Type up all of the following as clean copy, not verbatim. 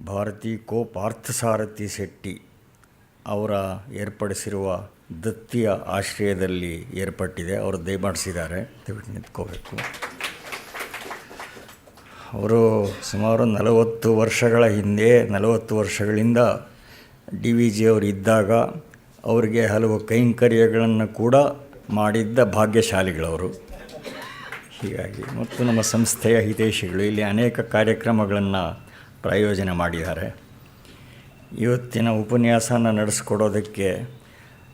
ಭಾರತಿ ಕೋ ಪಾರ್ಥಸಾರಥಿ ಶೆಟ್ಟಿ ಅವರ ಏರ್ಪಡಿಸಿರುವ ದತ್ತಿಯ ಆಶ್ರಯದಲ್ಲಿ ಏರ್ಪಟ್ಟಿದೆ. ಅವರು ದಯಮಾಡಿಸಿದ್ದಾರೆ, ದಯವಿಟ್ಟು ನಿಂತ್ಕೋಬೇಕು. ಅವರು ಸುಮಾರು 40 ವರ್ಷಗಳಿಂದ DVG ಅವರು ಇದ್ದಾಗ ಅವರಿಗೆ ಹಲವು ಕೈಂಕರ್ಯಗಳನ್ನು ಕೂಡ ಮಾಡಿದ್ದ ಭಾಗ್ಯಶಾಲಿಗಳವರು. ಹೀಗಾಗಿ ಮತ್ತು ನಮ್ಮ ಸಂಸ್ಥೆಯ ಹಿತೈಷಿಗಳು ಇಲ್ಲಿ ಅನೇಕ ಕಾರ್ಯಕ್ರಮಗಳನ್ನು ಪ್ರಾಯೋಜನೆ ಮಾಡಿದ್ದಾರೆ. ಇವತ್ತಿನ ಉಪನ್ಯಾಸನ ನಡೆಸಿಕೊಡೋದಕ್ಕೆ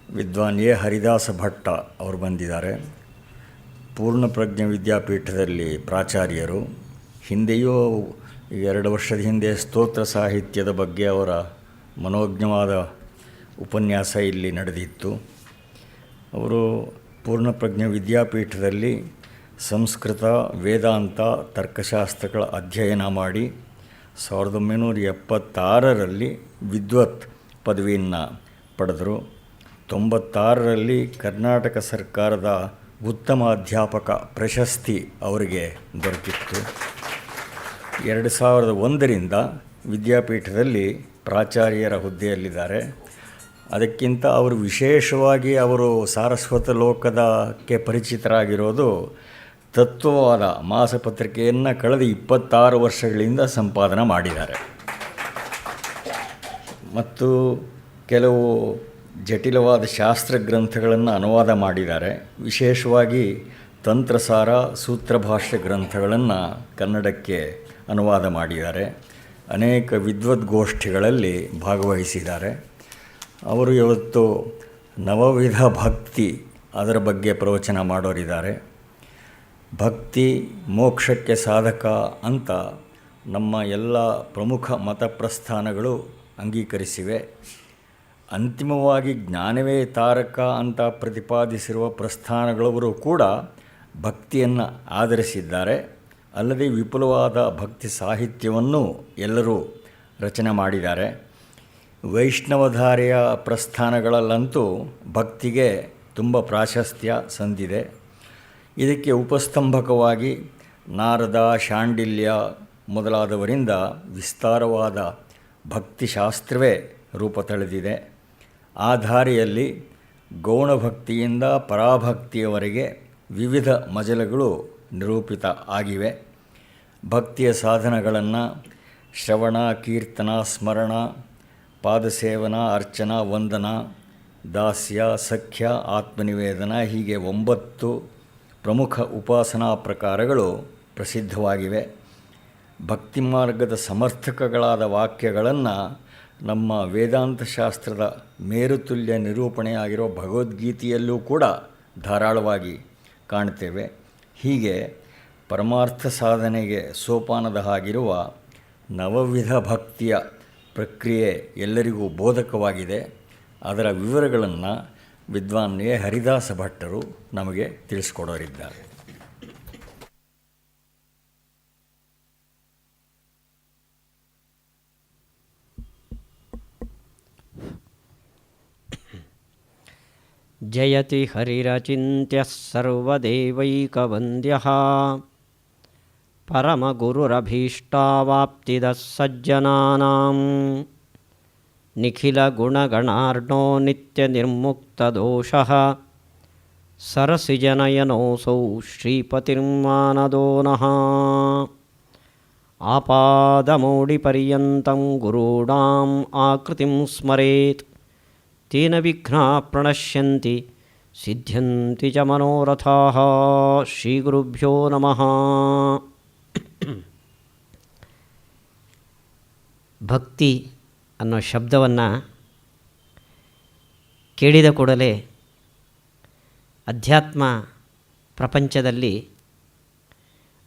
ವಿದ್ವಾನ್ ಎ ಹರಿದಾಸ ಭಟ್ಟ ಅವರು ಬಂದಿದ್ದಾರೆ. ಪೂರ್ಣಪ್ರಜ್ಞ ವಿದ್ಯಾಪೀಠದಲ್ಲಿ ಪ್ರಾಚಾರ್ಯರು. ಹಿಂದೆಯೂ 2 ವರ್ಷದ ಹಿಂದೆ ಸ್ತೋತ್ರ ಸಾಹಿತ್ಯದ ಬಗ್ಗೆ ಅವರ ಮನೋಜ್ಞವಾದ ಉಪನ್ಯಾಸ ಇಲ್ಲಿ ನಡೆದಿತ್ತು. ಅವರು ಪೂರ್ಣಪ್ರಜ್ಞ ವಿದ್ಯಾಪೀಠದಲ್ಲಿ ಸಂಸ್ಕೃತ, ವೇದಾಂತ, ತರ್ಕಶಾಸ್ತ್ರಗಳ ಅಧ್ಯಯನ ಮಾಡಿ 1976ರಲ್ಲಿ ವಿದ್ವತ್ ಪದವಿಯನ್ನು ಪಡೆದರು. 96ರಲ್ಲಿ ಕರ್ನಾಟಕ ಸರ್ಕಾರದ ಉತ್ತಮ ಅಧ್ಯಾಪಕ ಪ್ರಶಸ್ತಿ ಅವರಿಗೆ ದೊರಕಿತ್ತು. 2001ರಿಂದ ವಿದ್ಯಾಪೀಠದಲ್ಲಿ ಪ್ರಾಚಾರ್ಯರ ಹುದ್ದೆಯಲ್ಲಿದ್ದಾರೆ. ಅದಕ್ಕಿಂತ ಅವರು ವಿಶೇಷವಾಗಿ ಸಾರಸ್ವತ ಲೋಕದಕ್ಕೆ ಪರಿಚಿತರಾಗಿರೋದು ತತ್ವವಾದ ಮಾಸಪತ್ರಿಕೆಯನ್ನು ಕಳೆದ 26 ವರ್ಷಗಳಿಂದ ಸಂಪಾದನೆ ಮಾಡಿದ್ದಾರೆ. ಮತ್ತು ಕೆಲವು ಜಟಿಲವಾದ ಶಾಸ್ತ್ರ ಗ್ರಂಥಗಳನ್ನು ಅನುವಾದ ಮಾಡಿದ್ದಾರೆ. ವಿಶೇಷವಾಗಿ ತಂತ್ರಸಾರ, ಸೂತ್ರಭಾಷ್ಯ ಗ್ರಂಥಗಳನ್ನು ಕನ್ನಡಕ್ಕೆ ಅನುವಾದ ಮಾಡಿದ್ದಾರೆ. ಅನೇಕ ವಿದ್ವದ್ಗೋಷ್ಠಿಗಳಲ್ಲಿ ಭಾಗವಹಿಸಿದ್ದಾರೆ. ಅವರು ಇವತ್ತು ನವವಿಧ ಭಕ್ತಿ ಅದರ ಬಗ್ಗೆ ಪ್ರವಚನ ಮಾಡೋರಿದ್ದಾರೆ. ಭಕ್ತಿ ಮೋಕ್ಷಕ್ಕೆ ಸಾಧಕ ಅಂತ ನಮ್ಮ ಎಲ್ಲ ಪ್ರಮುಖ ಮತಪ್ರಸ್ಥಾನಗಳು ಅಂಗೀಕರಿಸಿವೆ. ಅಂತಿಮವಾಗಿ ಜ್ಞಾನವೇ ತಾರಕ ಅಂತ ಪ್ರತಿಪಾದಿಸಿರುವ ಪ್ರಸ್ಥಾನಗಳವರು ಕೂಡ ಭಕ್ತಿಯನ್ನು ಆಧರಿಸಿದ್ದಾರೆ. ಅಲ್ಲದೆ ವಿಪುಲವಾದ ಭಕ್ತಿ ಸಾಹಿತ್ಯವನ್ನು ಎಲ್ಲರೂ ರಚನೆ ಮಾಡಿದ್ದಾರೆ. ವೈಷ್ಣವಧಾರೆಯ ಪ್ರಸ್ಥಾನಗಳಲ್ಲಂತೂ ಭಕ್ತಿಗೆ ತುಂಬ ಪ್ರಾಶಸ್ತ್ಯ ಸಂದಿದೆ. ಇದಕ್ಕೆ ಉಪಸ್ತಂಭಕವಾಗಿ ನಾರದ, ಶಾಂಡಿಲ್ಯ ಮೊದಲಾದವರಿಂದ ವಿಸ್ತಾರವಾದ ಭಕ್ತಿಶಾಸ್ತ್ರವೇ ರೂಪ ತಳೆದಿದೆ. ಆ ದಾರಿಯಲ್ಲಿ ಗೌಣಭಕ್ತಿಯಿಂದ ಪರಾಭಕ್ತಿಯವರೆಗೆ ವಿವಿಧ ಮಜಲುಗಳು ನಿರೂಪಿತ ಆಗಿವೆ. ಭಕ್ತಿಯ ಸಾಧನಗಳನ್ನು ಶ್ರವಣ, ಕೀರ್ತನ, ಸ್ಮರಣ, ಪಾದಸೇವನ, ಅರ್ಚನಾ, ವಂದನ, ದಾಸ್ಯ, ಸಖ್ಯ, ಆತ್ಮನಿವೇದನ ಹೀಗೆ 9 ಪ್ರಮುಖ ಉಪಾಸನಾ ಪ್ರಕಾರಗಳು ಪ್ರಸಿದ್ಧವಾಗಿವೆ. ಭಕ್ತಿ ಮಾರ್ಗದ ಸಮರ್ಥಕಗಳಾದ ವಾಕ್ಯಗಳನ್ನು ನಮ್ಮ ವೇದಾಂತ ಶಾಸ್ತ್ರದ ಮೇರುತುಲ್ಯ ನಿರೂಪಣೆಯಾಗಿರೋ ಭಗವದ್ಗೀತೆಯಲ್ಲೂ ಕೂಡ ಧಾರಾಳವಾಗಿ ಕಾಣ್ತೇವೆ. ಹೀಗೆ ಪರಮಾರ್ಥ ಸಾಧನೆಗೆ ಸೋಪಾನದ ಹಾಗಿರುವ ನವವಿಧ ಭಕ್ತಿಯ ಪ್ರಕ್ರಿಯೆ ಎಲ್ಲರಿಗೂ ಬೋಧಕವಾಗಿದೆ. ಅದರ ವಿವರಗಳನ್ನು ವಿದ್ವಾನ್ ಎ ಹರಿದಾಸ ಭಟ್ಟರು ನಮಗೆ ತಿಳಿಸ್ಕೊಡೋರಿದ್ದಾರೆ. ಜಯತಿ ಹರಿರಚಿಂತ್ಯಃ ಸರ್ವದೇವೈಕವಂದ್ಯಃ ಪರಮಗುರುರಭೀಷ್ಟಾವಾಪ್ತಿದಃ ಸಜ್ಜನಾನಾಂ ನಿಖಿಲಗುಣಗಣಾರ್ಣೋ ನಿತ್ಯನಿರ್ಮುಕ್ತದೋಷಃ ಸರಸಿಜನಯನೋऽಸೌ ಶ್ರೀಪತಿರ್ಮಾನದೋ ನಃ. ಆಪಾದಮೌಳಿಪರ್ಯಂతం ಗುರುಣಾಂ ಆಕೃತಿಂ ಸ್ಮರೇತ್ ತೇನ ವಿಘ್ನಾಃ ಪ್ರಣಶ್ಯಂತಿ ಸಿದ್ಧ್ಯಂತಿ ಚ ಮನೋರಥಾಃ. ಶ್ರೀಗುರುಭ್ಯೋ ನಮಃ. ಭಕ್ತಿ ಅನ್ನೋ ಶಬ್ದವನ್ನು ಕೇಳಿದ ಕೂಡಲೇ ಅಧ್ಯಾತ್ಮ ಪ್ರಪಂಚದಲ್ಲಿ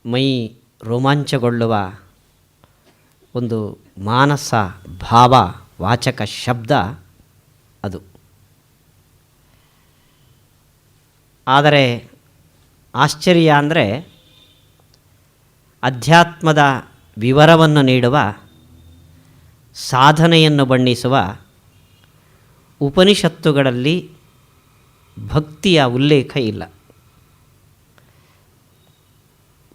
ಮೈ ರೋಮಾಂಚಗೊಳ್ಳುವ ಒಂದು ಮಾನಸ ಭಾವ ವಾಚಕ ಶಬ್ದ ಅದು. ಆದರೆ ಆಶ್ಚರ್ಯ ಅಂದರೆ ಅಧ್ಯಾತ್ಮದ ವಿವರವನ್ನು ನೀಡುವ, ಸಾಧನೆಯನ್ನು ಬಣ್ಣಿಸುವ ಉಪನಿಷತ್ತುಗಳಲ್ಲಿ ಭಕ್ತಿಯ ಉಲ್ಲೇಖ ಇಲ್ಲ.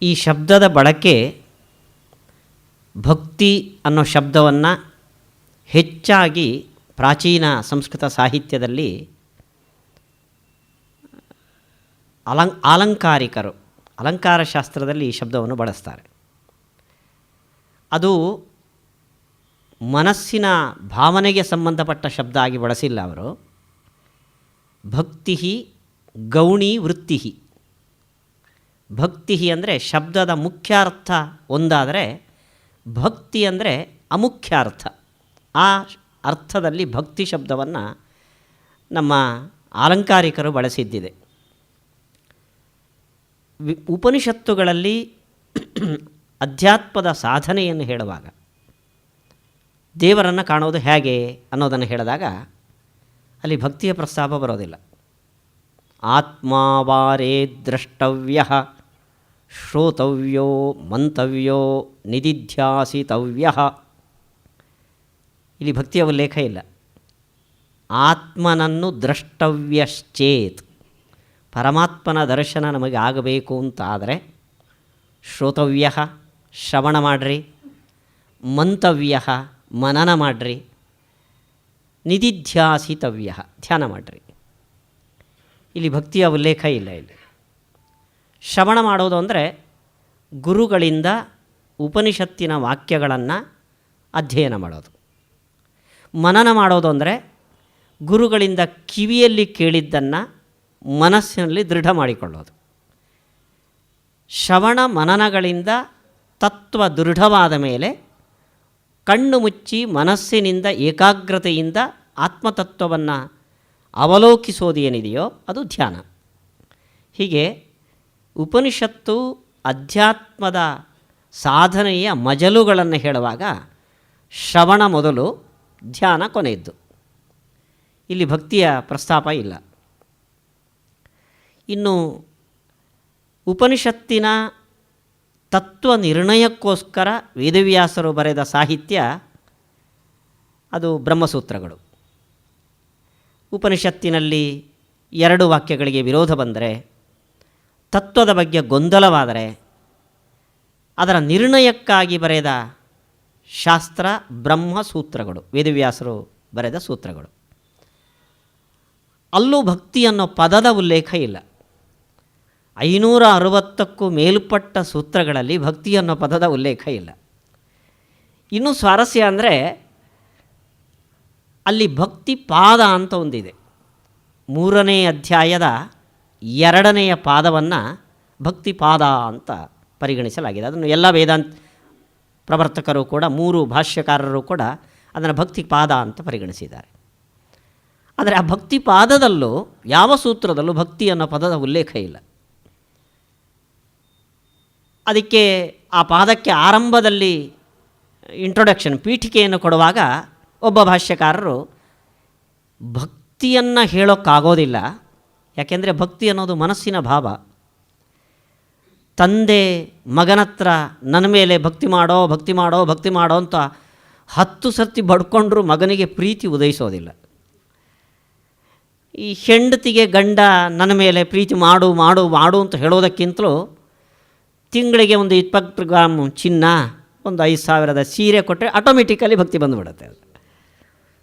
ಈ ಶಬ್ದದ ಬಳಕೆ ಭಕ್ತಿ ಅನ್ನೋ ಶಬ್ದವನ್ನು ಹೆಚ್ಚಾಗಿ ಪ್ರಾಚೀನ ಸಂಸ್ಕೃತ ಸಾಹಿತ್ಯದಲ್ಲಿ ಆಲಂಕಾರಿಕರು ಅಲಂಕಾರ ಶಾಸ್ತ್ರದಲ್ಲಿ ಈ ಶಬ್ದವನ್ನು ಬಳಸ್ತಾರೆ. ಅದು ಮನಸ್ಸಿನ ಭಾವನೆಗೆ ಸಂಬಂಧಪಟ್ಟ ಶಬ್ದ ಆಗಿ ಬಳಸಿಲ್ಲ ಅವರು. ಭಕ್ತಿ ಗೌಣಿ ವೃತ್ತಿ. ಭಕ್ತಿ ಅಂದರೆ ಶಬ್ದದ ಮುಖ್ಯಾರ್ಥ ಒಂದಾದರೆ, ಭಕ್ತಿ ಅಂದರೆ ಅಮುಖ್ಯಾರ್ಥ. ಆ ಅರ್ಥದಲ್ಲಿ ಭಕ್ತಿ ಶಬ್ದವನ್ನು ನಮ್ಮ ಆಲಂಕಾರಿಕರು ಬಳಸಿದ್ದಿದೆ. ಉಪನಿಷತ್ತುಗಳಲ್ಲಿ ಅಧ್ಯಾತ್ಮದ ಸಾಧನೆಯನ್ನು ಹೇಳುವಾಗ ದೇವರನ್ನು ಕಾಣೋದು ಹೇಗೆ ಅನ್ನೋದನ್ನು ಹೇಳಿದಾಗ ಅಲ್ಲಿ ಭಕ್ತಿಯ ಪ್ರಸ್ತಾಪ ಬರೋದಿಲ್ಲ. ಆತ್ಮಾವಾರೇ ದ್ರಷ್ಟವ್ಯ ಶ್ರೋತವ್ಯೋ ಮಂತವ್ಯೋ ನಿಧಿಧ್ಯಾಸಿತವ್ಯ. ಇಲ್ಲಿ ಭಕ್ತಿಯ ಉಲ್ಲೇಖ ಇಲ್ಲ. ಆತ್ಮನನ್ನು ದ್ರಷ್ಟವ್ಯಶ್ಚೇತ್, ಪರಮಾತ್ಮನ ದರ್ಶನ ನಮಗೆ ಆಗಬೇಕು ಅಂತ ಆದರೆ ಶ್ರೋತವ್ಯ ಶ್ರವಣ ಮಾಡಿರಿ, ಮಂತವ್ಯ ಮನನ ಮಾಡಿರಿ, ನಿಧಿಧ್ಯಾಸಿತವ್ಯ ಧ್ಯಾನ ಮಾಡಿರಿ. ಇಲ್ಲಿ ಭಕ್ತಿಯ ಉಲ್ಲೇಖ ಇಲ್ಲ. ಇಲ್ಲಿ ಶ್ರವಣ ಮಾಡೋದು ಅಂದರೆ ಗುರುಗಳಿಂದ ಉಪನಿಷತ್ತಿನ ವಾಕ್ಯಗಳನ್ನು ಅಧ್ಯಯನ ಮಾಡೋದು. ಮನನ ಮಾಡೋದು ಅಂದರೆ ಗುರುಗಳಿಂದ ಕಿವಿಯಲ್ಲಿ ಕೇಳಿದ್ದನ್ನು ಮನಸ್ಸಿನಲ್ಲಿ ದೃಢ ಮಾಡಿಕೊಳ್ಳೋದು. ಶ್ರವಣ ಮನನಗಳಿಂದ ತತ್ವ ದೃಢವಾದ ಮೇಲೆ ಕಣ್ಣು ಮುಚ್ಚಿ ಮನಸ್ಸಿನಿಂದ ಏಕಾಗ್ರತೆಯಿಂದ ಆತ್ಮತತ್ವವನ್ನು ಅವಲೋಕಿಸೋದು ಏನಿದೆಯೋ ಅದು ಧ್ಯಾನ. ಹೀಗೆ ಉಪನಿಷತ್ತು ಅಧ್ಯಾತ್ಮದ ಸಾಧನೆಯ ಮಜಲುಗಳನ್ನು ಹೇಳುವಾಗ ಶ್ರವಣ ಮೊದಲು, ಧ್ಯಾನ ಕೊನೆಯದ್ದು. ಇಲ್ಲಿ ಭಕ್ತಿಯ ಪ್ರಸ್ತಾಪ ಇಲ್ಲ. ಇನ್ನು ಉಪನಿಷತ್ತಿನ ತತ್ವ ನಿರ್ಣಯಕ್ಕೋಸ್ಕರ ವೇದವ್ಯಾಸರು ಬರೆದ ಸಾಹಿತ್ಯ ಅದು ಬ್ರಹ್ಮಸೂತ್ರಗಳು. ಉಪನಿಷತ್ತಿನಲ್ಲಿ 2 ವಾಕ್ಯಗಳಿಗೆ ವಿರೋಧ ಬಂದರೆ, ತತ್ವದ ಬಗ್ಗೆ ಗೊಂದಲವಾದರೆ ಅದರ ನಿರ್ಣಯಕ್ಕಾಗಿ ಬರೆದ ಶಾಸ್ತ್ರ ಬ್ರಹ್ಮಸೂತ್ರಗಳು, ವೇದವ್ಯಾಸರು ಬರೆದ ಸೂತ್ರಗಳು. ಅಲ್ಲೂ ಭಕ್ತಿ ಅನ್ನೋ ಪದದ ಉಲ್ಲೇಖ ಇಲ್ಲ. 560ಕ್ಕೂ ಮೇಲ್ಪಟ್ಟ ಸೂತ್ರಗಳಲ್ಲಿ ಭಕ್ತಿ ಅನ್ನೋ ಪದದ ಉಲ್ಲೇಖ ಇಲ್ಲ. ಇನ್ನೂ ಸ್ವಾರಸ್ಯ ಅಂದರೆ ಅಲ್ಲಿ ಭಕ್ತಿ ಪಾದ ಅಂತ ಒಂದಿದೆ. 3ನೇ ಅಧ್ಯಾಯದ 2ನೇ ಪಾದವನ್ನು ಭಕ್ತಿ ಪಾದ ಅಂತ ಪರಿಗಣಿಸಲಾಗಿದೆ. ಅದನ್ನು ಎಲ್ಲ ವೇದಾಂತ ಪ್ರವರ್ತಕರು ಕೂಡ, 3 ಭಾಷ್ಯಕಾರರು ಕೂಡ ಅದನ್ನು ಭಕ್ತಿ ಪಾದ ಅಂತ ಪರಿಗಣಿಸಿದ್ದಾರೆ. ಆದರೆ ಆ ಭಕ್ತಿ ಪಾದದಲ್ಲೂ ಯಾವ ಸೂತ್ರದಲ್ಲೂ ಭಕ್ತಿ ಅನ್ನೋ ಪದದ ಉಲ್ಲೇಖ ಇಲ್ಲ. ಅದಕ್ಕೆ ಆ ಪಾದಕ್ಕೆ ಆರಂಭದಲ್ಲಿ ಇಂಟ್ರೊಡಕ್ಷನ್, ಪೀಠಿಕೆಯನ್ನು ಕೊಡುವಾಗ ಒಬ್ಬ ಭಾಷ್ಯಕಾರರು ಭಕ್ತಿಯನ್ನು ಹೇಳೋಕ್ಕಾಗೋದಿಲ್ಲ, ಯಾಕೆಂದರೆ ಭಕ್ತಿ ಅನ್ನೋದು ಮನಸ್ಸಿನ ಭಾವ. ತಂದೆ ಮಗನತ್ರ ನನ್ನ ಮೇಲೆ ಭಕ್ತಿ ಮಾಡೋ ಭಕ್ತಿ ಮಾಡೋ ಭಕ್ತಿ ಮಾಡೋ ಅಂತ 10 ಸರ್ತಿ ಬಡ್ಕೊಂಡ್ರೂ ಮಗನಿಗೆ ಪ್ರೀತಿ ಉದಯಿಸೋದಿಲ್ಲ. ಈ ಹೆಂಡತಿಗೆ ಗಂಡ ನನ್ನ ಮೇಲೆ ಪ್ರೀತಿ ಮಾಡು ಮಾಡು ಮಾಡು ಅಂತ ಹೇಳೋದಕ್ಕಿಂತಲೂ ತಿಂಗಳಿಗೆ ಒಂದು 20 ಗ್ರಾಮ್ ಚಿನ್ನ, ಒಂದು 5,000ದ ಸೀರೆ ಕೊಟ್ಟರೆ ಆಟೋಮೆಟಿಕಲಿ ಭಕ್ತಿ ಬಂದುಬಿಡುತ್ತೆ.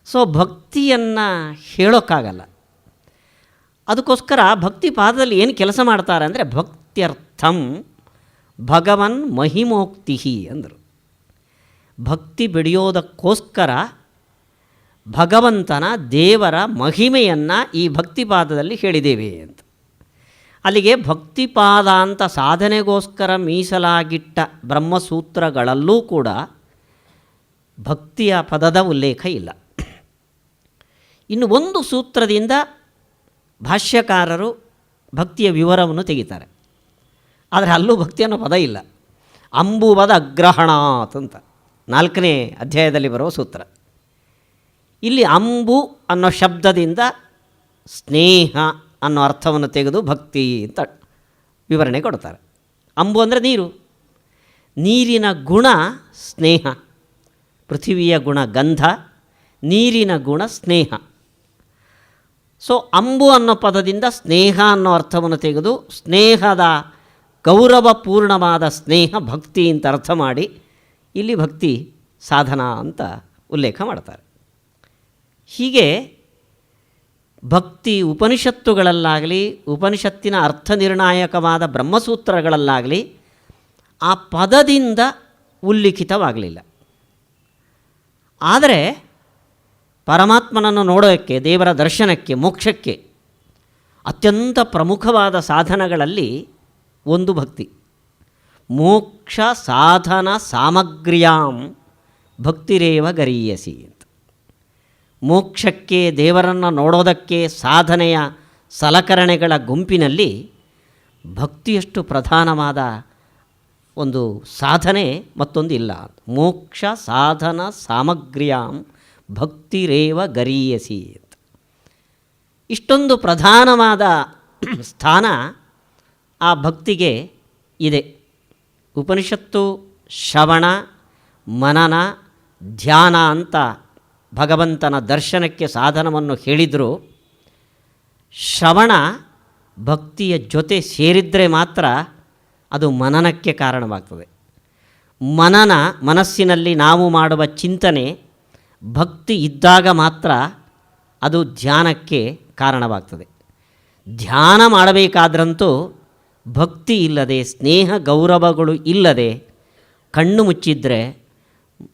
ಸೊ ಭಕ್ತಿಯನ್ನು ಹೇಳೋಕ್ಕಾಗಲ್ಲ. ಅದಕ್ಕೋಸ್ಕರ ಭಕ್ತಿ ಪಾದದಲ್ಲಿ ಏನು ಕೆಲಸ ಮಾಡ್ತಾರೆ ಅಂದರೆ ಭಕ್ತ್ಯರ್ಥಂ ಭಗವನ್ ಮಹಿಮೋಕ್ತಿ ಅಂದರು. ಭಕ್ತಿ ಬೆಳೆಯೋದಕ್ಕೋಸ್ಕರ ಭಗವಂತನ ದೇವರ ಮಹಿಮೆಯನ್ನು ಈ ಭಕ್ತಿಪಾದದಲ್ಲಿ ಹೇಳಿದ್ದೇವೆ ಅಂತ. ಅಲ್ಲಿಗೆ ಭಕ್ತಿಪಾದ ಅಂತ ಸಾಧನೆಗೋಸ್ಕರ ಮೀಸಲಾಗಿಟ್ಟ ಬ್ರಹ್ಮಸೂತ್ರಗಳಲ್ಲೂ ಕೂಡ ಭಕ್ತಿಯ ಪದದ ಉಲ್ಲೇಖ ಇಲ್ಲ. ಇನ್ನು ಒಂದು ಸೂತ್ರದಿಂದ ಭಾಷ್ಯಕಾರರು ಭಕ್ತಿಯ ವಿವರವನ್ನು ತೆಗಿತಾರೆ, ಆದರೆ ಅಲ್ಲೂ ಭಕ್ತಿ ಅನ್ನೋ ಪದ ಇಲ್ಲ. ಅಂಬುವದ ಅಗ್ರಹಣಾತ್ ಅಂತ 4ನೇ ಅಧ್ಯಾಯದಲ್ಲಿ ಬರುವ ಸೂತ್ರ. ಇಲ್ಲಿ ಅಂಬು ಅನ್ನೋ ಶಬ್ದದಿಂದ ಸ್ನೇಹ ಅನ್ನೋ ಅರ್ಥವನ್ನು ತೆಗೆದು ಭಕ್ತಿ ಅಂತ ವಿವರಣೆ ಕೊಡ್ತಾರೆ. ಅಂಬು ಅಂದರೆ ನೀರು, ನೀರಿನ ಗುಣ ಸ್ನೇಹ. ಪೃಥಿವಿಯ ಗುಣ ಗಂಧ, ನೀರಿನ ಗುಣ ಸ್ನೇಹ. ಸೊ ಅಂಬು ಅನ್ನೋ ಪದದಿಂದ ಸ್ನೇಹ ಅನ್ನೋ ಅರ್ಥವನ್ನು ತೆಗೆದು ಸ್ನೇಹದ ಗೌರವಪೂರ್ಣವಾದ ಸ್ನೇಹ ಭಕ್ತಿ ಅಂತ ಅರ್ಥ ಮಾಡಿ ಇಲ್ಲಿ ಭಕ್ತಿ ಸಾಧನ ಅಂತ ಉಲ್ಲೇಖ ಮಾಡ್ತಾರೆ. ಹೀಗೆ ಭಕ್ತಿ ಉಪನಿಷತ್ತುಗಳಲ್ಲಾಗಲಿ, ಉಪನಿಷತ್ತಿನ ಅರ್ಥ ನಿರ್ಣಾಯಕವಾದ ಬ್ರಹ್ಮಸೂತ್ರಗಳಲ್ಲಾಗಲಿ ಆ ಪದದಿಂದ ಉಲ್ಲಿಖಿತವಾಗಲಿಲ್ಲ. ಆದರೆ ಪರಮಾತ್ಮನನ್ನು ನೋಡೋಕ್ಕೆ, ದೇವರ ದರ್ಶನಕ್ಕೆ, ಮೋಕ್ಷಕ್ಕೆ ಅತ್ಯಂತ ಪ್ರಮುಖವಾದ ಸಾಧನಗಳಲ್ಲಿ ಒಂದು ಭಕ್ತಿ. ಮೋಕ್ಷ ಸಾಧನ ಸಾಮಗ್ರ್ಯಾಂ ಭಕ್ತಿರೇವ ಗರೀಯಸಿ ಅಂತ. ಮೋಕ್ಷಕ್ಕೆ, ದೇವರನ್ನು ನೋಡೋದಕ್ಕೆ ಸಾಧನೆಯ ಸಲಕರಣೆಗಳ ಗುಂಪಿನಲ್ಲಿ ಭಕ್ತಿಯಷ್ಟು ಪ್ರಧಾನವಾದ ಒಂದು ಸಾಧನೆ ಮತ್ತೊಂದು ಇಲ್ಲ. ಮೋಕ್ಷ ಸಾಧನ ಸಾಮಗ್ರ್ಯಾಂ ಭಕ್ತಿರೇವ ಗರೀಯಸಿ ಅಂತ. ಇಷ್ಟೊಂದು ಪ್ರಧಾನವಾದ ಸ್ಥಾನ ಆ ಭಕ್ತಿಗೆ ಇದೆ. ಉಪನಿಷತ್ತು ಶ್ರವಣ, ಮನನ, ಧ್ಯಾನ ಅಂತ ಭಗವಂತನ ದರ್ಶನಕ್ಕೆ ಸಾಧನವನ್ನು ಹೇಳಿದರೂ, ಶ್ರವಣ ಭಕ್ತಿಯ ಜೊತೆ ಸೇರಿದರೆ ಮಾತ್ರ ಅದು ಮನನಕ್ಕೆ ಕಾರಣವಾಗ್ತದೆ. ಮನನ, ಮನಸ್ಸಿನಲ್ಲಿ ನಾವು ಮಾಡುವ ಚಿಂತನೆ ಭಕ್ತಿ ಇದ್ದಾಗ ಮಾತ್ರ ಅದು ಧ್ಯಾನಕ್ಕೆ ಕಾರಣವಾಗ್ತದೆ. ಧ್ಯಾನ ಮಾಡಬೇಕಾದ್ರಂತೂ ಭಕ್ತಿ ಇಲ್ಲದೆ, ಸ್ನೇಹ ಗೌರವಗಳು ಇಲ್ಲದೆ ಕಣ್ಣು ಮುಚ್ಚಿದರೆ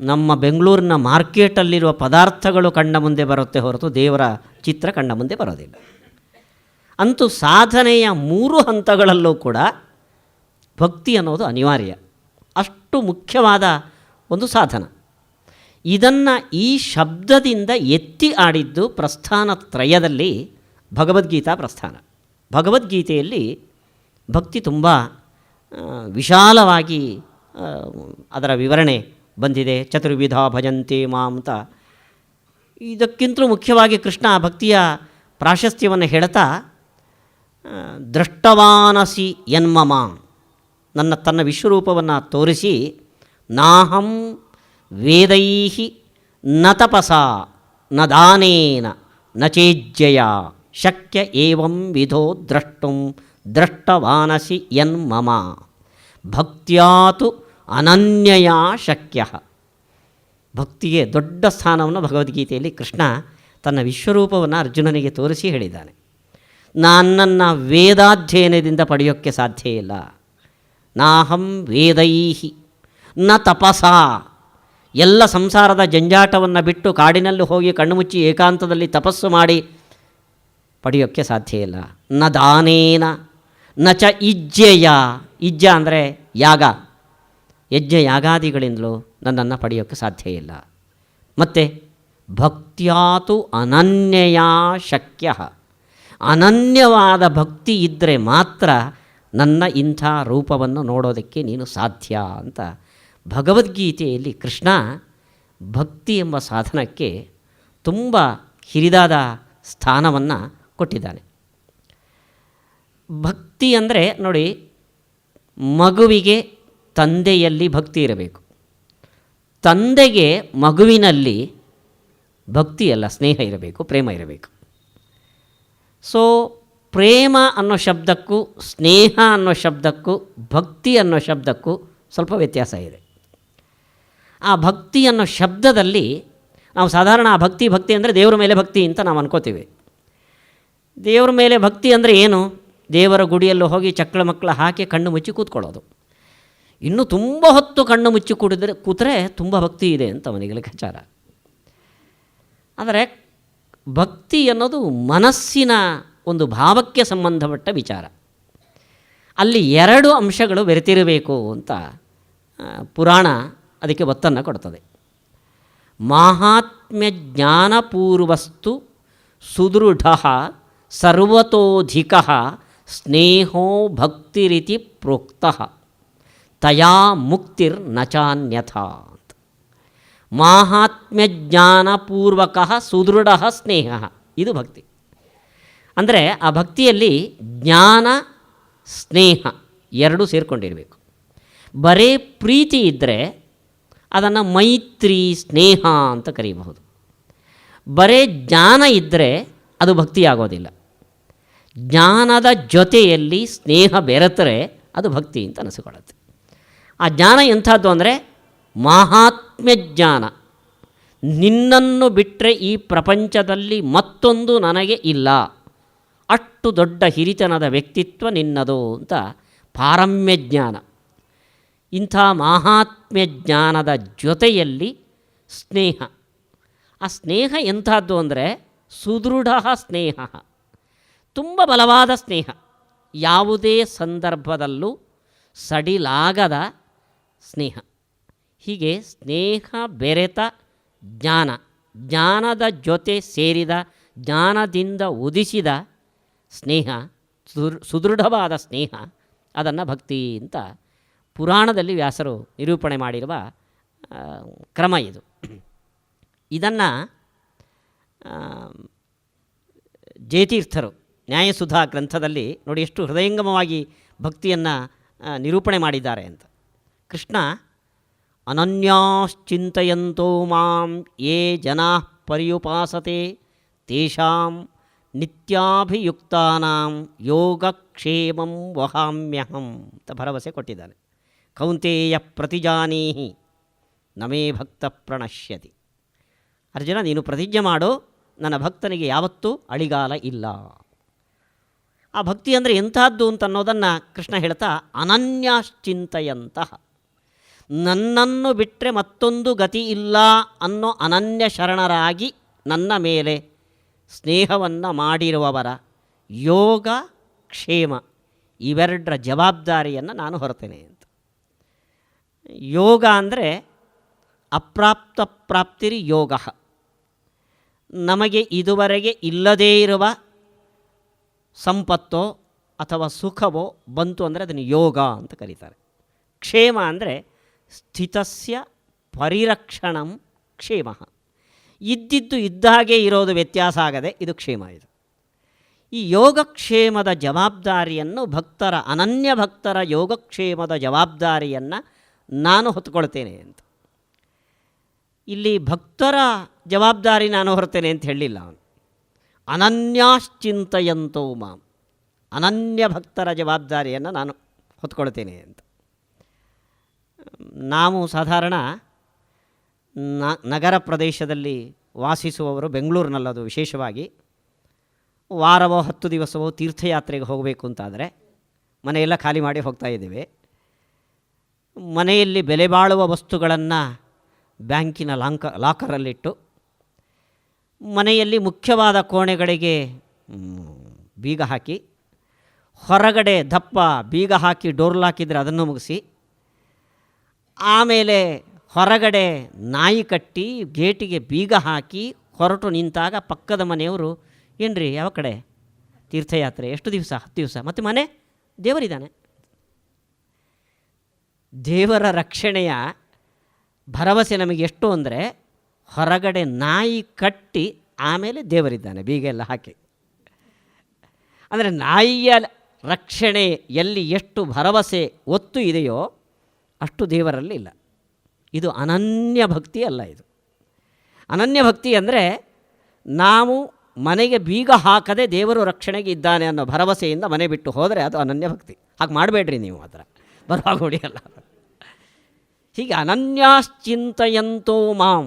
ನಮ್ಮ ಬೆಂಗಳೂರಿನ ಮಾರ್ಕೆಟಲ್ಲಿರುವ ಪದಾರ್ಥಗಳು ಕಣ್ಣ ಮುಂದೆ ಬರುತ್ತೆ ಹೊರತು ದೇವರ ಚಿತ್ರ ಕಣ್ಣ ಮುಂದೆ ಬರೋದಿಲ್ಲ. ಅಂತೂ ಸಾಧನೆಯ 3 ಹಂತಗಳಲ್ಲೂ ಕೂಡ ಭಕ್ತಿ ಅನ್ನೋದು ಅನಿವಾರ್ಯ. ಅಷ್ಟು ಮುಖ್ಯವಾದ ಒಂದು ಸಾಧನ. ಇದನ್ನು ಈ ಶಬ್ದದಿಂದ ಎತ್ತಿ ಆಡಿದ್ದು ಪ್ರಸ್ಥಾನ ತ್ರಯದಲ್ಲಿ ಭಗವದ್ಗೀತಾ ಪ್ರಸ್ಥಾನ. ಭಗವದ್ಗೀತೆಯಲ್ಲಿ ಭಕ್ತಿ ತುಂಬ ವಿಶಾಲವಾಗಿ ಅದರ ವಿವರಣೆ ಬಂದಿದೆ. ಚತುರ್ವಿಧ ಭಜಂತೆ ಮಾಂ ಅಂತ. ಇದಕ್ಕಿಂತಲೂ ಮುಖ್ಯವಾಗಿ ಕೃಷ್ಣ ಭಕ್ತಿಯ ಪ್ರಾಶಸ್ತ್ಯವನ್ನು ಹೇಳ್ತಾ, ದೃಷ್ಟವಾನಸಿ ಯನ್ಮಮ, ತನ್ನ ವಿಶ್ವರೂಪವನ್ನು ತೋರಿಸಿ, ನಾಹಂ ವೇದೈಹಿ ನ ತಪಸಾ ನ ದಾನೇನ ನ ಚೇಜ್ಜಯ ಶಕ್ಯ ಏವಂ ವಿಧೋ ದ್ರಷ್ಟುಂ ದೃಷ್ಟವಾನಸಿ ಯನ್ಮಮ ಭಕ್ತ್ಯಾತು ಅನನ್ಯಯಾ ಶಕ್ಯ. ಭಕ್ತಿಗೆ ದೊಡ್ಡ ಸ್ಥಾನವನ್ನು ಭಗವದ್ಗೀತೆಯಲ್ಲಿ ಕೃಷ್ಣ ತನ್ನ ವಿಶ್ವರೂಪವನ್ನು ಅರ್ಜುನನಿಗೆ ತೋರಿಸಿ ಹೇಳಿದ್ದಾನೆ. ನನ್ನನ್ನು ವೇದಾಧ್ಯಯನದಿಂದ ಪಡೆಯೋಕ್ಕೆ ಸಾಧ್ಯ ಇಲ್ಲ. ನಾಹಂ ವೇದೈಹಿ ನ ತಪಸಾ, ಎಲ್ಲ ಸಂಸಾರದ ಜಂಜಾಟವನ್ನು ಬಿಟ್ಟು ಕಾಡಿನಲ್ಲಿ ಹೋಗಿ ಕಣ್ಣು ಮುಚ್ಚಿ ಏಕಾಂತದಲ್ಲಿ ತಪಸ್ಸು ಮಾಡಿ ಪಡೆಯೋಕ್ಕೆ ಸಾಧ್ಯ ಇಲ್ಲ. ನ ದಾನೇನ ನ ಚ ಇಜ್ಜೆಯ, ಇಜ್ಜ ಅಂದರೆ ಯಾಗ, ಯಜ್ಞ ಯಾಗಾದಿಗಳಿಂದಲೂ ನನ್ನನ್ನು ಪಡೆಯೋಕ್ಕೆ ಸಾಧ್ಯ ಇಲ್ಲ. ಮತ್ತು ಭಕ್ತ್ಯಾತು ಅನನ್ಯಯಾ ಶಕ್ಯ, ಅನನ್ಯವಾದ ಭಕ್ತಿ ಇದ್ದರೆ ಮಾತ್ರ ನನ್ನ ಇಂಥ ರೂಪವನ್ನು ನೋಡೋದಕ್ಕೆ ನೀನು ಸಾಧ್ಯ ಅಂತ ಭಗವದ್ಗೀತೆಯಲ್ಲಿ ಕೃಷ್ಣ ಭಕ್ತಿ ಎಂಬ ಸಾಧನಕ್ಕೆ ತುಂಬ ಹಿರಿದಾದ ಸ್ಥಾನವನ್ನು ಕೊಟ್ಟಿದ್ದಾನೆ. ಭಕ್ತಿ ಅಂದರೆ ನೋಡಿ, ಮಗುವಿಗೆ ತಂದೆಯಲ್ಲಿ ಭಕ್ತಿ ಇರಬೇಕು, ತಂದೆಗೆ ಮಗುವಿನಲ್ಲಿ ಭಕ್ತಿಯಲ್ಲ ಸ್ನೇಹ ಇರಬೇಕು, ಪ್ರೇಮ ಇರಬೇಕು. ಸೊ ಪ್ರೇಮ ಅನ್ನೋ ಶಬ್ದಕ್ಕೂ ಸ್ನೇಹ ಅನ್ನೋ ಶಬ್ದಕ್ಕೂ ಭಕ್ತಿ ಅನ್ನೋ ಶಬ್ದಕ್ಕೂ ಸ್ವಲ್ಪ ವ್ಯತ್ಯಾಸ ಇದೆ. ಆ ಭಕ್ತಿ ಅನ್ನೋ ಶಬ್ದದಲ್ಲಿ ನಾವು ಸಾಧಾರಣ ಆ ಭಕ್ತಿ ಅಂದರೆ ದೇವರ ಮೇಲೆ ಭಕ್ತಿ ಅಂತ ನಾವು ಅನ್ಕೋತೀವಿ. ದೇವರ ಮೇಲೆ ಭಕ್ತಿ ಅಂದರೆ ಏನು? ದೇವರ ಗುಡಿಯಲ್ಲೂ ಹೋಗಿ ಚಕ್ಕಳ ಮಕ್ಕಳ ಹಾಕಿ ಕಣ್ಣು ಮುಚ್ಚಿ ಕೂತ್ಕೊಳ್ಳೋದು. ಇನ್ನೂ ತುಂಬ ಹೊತ್ತು ಕಣ್ಣು ಮುಚ್ಚಿ ಕೂತ್ರೆ ತುಂಬ ಭಕ್ತಿ ಇದೆ ಅಂತ ಅವನಿಗೆ ಲೆಕ್ಕಾಚಾರ. ಆದರೆ ಭಕ್ತಿ ಅನ್ನೋದು ಮನಸ್ಸಿನ ಒಂದು ಭಾವಕ್ಕೆ ಸಂಬಂಧಪಟ್ಟ ವಿಚಾರ. ಅಲ್ಲಿ 2 ಅಂಶಗಳು ಬೆರೆತಿರಬೇಕು ಅಂತ ಪುರಾಣ ಅದಕ್ಕೆ ಒತ್ತನ್ನು ಕೊಡ್ತದೆ. ಮಾಹಾತ್ಮ್ಯ ಜ್ಞಾನಪೂರ್ವಸ್ತು ಸುದೃಢ ಸರ್ವತೋಧಿಕ ಸ್ನೇಹೋ ಭಕ್ತಿರಿತಿ ಪ್ರೋಕ್ತಃ ತಯಾ ಮುಕ್ತಿರ್ನಚಾನ್ಯಥಾ. ಮಾಹಾತ್ಮ್ಯ ಜ್ಞಾನಪೂರ್ವಕ ಸುದೃಢ ಸ್ನೇಹ, ಇದು ಭಕ್ತಿ. ಅಂದರೆ ಆ ಭಕ್ತಿಯಲ್ಲಿ ಜ್ಞಾನ ಸ್ನೇಹ 2 ಸೇರಿಕೊಂಡಿರಬೇಕು. ಬರೇ ಪ್ರೀತಿ ಇದ್ದರೆ ಅದನ್ನು ಮೈತ್ರಿ ಸ್ನೇಹ ಅಂತ ಕರೀಬಹುದು. ಬರೇ ಜ್ಞಾನ ಇದ್ದರೆ ಅದು ಭಕ್ತಿ ಆಗೋದಿಲ್ಲ. ಜ್ಞಾನದ ಜೊತೆಯಲ್ಲಿ ಸ್ನೇಹ ಬೆರೆತರೆ ಅದು ಭಕ್ತಿ ಅಂತ ಅನಿಸಿಕೊಳ್ಳುತ್ತೆ. ಆ ಜ್ಞಾನ ಎಂಥದ್ದು ಅಂದರೆ ಮಾಹಾತ್ಮ್ಯ ಜ್ಞಾನ, ನಿನ್ನನ್ನು ಬಿಟ್ಟರೆ ಈ ಪ್ರಪಂಚದಲ್ಲಿ ಮತ್ತೊಂದು ನನಗೆ ಇಲ್ಲ, ಅಷ್ಟು ದೊಡ್ಡ ಹಿರಿತನದ ವ್ಯಕ್ತಿತ್ವ ನಿನ್ನದು ಅಂತ ಪಾರಮ್ಯ ಜ್ಞಾನ. ಇಂಥ ಮಾಹಾತ್ಮ್ಯ ಜ್ಞಾನದ ಜೊತೆಯಲ್ಲಿ ಸ್ನೇಹ. ಆ ಸ್ನೇಹ ಎಂಥದ್ದು ಅಂದರೆ ಸುದೃಢ ಸ್ನೇಹ, ತುಂಬ ಬಲವಾದ ಸ್ನೇಹ, ಯಾವುದೇ ಸಂದರ್ಭದಲ್ಲೂ ಸಡಿಲಾಗದ ಸ್ನೇಹ. ಹೀಗೆ ಸ್ನೇಹ ಬೆರೆತ ಜ್ಞಾನ, ಜ್ಞಾನದ ಜೊತೆ ಸೇರಿದ, ಜ್ಞಾನದಿಂದ ಉದಿಸಿದ ಸ್ನೇಹ, ಸುದೃಢವಾದ ಸ್ನೇಹ, ಅದನ್ನು ಭಕ್ತಿ ಅಂತ ಪುರಾಣದಲ್ಲಿ ವ್ಯಾಸರು ನಿರೂಪಣೆ ಮಾಡಿರುವ ಕ್ರಮ ಇದು. ಇದನ್ನು ಜಯತೀರ್ಥರು ನ್ಯಾಯಸುಧಾ ಗ್ರಂಥದಲ್ಲಿ ನೋಡಿ ಎಷ್ಟು ಹೃದಯಂಗಮವಾಗಿ ಭಕ್ತಿಯನ್ನು ನಿರೂಪಣೆ ಮಾಡಿದ್ದಾರೆ ಅಂತ. ಕೃಷ್ಣ ಅನನ್ಯಾಶ್ಚಿಂತಯಂತೋ ಮಾಂ ಯೇ ಜನಾ ಪರ್ಯುಪಾಸತೆ ತೇಷಾಂ ನಿತ್ಯಾಭಿಯುಕ್ತಾನಾಂ ಯೋಗಕ್ಷೇಮಂ ವಹಾಮ್ಯಹಂ ಅಂತ ಭರವಸೆ ಕೊಟ್ಟಿದ್ದಾನೆ. ಕೌಂತೇಯ ಪ್ರತಿಜಾನೀಹಿ ನಮೇ ಭಕ್ತ ಪ್ರಣಶ್ಯತಿ. ಅರ್ಜುನ, ನೀನು ಪ್ರತಿಜ್ಞೆ ಮಾಡು, ನನ್ನ ಭಕ್ತನಿಗೆ ಯಾವತ್ತೂ ಅಳಿಗಾಲ ಇಲ್ಲ. ಆ ಭಕ್ತಿ ಅಂದರೆ ಎಂಥದ್ದು ಅಂತ ಅನ್ನೋದನ್ನು ಕೃಷ್ಣ ಹೇಳ್ತಾ, ಅನನ್ಯಾಶ್ಚಿಂತಯಂತಹ, ನನ್ನನ್ನು ಬಿಟ್ಟರೆ ಮತ್ತೊಂದು ಗತಿ ಇಲ್ಲ ಅನ್ನೋ ಅನನ್ಯ ಶರಣರಾಗಿ ನನ್ನ ಮೇಲೆ ಸ್ನೇಹವನ್ನು ಮಾಡಿರುವವರ ಯೋಗ ಕ್ಷೇಮ ಇವೆರಡರ ಜವಾಬ್ದಾರಿಯನ್ನು ನಾನು ಹೊರತೇನೆ ಅಂತ. ಯೋಗ ಅಂದರೆ ಅಪ್ರಾಪ್ತ ಪ್ರಾಪ್ತಿರಿ ಯೋಗ. ನಮಗೆ ಇದುವರೆಗೆ ಇಲ್ಲದೇ ಇರುವ ಸಂಪತ್ತೋ ಅಥವಾ ಸುಖವೋ ಬಂತು ಅಂದರೆ ಅದನ್ನು ಯೋಗ ಅಂತ ಕರೀತಾರೆ. ಕ್ಷೇಮ ಅಂದರೆ ಸ್ಥಿತಸ್ಯ ಪರಿರಕ್ಷಣಂ ಕ್ಷೇಮ. ಇದ್ದಿದ್ದು ಇದ್ದಾಗೆ ಇರೋದು, ವ್ಯತ್ಯಾಸ ಆಗದೆ, ಇದು ಕ್ಷೇಮ. ಇದು ಈ ಯೋಗಕ್ಷೇಮದ ಜವಾಬ್ದಾರಿಯನ್ನು ಭಕ್ತರ, ಅನನ್ಯ ಭಕ್ತರ ಯೋಗಕ್ಷೇಮದ ಜವಾಬ್ದಾರಿಯನ್ನು ನಾನು ಹೊತ್ಕೊಳ್ತೇನೆ ಅಂತ. ಇಲ್ಲಿ ಭಕ್ತರ ಜವಾಬ್ದಾರಿ ನಾನು ಹೊರ್ತೇನೆ ಅಂತ ಹೇಳಲಿಲ್ಲ ಅವನು. ಅನನ್ಯಾಶ್ಚಿಂತಯಂತೋ ಮಾಂ, ಅನನ್ಯ ಭಕ್ತರ ಜವಾಬ್ದಾರಿಯನ್ನು ನಾನು ಹೊತ್ಕೊಳ್ತೇನೆ ಅಂತ. ನಾವು ಸಾಧಾರಣ ನಗರ ಪ್ರದೇಶದಲ್ಲಿ ವಾಸಿಸುವವರು, ಬೆಂಗಳೂರಿನಲ್ಲದು ವಿಶೇಷವಾಗಿ, ವಾರವೋ 10 ದಿವಸವೋ ತೀರ್ಥಯಾತ್ರೆಗೆ ಹೋಗಬೇಕು ಅಂತಾದರೆ ಮನೆಯೆಲ್ಲ ಖಾಲಿ ಮಾಡಿ ಹೋಗ್ತಾ ಇದ್ದೇವೆ. ಮನೆಯಲ್ಲಿ ಬೆಲೆ ಬಾಳುವ ವಸ್ತುಗಳನ್ನು ಬ್ಯಾಂಕಿನ ಲಾಕರಲ್ಲಿಟ್ಟು, ಮನೆಯಲ್ಲಿ ಮುಖ್ಯವಾದ ಕೋಣೆಗಳಿಗೆ ಬೀಗ ಹಾಕಿ, ಹೊರಗಡೆ ದಪ್ಪ ಬೀಗ ಹಾಕಿ ಡೋರ್ ಹಾಕಿದರೆ ಅದನ್ನು ಮುಗಿಸಿ, ಆಮೇಲೆ ಹೊರಗಡೆ ನಾಯಿ ಕಟ್ಟಿ ಗೇಟಿಗೆ ಬೀಗ ಹಾಕಿ ಹೊರಟು ನಿಂತಾಗ ಪಕ್ಕದ ಮನೆಯವರು, ಏನ್ರಿ ಯಾವ ಕಡೆ ತೀರ್ಥಯಾತ್ರೆ, ಎಷ್ಟು ದಿವಸ? 10 ದಿವಸ. ಮತ್ತು ಮನೆ ದೇವರಿದ್ದಾನೆ. ದೇವರ ರಕ್ಷಣೆಯ ಭರವಸೆ ನಮಗೆ ಎಷ್ಟು ಅಂದರೆ, ಹೊರಗಡೆ ನಾಯಿ ಕಟ್ಟಿ ಆಮೇಲೆ ದೇವರಿದ್ದಾನೆ ಬೀಗ ಎಲ್ಲ ಹಾಕಿ. ಅಂದರೆ ನಾಯಿಯ ರಕ್ಷಣೆ ಎಲ್ಲಿ ಎಷ್ಟು ಭರವಸೆ ಒತ್ತು ಇದೆಯೋ ಅಷ್ಟು ದೇವರಲ್ಲಿ ಇಲ್ಲ. ಇದು ಅನನ್ಯ ಭಕ್ತಿ ಅಲ್ಲ. ಇದು ಅನನ್ಯ ಭಕ್ತಿ ಅಂದರೆ ನಾವು ಮನೆಗೆ ಬೀಗ ಹಾಕದೆ ದೇವರು ರಕ್ಷಣೆಗೆ ಇದ್ದಾನೆ ಅನ್ನೋ ಭರವಸೆಯಿಂದ ಮನೆ ಬಿಟ್ಟು ಹೋದರೆ ಅದು ಅನನ್ಯ ಭಕ್ತಿ. ಹಾಗೆ ಮಾಡಬೇಡ್ರಿ ನೀವು, ಮಾತ್ರ ಬರುವಾಗ ಹೊಡಿಯಲ್ಲ. ಹೀಗೆ ಅನನ್ಯಾಶ್ಚಿಂತಯಂತೋ ಮಾಂ,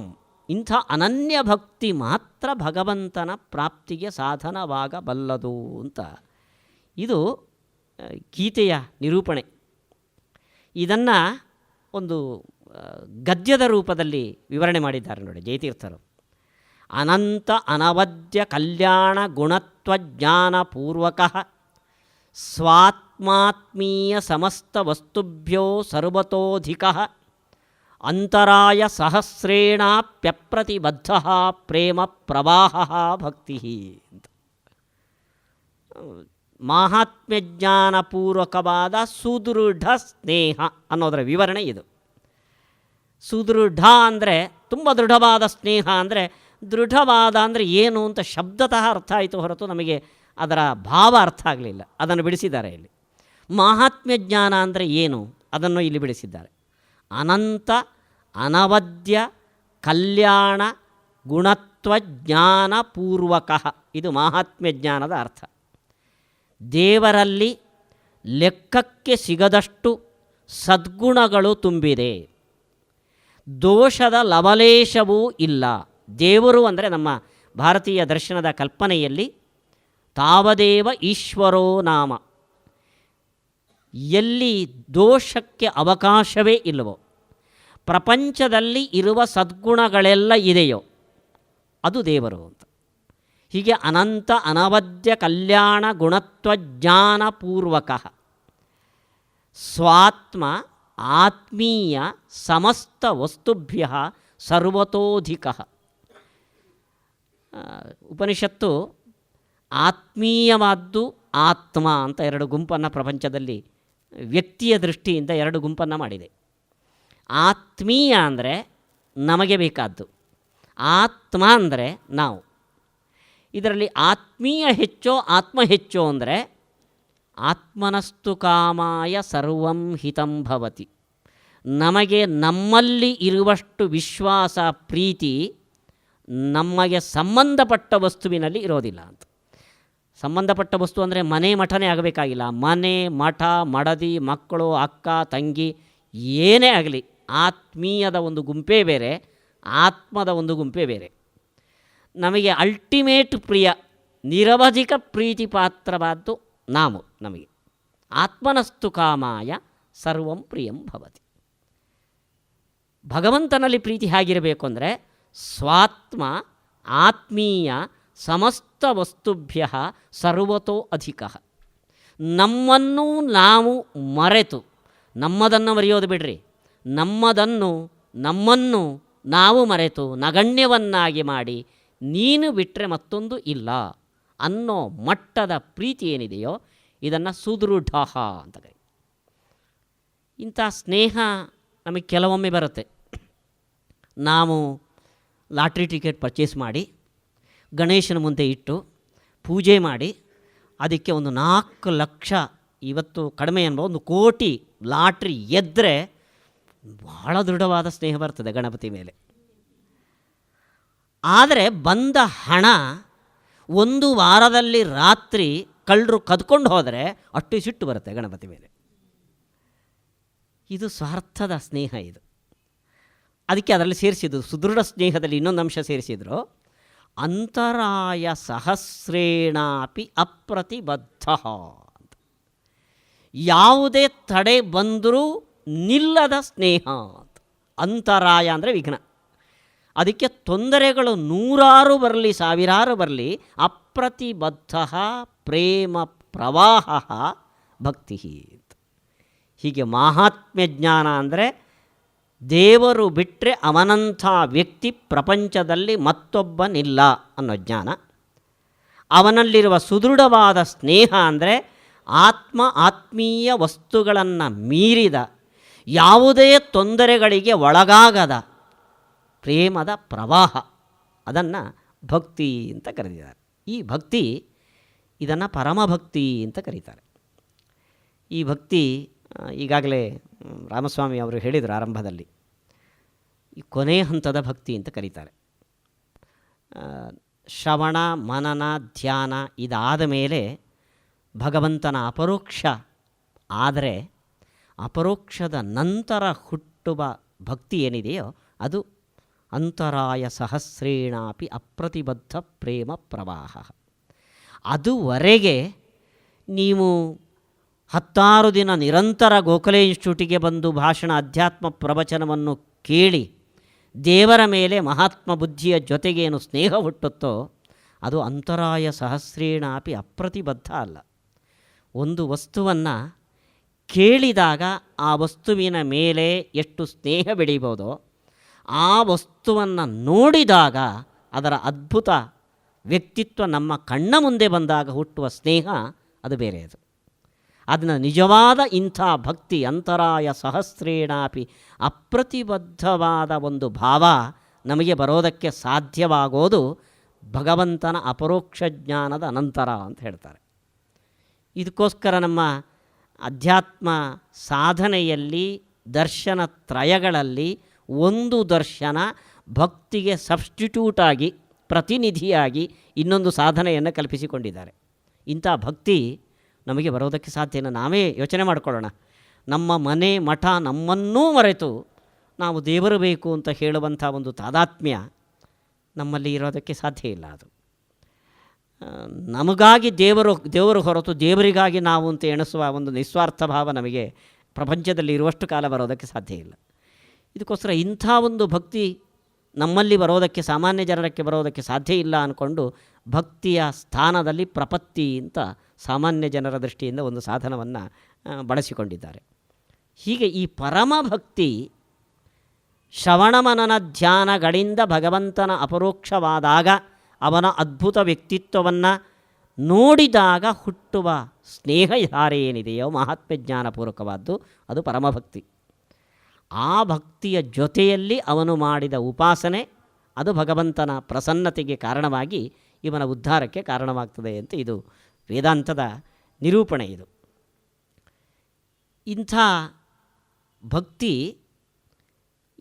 ಇಂಥ ಅನನ್ಯ ಭಕ್ತಿ ಮಾತ್ರ ಭಗವಂತನ ಪ್ರಾಪ್ತಿಗೆ ಸಾಧನವಾಗಬಲ್ಲದು ಅಂತ ಇದು ಗೀತೆಯ ನಿರೂಪಣೆ. ಇದನ್ನು ಒಂದು ಗದ್ಯದ ರೂಪದಲ್ಲಿ ವಿವರಣೆ ಮಾಡಿದ್ದಾರೆ ನೋಡಿ ಜಯತೀರ್ಥರು. ಅನಂತ ಅನವದ್ಯ ಕಲ್ಯಾಣ ಗುಣತ್ವಜ್ಞಾನಪೂರ್ವಕ ಸ್ವಾತ್ಮಾತ್ಮೀಯ ಸಮಸ್ತ ವಸ್ತುಭ್ಯೋ ಸರ್ವತೋಧಿಕ ಅಂತರಾಯ ಸಹಸ್ರೇಣಾಪ್ಯಪ್ರತಿಬದ್ಧ ಪ್ರೇಮ ಪ್ರವಾಹ ಭಕ್ತಿ ಅಂತ. ಮಾಹಾತ್ಮ್ಯ ಜ್ಞಾನಪೂರ್ವಕವಾದ ಸುದೃಢ ಸ್ನೇಹ ಅನ್ನೋದರ ವಿವರಣೆ ಇದು. ಸುದೃಢ ಅಂದರೆ ತುಂಬ ದೃಢವಾದ ಸ್ನೇಹ ಅಂದರೆ, ದೃಢವಾದ ಅಂದರೆ ಏನು ಅಂತ ಶಬ್ದತಃ ಅರ್ಥ ಆಯಿತು ಹೊರತು ನಮಗೆ ಅದರ ಭಾವ ಅರ್ಥ ಆಗಲಿಲ್ಲ. ಅದನ್ನು ಬಿಡಿಸಿದ್ದಾರೆ ಇಲ್ಲಿ. ಮಾಹಾತ್ಮ್ಯ ಜ್ಞಾನ ಅಂದರೆ ಏನು ಅದನ್ನು ಇಲ್ಲಿ ಬಿಡಿಸಿದ್ದಾರೆ. ಅನಂತ ಅನವದ್ಯ ಕಲ್ಯಾಣ ಗುಣತ್ವ ಜ್ಞಾನಪೂರ್ವಕ, ಇದು ಮಾಹಾತ್ಮ್ಯ ಜ್ಞಾನದ ಅರ್ಥ. ದೇವರಲ್ಲಿ ಲೆಕ್ಕಕ್ಕೆ ಸಿಗದಷ್ಟು ಸದ್ಗುಣಗಳು ತುಂಬಿದೆ. ದೋಷದ ಲವಲೇಶವೂ ಇಲ್ಲ. ದೇವರು ಅಂದರೆ ನಮ್ಮ ಭಾರತೀಯ ದರ್ಶನದ ಕಲ್ಪನೆಯಲ್ಲಿ ತಾವದೇವ ಈಶ್ವರೋ ನಾಮ, ಎಲ್ಲಿ ದೋಷಕ್ಕೆ ಅವಕಾಶವೇ ಇಲ್ಲವೋ, ಪ್ರಪಂಚದಲ್ಲಿ ಇರುವ ಸದ್ಗುಣಗಳೆಲ್ಲ ಇದೆಯೋ ಅದು ದೇವರು ಅಂತ. ಹೀಗೆ ಅನಂತ ಅನವದ್ಯ ಕಲ್ಯಾಣ ಗುಣತ್ವಜ್ಞಾನಪೂರ್ವಕ ಸ್ವಾತ್ಮ ಆತ್ಮೀಯ ಸಮಸ್ತ ವಸ್ತುಭ್ಯ ಸರ್ವತೋಧಿಕ. ಉಪನಿಷತ್ತು ಆತ್ಮೀಯವಾದ್ದು ಆತ್ಮ ಅಂತ ಎರಡು ಗುಂಪನ್ನು ಪ್ರಪಂಚದಲ್ಲಿ ವ್ಯಕ್ತಿಯ ದೃಷ್ಟಿಯಿಂದ ಎರಡು ಗುಂಪನ್ನು ಮಾಡಿದೆ. ಆತ್ಮೀಯ ಅಂದರೆ ನಮಗೆ ಬೇಕಾದ್ದು, ಆತ್ಮ ಅಂದರೆ ನಾವು. ಇದರಲ್ಲಿ ಆತ್ಮೀಯ ಹೆಚ್ಚೋ ಆತ್ಮ ಹೆಚ್ಚೋ ಅಂದರೆ ಆತ್ಮನಸ್ತು ಕಾಮಾಯ ಸರ್ವಂ ಹಿತಂ ಭವತಿ. ನಮಗೆ ನಮ್ಮಲ್ಲಿ ಇರುವಷ್ಟು ವಿಶ್ವಾಸ ಪ್ರೀತಿ ನಮಗೆ ಸಂಬಂಧಪಟ್ಟ ವಸ್ತುವಿನಲ್ಲಿ ಇರೋದಿಲ್ಲ ಅಂತ. ಸಂಬಂಧಪಟ್ಟ ವಸ್ತು ಅಂದರೆ ಮನೆ ಮಠನೇ ಆಗಬೇಕಾಗಿಲ್ಲ. ಮನೆ ಮಠ ಮಡದಿ ಮಕ್ಕಳು ಅಕ್ಕ ತಂಗಿ ಏನೇ ಆಗಲಿ, ಆತ್ಮೀಯದ ಒಂದು ಗುಂಪೇ ಬೇರೆ, ಆತ್ಮದ ಒಂದು ಗುಂಪೇ ಬೇರೆ. ನಮಗೆ ಅಲ್ಟಿಮೇಟ್ ಪ್ರಿಯ, ನಿರವಧಿಕ ಪ್ರೀತಿ ಪಾತ್ರವಾದ್ದು ನಮಗೆ ಆತ್ಮನಸ್ತು ಕಾಮಾಯ ಸರ್ವಂ ಪ್ರಿಯಂ ಭವತಿ. ಭಗವಂತನಲ್ಲಿ ಪ್ರೀತಿ ಹೇಗಿರಬೇಕು ಅಂದರೆ ಸ್ವಾತ್ಮ ಆತ್ಮೀಯ ಸಮಸ್ತ ವಸ್ತುಭ್ಯ ಸರ್ವತೋ ಅಧಿಕ. ನಮ್ಮನ್ನು ನಾವು ಮರೆತು, ನಮ್ಮದನ್ನು ಮರೆಯೋದು ಬಿಡ್ರಿ, ನಮ್ಮನ್ನು ನಾವು ಮರೆತು ನಗಣ್ಯವನ್ನಾಗಿ ಮಾಡಿ ನೀನು ಬಿಟ್ಟರೆ ಮತ್ತೊಂದು ಇಲ್ಲ ಅನ್ನೋ ಮಟ್ಟದ ಪ್ರೀತಿ ಏನಿದೆಯೋ ಇದನ್ನು ಸುದೃಢ ಅಂತ ಕರೀತಾರೆ. ಇಂಥ ಸ್ನೇಹ ನಮಗೆ ಕೆಲವೊಮ್ಮೆ ಬರುತ್ತೆ. ನಾವು ಲಾಟ್ರಿ ಟಿಕೆಟ್ ಪರ್ಚೇಸ್ ಮಾಡಿ ಗಣೇಶನ ಮುಂದೆ ಇಟ್ಟು ಪೂಜೆ ಮಾಡಿ ಅದಕ್ಕೆ ಒಂದು 4 ಲಕ್ಷ, ಇವತ್ತು ಕಡಿಮೆ ಅನ್ಬೋದು 1 ಕೋಟಿ ಲಾಟ್ರಿ ಎದ್ದರೆ ಬಹಳ ದೃಢವಾದ ಸ್ನೇಹ ಬರ್ತದೆ ಗಣಪತಿ ಮೇಲೆ. ಆದರೆ ಬಂದ ಹಣ 1 ವಾರದಲ್ಲಿ ರಾತ್ರಿ ಕಳ್ಳರು ಕದ್ಕೊಂಡು ಹೋದರೆ ಅಷ್ಟು ಸಿಟ್ಟು ಬರುತ್ತೆ ಗಣಪತಿ ಮೇಲೆ. ಇದು ಸ್ವಾರ್ಥದ ಸ್ನೇಹ. ಇದು ಅದಕ್ಕೆ ಅದರಲ್ಲಿ ಸೇರಿಸಿದ್ದು ಸುದೃಢ ಸ್ನೇಹದಲ್ಲಿ ಇನ್ನೊಂದು ಅಂಶ ಸೇರಿಸಿದ್ರು, ಅಂತರಾಯ ಸಹಸ್ರೇಣಾಪಿ ಅಪ್ರತಿಬದ್ಧ ಅಂತ. ಯಾವುದೇ ತಡೆ ಬಂದರೂ ನಿಲ್ಲದ ಸ್ನೇಹ ಅಂತ. ಅಂತರಾಯ ಅಂದರೆ ವಿಘ್ನ. ಅದಕ್ಕೆ ತೊಂದರೆಗಳು 100 ಬರಲಿ 1000 ಬರಲಿ, ಅಪ್ರತಿಬದ್ಧ ಪ್ರೇಮ ಪ್ರವಾಹ ಭಕ್ತಿ ಅಂತ. ಹೀಗೆ ಮಹಾತ್ಮ್ಯ ಜ್ಞಾನ ಅಂದರೆ ದೇವರು ಬಿಟ್ಟರೆ ಅವನಂಥ ವ್ಯಕ್ತಿ ಪ್ರಪಂಚದಲ್ಲಿ ಮತ್ತೊಬ್ಬನಿಲ್ಲ ಅನ್ನೋ ಜ್ಞಾನ. ಅವನಲ್ಲಿರುವ ಸುದೃಢವಾದ ಸ್ನೇಹ ಅಂದರೆ ಆತ್ಮೀಯ ವಸ್ತುಗಳನ್ನು ಮೀರಿದ, ಯಾವುದೇ ತೊಂದರೆಗಳಿಗೆ ಒಳಗಾಗದ ಪ್ರೇಮದ ಪ್ರವಾಹ. ಅದನ್ನು ಭಕ್ತಿ ಅಂತ ಕರೆದಿದ್ದಾರೆ. ಈ ಭಕ್ತಿ, ಇದನ್ನು ಪರಮಭಕ್ತಿ ಅಂತ ಕರೀತಾರೆ. ಈ ಭಕ್ತಿ ಈಗಾಗಲೇ ರಾಮಸ್ವಾಮಿ ಅವರು ಹೇಳಿದರು ಆರಂಭದಲ್ಲಿ, ಈ ಕೊನೆ ಹಂತದ ಭಕ್ತಿ ಅಂತ ಕರೀತಾರೆ. ಶ್ರವಣ ಮನನ ಧ್ಯಾನ ಇದಾದ ಮೇಲೆ ಭಗವಂತನ ಅಪರೋಕ್ಷ ಆದರೆ, ಅಪರೋಕ್ಷದ ನಂತರ ಹುಟ್ಟುವ ಭಕ್ತಿ ಏನಿದೆಯೋ ಅದು ಅಂತರಾಯ ಸಹಸ್ರೇಣಾಪಿ ಅಪ್ರತಿಬದ್ಧ ಪ್ರೇಮ ಪ್ರವಾಹ. ಅದುವರೆಗೆ ನೀವು 10 ದಿನ ನಿರಂತರ ಗೋಖಲೆ ಇನ್ಸ್ಟಿಟ್ಯೂಟಿಗೆ ಬಂದು ಭಾಷಣ ಅಧ್ಯಾತ್ಮ ಪ್ರವಚನವನ್ನು ಕೇಳಿ ದೇವರ ಮೇಲೆ ಮಹಾತ್ಮ ಬುದ್ಧಿಯ ಜೊತೆಗೇನು ಸ್ನೇಹ ಹುಟ್ಟುತ್ತೋ ಅದು ಅಂತರಾಯ ಸಹಸ್ರೇಣಾಪಿ ಅಪ್ರತಿಬದ್ಧ ಅಲ್ಲ. ಒಂದು ವಸ್ತುವನ್ನು ಕೇಳಿದಾಗ ಆ ವಸ್ತುವಿನ ಮೇಲೆ ಎಷ್ಟು ಸ್ನೇಹ ಬೆಳೀಬೋದೋ, ಆ ವಸ್ತುವನ್ನು ನೋಡಿದಾಗ ಅದರ ಅದ್ಭುತ ವ್ಯಕ್ತಿತ್ವ ನಮ್ಮ ಕಣ್ಣ ಮುಂದೆ ಬಂದಾಗ ಹುಟ್ಟುವ ಸ್ನೇಹ ಅದು ಬೇರೆಯದು. ಅದನ್ನು ನಿಜವಾದ ಇಂಥ ಭಕ್ತಿ, ಅಂತರಾಯ ಸಹಸ್ರೇಣಾಪಿ ಅಪ್ರತಿಬದ್ಧವಾದ ಒಂದು ಭಾವ ನಮಗೆ ಬರೋದಕ್ಕೆ ಸಾಧ್ಯವಾಗೋದು ಭಗವಂತನ ಅಪರೋಕ್ಷ ಜ್ಞಾನದ ಅನಂತರ ಅಂತ ಹೇಳ್ತಾರೆ. ಇದಕ್ಕೋಸ್ಕರ ನಮ್ಮ ಅಧ್ಯಾತ್ಮ ಸಾಧನೆಯಲ್ಲಿ ದರ್ಶನ ತ್ರಯಗಳಲ್ಲಿ ಒಂದು ದರ್ಶನ ಭಕ್ತಿಗೆ ಸಬ್ಸ್ಟಿಟ್ಯೂಟಾಗಿ, ಪ್ರತಿನಿಧಿಯಾಗಿ ಇನ್ನೊಂದು ಸಾಧನೆಯನ್ನು ಕಲ್ಪಿಸಿಕೊಂಡಿದ್ದಾರೆ. ಇಂಥ ಭಕ್ತಿ ನಮಗೆ ಬರೋದಕ್ಕೆ ಸಾಧ್ಯನ ನಾವೇ ಯೋಚನೆ ಮಾಡಿಕೊಳ್ಳೋಣ. ನಮ್ಮ ಮನೆ ಮಠ ನಮ್ಮನ್ನೂ ಮರೆತು ನಾವು ದೇವರು ಬೇಕು ಅಂತ ಹೇಳುವಂಥ ಒಂದು ತಾದಾತ್ಮ್ಯ ನಮ್ಮಲ್ಲಿ ಇರೋದಕ್ಕೆ ಸಾಧ್ಯ ಇಲ್ಲ. ಅದು ನಮಗಾಗಿ ದೇವರು ಹೊರತು ದೇವರಿಗಾಗಿ ನಾವು ಅಂತ ಎಣಿಸುವ ಒಂದು ನಿಸ್ವಾರ್ಥ ಭಾವ ನಮಗೆ ಪ್ರಪಂಚದಲ್ಲಿ ಇರುವಷ್ಟು ಕಾಲ ಬರೋದಕ್ಕೆ ಸಾಧ್ಯ ಇಲ್ಲ. ಇದಕ್ಕೋಸ್ಕರ ಇಂಥ ಒಂದು ಭಕ್ತಿ ನಮ್ಮಲ್ಲಿ ಬರೋದಕ್ಕೆ, ಸಾಮಾನ್ಯ ಜನರಕ್ಕೆ ಬರೋದಕ್ಕೆ ಸಾಧ್ಯ ಇಲ್ಲ ಅಂದ್ಕೊಂಡು ಭಕ್ತಿಯ ಸ್ಥಾನದಲ್ಲಿ ಪ್ರಪತ್ತಿ ಅಂತ ಸಾಮಾನ್ಯ ಜನರ ದೃಷ್ಟಿಯಿಂದ ಒಂದು ಸಾಧನವನ್ನು ಬಳಸಿಕೊಂಡಿದ್ದಾರೆ. ಹೀಗೆ ಈ ಪರಮಭಕ್ತಿ ಶ್ರವಣಮನನ ಧ್ಯಾನಗಳಿಂದ ಭಗವಂತನ ಅಪರೋಕ್ಷವಾದಾಗ ಅವನ ಅದ್ಭುತ ವ್ಯಕ್ತಿತ್ವವನ್ನು ನೋಡಿದಾಗ ಹುಟ್ಟುವ ಸ್ನೇಹಧಾರೆ ಏನಿದೆಯೋ ಮಹಾತ್ಮ್ಯ ಜ್ಞಾನಪೂರ್ವಕವಾದ್ದು, ಅದು ಪರಮಭಕ್ತಿ. ಆ ಭಕ್ತಿಯ ಜೊತೆಯಲ್ಲಿ ಅವನು ಮಾಡಿದ ಉಪಾಸನೆ ಅದು ಭಗವಂತನ ಪ್ರಸನ್ನತೆಗೆ ಕಾರಣವಾಗಿ ಇವನ ಉದ್ಧಾರಕ್ಕೆ ಕಾರಣವಾಗ್ತದೆ ಅಂತ ಇದು ವೇದಾಂತದ ನಿರೂಪಣೆ. ಇದು ಇಂಥ ಭಕ್ತಿ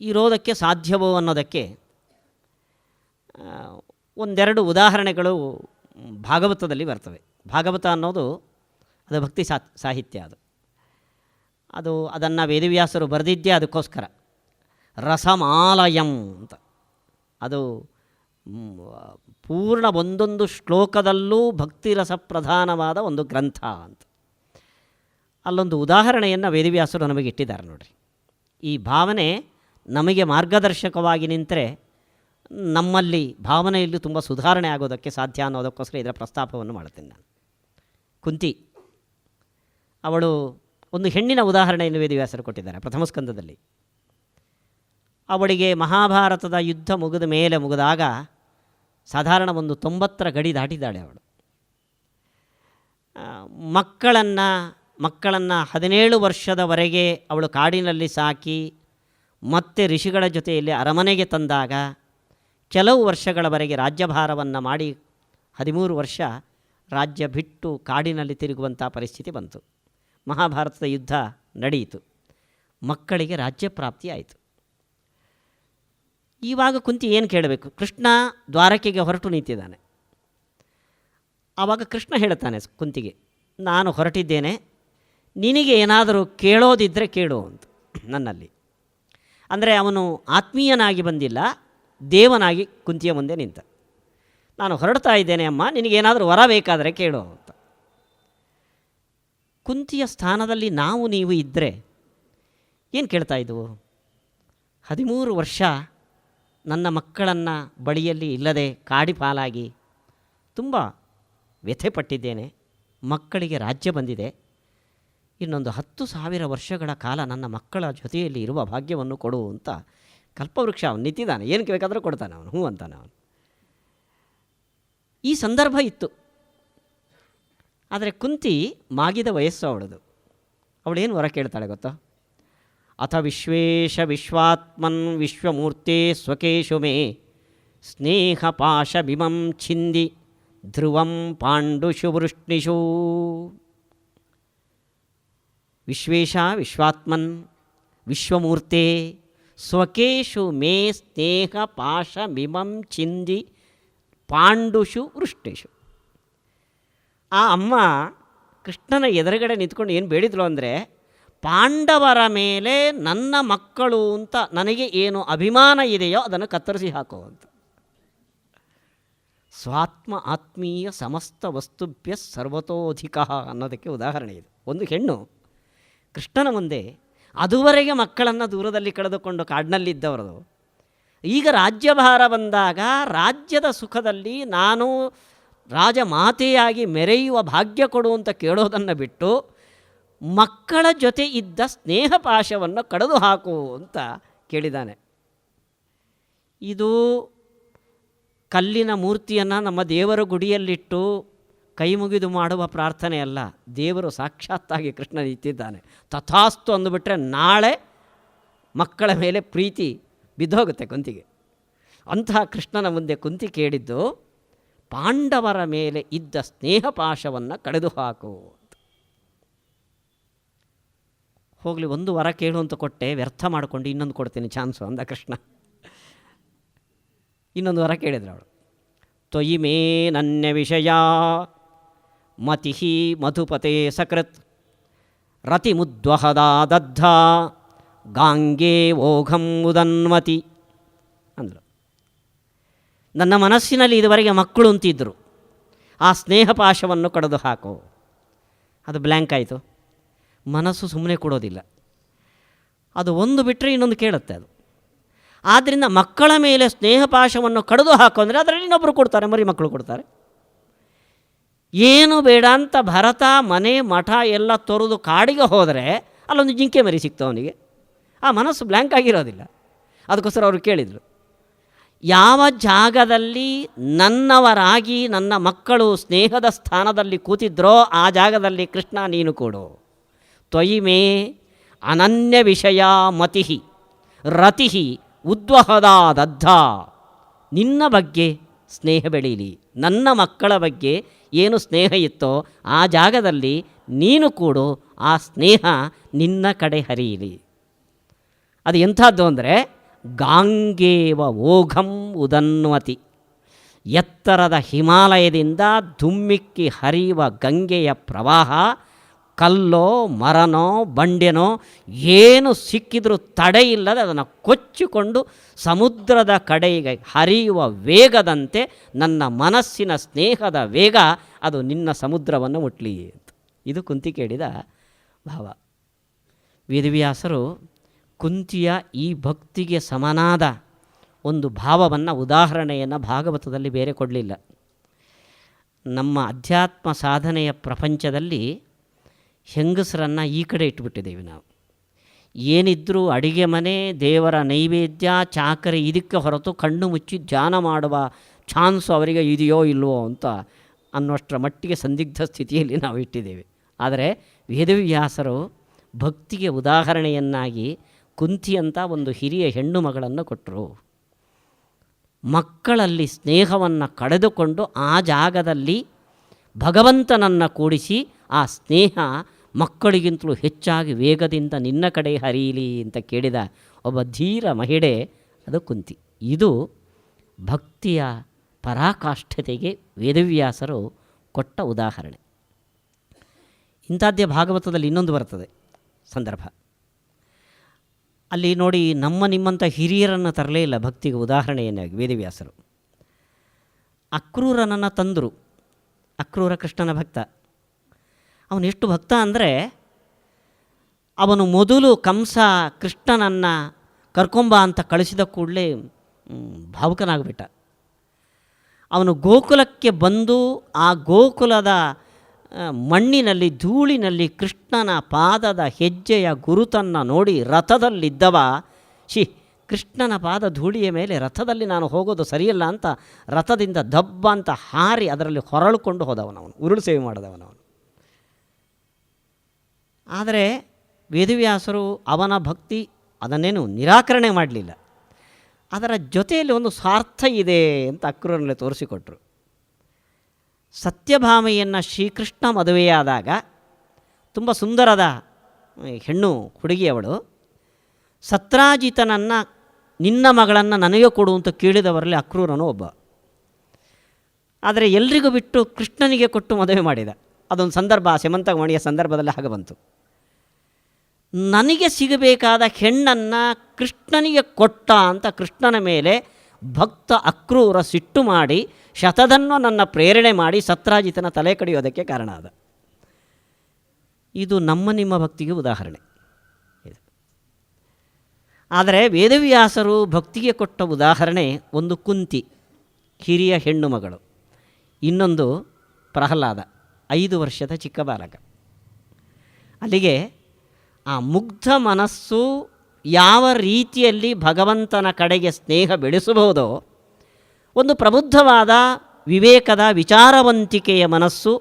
ಇರೋದಕ್ಕೆ ಸಾಧ್ಯವೋ ಅನ್ನೋದಕ್ಕೆ ಒಂದೆರಡು ಉದಾಹರಣೆಗಳು ಭಾಗವತದಲ್ಲಿ ಬರ್ತವೆ. ಭಾಗವತ ಅನ್ನೋದು ಅದು ಭಕ್ತಿ ಸಾಹಿತ್ಯ. ಅದನ್ನು ವೇದವ್ಯಾಸರು ಬರೆದಿದ್ದೇ ಅದಕ್ಕೋಸ್ಕರ. ರಸಮಾಲಯಂ ಅಂತ ಅದು ಪೂರ್ಣ ಒಂದೊಂದು ಶ್ಲೋಕದಲ್ಲೂ ಭಕ್ತಿರಸ ಪ್ರಧಾನವಾದ ಒಂದು ಗ್ರಂಥ ಅಂತ. ಅಲ್ಲೊಂದು ಉದಾಹರಣೆಯನ್ನು ವೇದವ್ಯಾಸರು ನಮಗೆ ಇಟ್ಟಿದ್ದಾರೆ ನೋಡಿರಿ. ಈ ಭಾವನೆ ನಮಗೆ ಮಾರ್ಗದರ್ಶಕವಾಗಿ ನಿಂತರೆ ನಮ್ಮಲ್ಲಿ ಭಾವನೆಯಲ್ಲಿ ತುಂಬ ಸುಧಾರಣೆ ಆಗೋದಕ್ಕೆ ಸಾಧ್ಯ ಅನ್ನೋದಕ್ಕೋಸ್ಕರ ಇದರ ಪ್ರಸ್ತಾಪವನ್ನು ಮಾಡ್ತೀನಿ ನಾನು. ಕುಂತಿ ಅವಳು ಒಂದು ಹೆಣ್ಣಿನ ಉದಾಹರಣೆಯನ್ನು ವೇದವ್ಯಾಸರು ಕೊಟ್ಟಿದ್ದಾರೆ ಪ್ರಥಮ ಸ್ಕಂದದಲ್ಲಿ. ಅವಳಿಗೆ ಮಹಾಭಾರತದ ಯುದ್ಧ ಮುಗಿದಾಗ ಸಾಧಾರಣ ಒಂದು 90ರ ಗಡಿ ದಾಟಿದ್ದಾಳೆ ಅವಳು. ಮಕ್ಕಳನ್ನು 17 ವರ್ಷದವರೆಗೆ ಅವಳು ಕಾಡಿನಲ್ಲಿ ಸಾಕಿ ಮತ್ತೆ ಋಷಿಗಳ ಜೊತೆಯಲ್ಲಿ ಅರಮನೆಗೆ ತಂದಾಗ ಕೆಲವು ವರ್ಷಗಳವರೆಗೆ ರಾಜ್ಯಭಾರವನ್ನು ಮಾಡಿ 13 ವರ್ಷ ರಾಜ್ಯ ಬಿಟ್ಟು ಕಾಡಿನಲ್ಲಿ ತಿರುಗುವಂಥ ಪರಿಸ್ಥಿತಿ ಬಂತು. ಮಹಾಭಾರತದ ಯುದ್ಧ ನಡೆಯಿತು, ಮಕ್ಕಳಿಗೆ ರಾಜ್ಯ ಪ್ರಾಪ್ತಿ ಆಯಿತು. ಇವಾಗ ಕುಂತಿ ಏನು ಕೇಳಬೇಕು? ಕೃಷ್ಣ ದ್ವಾರಕೆಗೆ ಹೊರಟು ನಿಂತಿದ್ದಾನೆ. ಆವಾಗ ಕೃಷ್ಣ ಹೇಳ್ತಾನೆ ಕುಂತಿಗೆ, ನಾನು ಹೊರಟಿದ್ದೇನೆ, ನಿನಗೆ ಏನಾದರೂ ಕೇಳೋದಿದ್ದರೆ ಕೇಳು ಅಂತ ನನ್ನಲ್ಲಿ. ಅಂದರೆ ಅವನು ಆತ್ಮೀಯನಾಗಿ ಬಂದಿಲ್ಲ, ದೇವನಾಗಿ ಕುಂತಿಯ ಮುಂದೆ ನಿಂತ. ನಾನು ಹೊರಡ್ತಾ ಇದ್ದೇನೆ ಅಮ್ಮ, ನಿನಗೇನಾದರೂ ವರ ಬೇಕಾದರೆ ಕೇಳು ಅಂತ. ಕುಂತಿಯ ಸ್ಥಾನದಲ್ಲಿ ನೀವು ಇದ್ದರೆ ಏನು ಕೇಳ್ತಾ ಇದ್ದವು? 13 ವರ್ಷ ನನ್ನ ಮಕ್ಕಳನ್ನು ಬಳಿಯಲ್ಲಿ ಇಲ್ಲದೆ ಕಾಡಿಪಾಲಾಗಿ ತುಂಬ ವ್ಯಥೆಪಟ್ಟಿದ್ದೇನೆ, ಮಕ್ಕಳಿಗೆ ರಾಜ್ಯ ಬಂದಿದೆ, ಇನ್ನೊಂದು 10,000 ವರ್ಷಗಳ ಕಾಲ ನನ್ನ ಮಕ್ಕಳ ಜೊತೆಯಲ್ಲಿ ಇರುವ ಭಾಗ್ಯವನ್ನು ಕೊಡು ಅಂತ ಕಲ್ಪವೃಕ್ಷ ಅವನು ನಿಂತಿದ್ದಾನೆ. ಏನಕ್ಕೆ ಬೇಕಾದರೂ ಕೊಡ್ತಾನೆ ಅವನು, ಹ್ಞೂ ಅಂತಾನೆ ಅವನು. ಈ ಸಂದರ್ಭ ಇತ್ತು. ಆದರೆ ಕುಂತಿ ಮಾಗಿದ ವಯಸ್ಸು ಅವಳೇನು ವರ ಕೇಳ್ತಾಳೆ ಗೊತ್ತಾ? ಅಥ ವಿಶ್ವೇಶ ವಿಶ್ವಾತ್ಮನ್ ವಿಶ್ವಮೂರ್ತೆ ಸ್ವಕೇಶು ಮೇ ಸ್ನೇಹ ಪಾಶ ಬಿಮಂ ಛಿಂದಿ ಧ್ರುವಂ ಪಾಂಡುಷು ವೃಷ್ಣಿಷು. ವಿಶ್ವೇಶ ವಿಶ್ವಾತ್ಮನ್ ವಿಶ್ವಮೂರ್ತೆ ಸ್ವಕೇಶು ಮೇ ಸ್ನೇಹ ಪಾಶ ಬಿಮಂ ಛಿಂದಿ ಪಾಂಡುಷು ವೃಷ್ಟಿಷು. ಆ ಅಮ್ಮ ಕೃಷ್ಣನ ಎದುರುಗಡೆ ನಿಂತ್ಕೊಂಡು ಏನು ಬೇಡಿದ್ರು ಅಂದರೆ, ಪಾಂಡವರ ಮೇಲೆ ನನ್ನ ಮಕ್ಕಳು ಅಂತ ನನಗೆ ಏನು ಅಭಿಮಾನ ಇದೆಯೋ ಅದನ್ನು ಕತ್ತರಿಸಿ ಹಾಕೋ ಅಂತ. ಸ್ವಾತ್ಮ ಆತ್ಮೀಯ ಸಮಸ್ತ ವಸ್ತುಭ್ಯ ಸರ್ವತೋಧಿಕ ಅನ್ನೋದಕ್ಕೆ ಉದಾಹರಣೆ ಇದು. ಒಂದು ಹೆಣ್ಣು ಕೃಷ್ಣನ ಮುಂದೆ ಅದುವರೆಗೆ ಮಕ್ಕಳನ್ನು ದೂರದಲ್ಲಿ ಕಳೆದುಕೊಂಡು ಕಾಡಿನಲ್ಲಿದ್ದವರು ಈಗ ರಾಜ್ಯಭಾರ ಬಂದಾಗ ರಾಜ್ಯದ ಸುಖದಲ್ಲಿ ನಾನು ರಾಜಮಾತೆಯಾಗಿ ಮೆರೆಯುವ ಭಾಗ್ಯ ಕೊಡು ಅಂತ ಕೇಳೋದನ್ನು ಬಿಟ್ಟು ಮಕ್ಕಳ ಜೊತೆ ಇದ್ದ ಸ್ನೇಹ ಪಾಶವನ್ನು ಕಡಿದು ಹಾಕು ಅಂತ ಕೇಳಿದ್ದಾನೆ. ಇದು ಕಲ್ಲಿನ ಮೂರ್ತಿಯನ್ನು ನಮ್ಮ ದೇವರ ಗುಡಿಯಲ್ಲಿಟ್ಟು ಕೈ ಮುಗಿದು ಮಾಡುವ ಪ್ರಾರ್ಥನೆ ಅಲ್ಲ. ದೇವರು ಸಾಕ್ಷಾತ್ತಾಗಿ ಕೃಷ್ಣ ನಿಂತಿದ್ದಾನೆ. ತಥಾಸ್ತು ಅಂದುಬಿಟ್ರೆ ನಾಳೆ ಮಕ್ಕಳ ಮೇಲೆ ಪ್ರೀತಿ ಬಿದ್ದೋಗುತ್ತೆ ಕುಂತಿಗೆ. ಅಂತಹ ಕೃಷ್ಣನ ಮುಂದೆ ಕುಂತಿ ಕೇಳಿದ್ದು ಪಾಂಡವರ ಮೇಲೆ ಇದ್ದ ಸ್ನೇಹ ಪಾಶವನ್ನು ಕಡಿದು ಹಾಕು. ಹೋಗಲಿ, ಒಂದು ವರ ಕೇಳು ಅಂತ ಕೊಟ್ಟೆ, ವ್ಯರ್ಥ ಮಾಡಿಕೊಂಡು ಇನ್ನೊಂದು ಕೊಡ್ತೀನಿ ಚಾನ್ಸು ಅಂದ ಕೃಷ್ಣ. ಇನ್ನೊಂದು ವರ ಕೇಳಿದ್ರು ಅವಳು. ತ್ವಯಿ ಮೇ ನನ್ಯ ವಿಷಯ ಮತಿ ಮಧುಪತೆ ಸಕೃತ್ ರತಿಮುದ್ವಹದ ದದ್ಧ ಗಾಂಗೇ ಓಘಂ ಉದನ್ವತಿ ಅಂದರು. ನನ್ನ ಮನಸ್ಸಿನಲ್ಲಿ ಇದುವರೆಗೆ ಮಕ್ಕಳು ಅಂತಿದ್ದರು, ಆ ಸ್ನೇಹ ಪಾಶವನ್ನು ಕಡಿದು ಹಾಕು. ಅದು ಬ್ಲ್ಯಾಂಕ್ ಆಯಿತು. ಮನಸ್ಸು ಸುಮ್ಮನೆ ಕೊಡೋದಿಲ್ಲ, ಅದು ಒಂದು ಬಿಟ್ಟರೆ ಇನ್ನೊಂದು ಕೇಳುತ್ತೆ ಅದು. ಆದ್ದರಿಂದ ಮಕ್ಕಳ ಮೇಲೆ ಸ್ನೇಹ ಪಾಶವನ್ನು ಕಡಿದು ಹಾಕು ಅಂದರೆ ಅದರಲ್ಲಿ ಇನ್ನೊಬ್ಬರು ಕೊಡ್ತಾರೆ, ಮರಿ ಮಕ್ಕಳು ಕೊಡ್ತಾರೆ. ಏನು ಬೇಡ ಅಂತ ಭರತ ಮನೆ ಮಠ ಎಲ್ಲ ತೊರೆದು ಕಾಡಿಗೆ ಹೋದರೆ ಅಲ್ಲೊಂದು ಜಿಂಕೆ ಮರಿ ಸಿಕ್ತು ಅವನಿಗೆ. ಆ ಮನಸ್ಸು ಬ್ಲ್ಯಾಂಕ್ ಆಗಿರೋದಿಲ್ಲ. ಅದಕ್ಕೋಸ್ಕರ ಅವರು ಕೇಳಿದರು, ಯಾವ ಜಾಗದಲ್ಲಿ ನನ್ನವರಾಗಿ ನನ್ನ ಮಕ್ಕಳು ಸ್ನೇಹದ ಸ್ಥಾನದಲ್ಲಿ ಕೂತಿದ್ರೋ ಆ ಜಾಗದಲ್ಲಿ ಕೃಷ್ಣ ನೀನು ಕೊಡು. ತ್ವಯಿ ಮೇ ಅನನ್ಯ ವಿಷಯ ಮತಿ ರತಿ ಉದ್ವಹದಾದದ್ಧ. ನಿನ್ನ ಬಗ್ಗೆ ಸ್ನೇಹ ಬೆಳೀಲಿ, ನನ್ನ ಮಕ್ಕಳ ಬಗ್ಗೆ ಏನು ಸ್ನೇಹ ಇತ್ತೋ ಆ ಜಾಗದಲ್ಲಿ ನೀನು ಕೂಡು, ಆ ಸ್ನೇಹ ನಿನ್ನ ಕಡೆ ಹರಿಯಲಿ. ಅದು ಎಂಥದ್ದು ಅಂದರೆ ಗಾಂಗೇವ ಓಘಂ ಉದನ್ವತಿ. ಎತ್ತರದ ಹಿಮಾಲಯದಿಂದ ಧುಮ್ಮಿಕ್ಕಿ ಹರಿಯುವ ಗಂಗೆಯ ಪ್ರವಾಹ, ಕಲ್ಲೋ ಮರನೋ ಬಂಡೆನೋ ಏನು ಸಿಕ್ಕಿದ್ರೂ ತಡೆ ಇಲ್ಲದೆ ಅದನ್ನು ಕೊಚ್ಚಿಕೊಂಡು ಸಮುದ್ರದ ಕಡೆಗೆ ಹರಿಯುವ ವೇಗದಂತೆ ನನ್ನ ಮನಸ್ಸಿನ ಸ್ನೇಹದ ವೇಗ ಅದು ನಿನ್ನ ಸಮುದ್ರವನ್ನು ಮುಟ್ಲಿ ಅಂತ. ಇದು ಕುಂತಿ ಕೇಳಿದ ಭಾವ. ವೇದವ್ಯಾಸರು ಕುಂತಿಯ ಈ ಭಕ್ತಿಗೆ ಸಮನಾದ ಒಂದು ಭಾವವನ್ನು, ಉದಾಹರಣೆಯನ್ನು ಭಾಗವತದಲ್ಲಿ ಬೇರೆ ಕೊಡಲಿಲ್ಲ. ನಮ್ಮ ಅಧ್ಯಾತ್ಮ ಸಾಧನೆಯ ಪ್ರಪಂಚದಲ್ಲಿ ಹೆಂಗಸರನ್ನು ಈ ಕಡೆ ಇಟ್ಬಿಟ್ಟಿದ್ದೇವೆ ನಾವು. ಏನಿದ್ರೂ ಅಡಿಗೆ ಮನೆ, ದೇವರ ನೈವೇದ್ಯ, ಚಾಕರಿ ಇದಕ್ಕೆ ಹೊರತು ಕಣ್ಣು ಮುಚ್ಚಿ ಧ್ಯಾನ ಮಾಡುವ ಚಾನ್ಸು ಅವರಿಗೆ ಇದೆಯೋ ಇಲ್ವೋ ಅಂತ ಅನ್ನೋಷ್ಟರ ಮಟ್ಟಿಗೆ ಸಂದಿಗ್ಧ ಸ್ಥಿತಿಯಲ್ಲಿ ನಾವು ಇಟ್ಟಿದ್ದೇವೆ. ಆದರೆ ವೇದವ್ಯಾಸರು ಭಕ್ತಿಗೆ ಉದಾಹರಣೆಯನ್ನಾಗಿ ಕುಂತಿ ಅಂತ ಒಂದು ಹಿರಿಯ ಹೆಣ್ಣು ಮಗಳನ್ನು ಕೊಟ್ಟರು. ಮಕ್ಕಳಲ್ಲಿ ಸ್ನೇಹವನ್ನು ಕಳೆದುಕೊಂಡು ಆ ಜಾಗದಲ್ಲಿ ಭಗವಂತನನ್ನು ಕೂಡಿಸಿ ಆ ಸ್ನೇಹ ಮಕ್ಕಳಿಗಿಂತಲೂ ಹೆಚ್ಚಾಗಿ ವೇಗದಿಂದ ನಿನ್ನ ಕಡೆ ಹರಿಯಲಿ ಅಂತ ಕೇಳಿದ ಒಬ್ಬ ಧೀರ ಮಹಿಳೆ ಅದು ಕುಂತಿ. ಇದು ಭಕ್ತಿಯ ಪರಾಕಾಷ್ಠತೆಗೆ ವೇದವ್ಯಾಸರು ಕೊಟ್ಟ ಉದಾಹರಣೆ. ಇಂಥದ್ದೇ ಭಾಗವತದಲ್ಲಿ ಇನ್ನೊಂದು ಬರ್ತದೆ ಸಂದರ್ಭ. ಅಲ್ಲಿ ನೋಡಿ, ನಮ್ಮ ನಿಮ್ಮಂಥ ಹಿರಿಯರನ್ನು ತರಲೇ ಇಲ್ಲ ಭಕ್ತಿಗೆ ಉದಾಹರಣೆಯನ್ನಾಗಿ ವೇದವ್ಯಾಸರು. ಅಕ್ರೂರನನ್ನು ತಂದರು. ಅಕ್ರೂರ ಕೃಷ್ಣನ ಭಕ್ತ. ಅವನು ಎಷ್ಟು ಭಕ್ತ ಅಂದರೆ, ಅವನು ಮೊದಲು ಕಂಸ ಕೃಷ್ಣನನ್ನು ಕರ್ಕೊಂಬ ಅಂತ ಕಳಿಸಿದ ಕೂಡಲೇ ಭಾವುಕನಾಗ್ಬಿಟ್ಟ. ಅವನು ಗೋಕುಲಕ್ಕೆ ಬಂದು ಆ ಗೋಕುಲದ ಮಣ್ಣಿನಲ್ಲಿ ಧೂಳಿನಲ್ಲಿ ಕೃಷ್ಣನ ಪಾದದ ಹೆಜ್ಜೆಯ ಗುರುತನ್ನು ನೋಡಿ ರಥದಲ್ಲಿದ್ದವ, ಕೃಷ್ಣನ ಪಾದ ಧೂಳಿಯ ಮೇಲೆ ರಥದಲ್ಲಿ ನಾನು ಹೋಗೋದು ಸರಿಯಲ್ಲ ಅಂತ ರಥದಿಂದ ದಬ್ಬ ಅಂತ ಹಾರಿ ಅದರಲ್ಲಿ ಹೊರಳಿಕೊಂಡು ಹೋದವನವನು, ಉರುಳು ಸೇವೆ ಮಾಡಿದವನವನು. ಆದರೆ ವೇದವ್ಯಾಸರು ಅವನ ಭಕ್ತಿ ಅದನ್ನೇನು ನಿರಾಕರಣೆ ಮಾಡಲಿಲ್ಲ. ಅದರ ಜೊತೆಯಲ್ಲಿ ಒಂದು ಸ್ವಾರ್ಥ ಇದೆ ಅಂತ ಅಕ್ರೂರನಲ್ಲಿ ತೋರಿಸಿಕೊಟ್ರು. ಸತ್ಯಭಾಮೆಯನ್ನು ಶ್ರೀಕೃಷ್ಣ ಮದುವೆಯಾದಾಗ, ತುಂಬ ಸುಂದರದ ಹೆಣ್ಣು ಹುಡುಗಿಯವಳು, ಸತ್ರಾಜಿತನನ್ನು ನಿನ್ನ ಮಗಳನ್ನು ನನಗೆ ಕೊಡು ಅಂತ ಕೇಳಿದವರಲ್ಲಿ ಅಕ್ರೂರನು ಒಬ್ಬ. ಆದರೆ ಎಲ್ರಿಗೂ ಬಿಟ್ಟು ಕೃಷ್ಣನಿಗೆ ಕೊಟ್ಟು ಮದುವೆ ಮಾಡಿದ. ಅದೊಂದು ಸಂದರ್ಭ, ಸೆಮಂತಮಣಿಯ ಸಂದರ್ಭದಲ್ಲಿ ಹಾಗೆ ಬಂತು. ನನಗೆ ಸಿಗಬೇಕಾದ ಹೆಣ್ಣನ್ನು ಕೃಷ್ಣನಿಗೆ ಕೊಟ್ಟ ಅಂತ ಕೃಷ್ಣನ ಮೇಲೆ ಭಕ್ತ ಅಕ್ರೂರ ಸಿಟ್ಟು ಮಾಡಿ ಶತಧನ್ವನನ್ನು ಪ್ರೇರಣೆ ಮಾಡಿ ಸತ್ರಾಜಿತನ ತಲೆ ಕಡಿಯೋದಕ್ಕೆ ಕಾರಣ ಆದ. ಇದು ನಮ್ಮ ನಿಮ್ಮ ಭಕ್ತಿಗೆ ಉದಾಹರಣೆ. ಆದರೆ ವೇದವ್ಯಾಸರು ಭಕ್ತಿಗೆ ಕೊಟ್ಟ ಉದಾಹರಣೆ ಒಂದು ಕುಂತಿ, ಹಿರಿಯ ಹೆಣ್ಣು ಮಗಳು. ಇನ್ನೊಂದು ಪ್ರಹ್ಲಾದ, 5 ವರ್ಷದ ಚಿಕ್ಕ ಬಾಲಕ. ಅಲ್ಲಿಗೆ ಆ ಮುಗ್ಧ ಮನಸ್ಸು ಯಾವ ರೀತಿಯಲ್ಲಿ ಭಗವಂತನ ಕಡೆಗೆ ಸ್ನೇಹ ಬೆಳೆಸಬಹುದೋ, ಒಂದು ಪ್ರಬುದ್ಧವಾದ ವಿವೇಕದ ವಿಚಾರವಂತಿಕೆಯ ಮನಸ್ಸು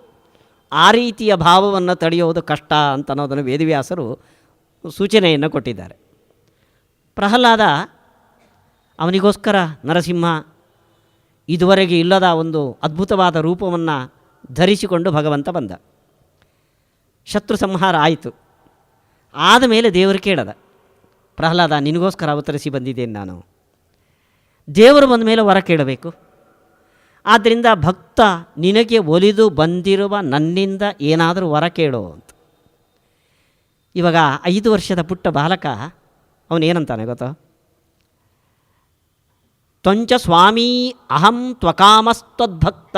ಆ ರೀತಿಯ ಭಾವವನ್ನು ತಡೆಯುವುದು ಕಷ್ಟ ಅಂತ ಅನ್ನೋದನ್ನು ವೇದವ್ಯಾಸರು ಸೂಚನೆಯನ್ನು ಕೊಟ್ಟಿದ್ದಾರೆ. ಪ್ರಹ್ಲಾದ, ಅವನಿಗೋಸ್ಕರ ನರಸಿಂಹ ಇದುವರೆಗೆ ಇಲ್ಲದ ಒಂದು ಅದ್ಭುತವಾದ ರೂಪವನ್ನು ಧರಿಸಿಕೊಂಡು ಭಗವಂತ ಬಂದ. ಶತ್ರು ಸಂಹಾರ ಆಯಿತು. ಆದಮೇಲೆ ದೇವರು ಕೇಳದ, ಪ್ರಹ್ಲಾದ ನಿನಗೋಸ್ಕರ ಅವತರಿಸಿ ಬಂದಿದ್ದೇನೆ ನಾನು. ದೇವರು ಬಂದ ಮೇಲೆ ವರ ಕೇಳಬೇಕು. ಆದ್ದರಿಂದ ಭಕ್ತ, ನಿನಗೆ ಒಲಿದು ಬಂದಿರುವ ನನ್ನಿಂದ ಏನಾದರೂ ವರ ಕೇಳೋ ಅಂತ. ಇವಾಗ 5 ವರ್ಷದ ಪುಟ್ಟ ಬಾಲಕ ಅವನೇನಂತಾನೆ ಗೊತ್ತಾ? ತ್ವಂಚ ಸ್ವಾಮೀ ಅಹಂ ತ್ವಕಾಮಸ್ತ್ವದ್ಭಕ್ತ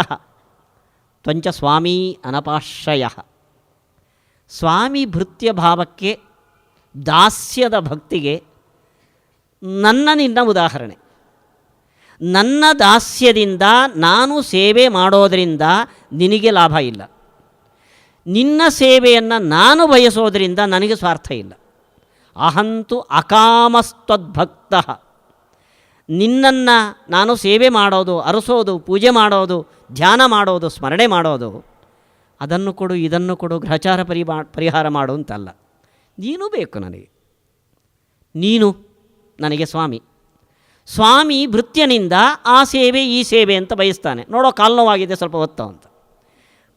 ತ್ವಂಚ ಸ್ವಾಮೀ ಅನಪಾಶ್ರಯ. ಸ್ವಾಮಿ ಭೃತ್ಯ ಭಾವಕ್ಕೆ, ದಾಸ್ಯದ ಭಕ್ತಿಗೆ ನಿನ್ನ ಉದಾಹರಣೆ. ನನ್ನ ದಾಸ್ಯದಿಂದ ನಾನು ಸೇವೆ ಮಾಡೋದರಿಂದ ನಿನಗೆ ಲಾಭ ಇಲ್ಲ, ನಿನ್ನ ಸೇವೆಯನ್ನು ನಾನು ಬಯಸೋದರಿಂದ ನನಗೆ ಸ್ವಾರ್ಥ ಇಲ್ಲ. ಅಹಂತು ಅಕಾಮಸ್ತ್ವದ್ಭಕ್ತ. ನಿನ್ನನ್ನು ನಾನು ಸೇವೆ ಮಾಡೋದು, ಅರಸೋದು, ಪೂಜೆ ಮಾಡೋದು, ಧ್ಯಾನ ಮಾಡೋದು, ಸ್ಮರಣೆ ಮಾಡೋದು, ಅದನ್ನು ಕೊಡು ಇದನ್ನು ಕೊಡು, ಗ್ರಹಚಾರ ಪರಿಹಾರ ಮಾಡು ಅಂತಲ್ಲ. ನೀನು ಬೇಕು ನನಗೆ, ನೀನು ನನಗೆ ಸ್ವಾಮಿ. ಸ್ವಾಮಿ ಭೃತ್ಯನಿಂದ ಆ ಸೇವೆ ಈ ಸೇವೆ ಅಂತ ಬಯಸ್ತಾನೆ. ನೋಡೋ ಕಾಲು ನೋವಾಗಿದೆ ಸ್ವಲ್ಪ ಒತ್ತೋ ಅಂತ.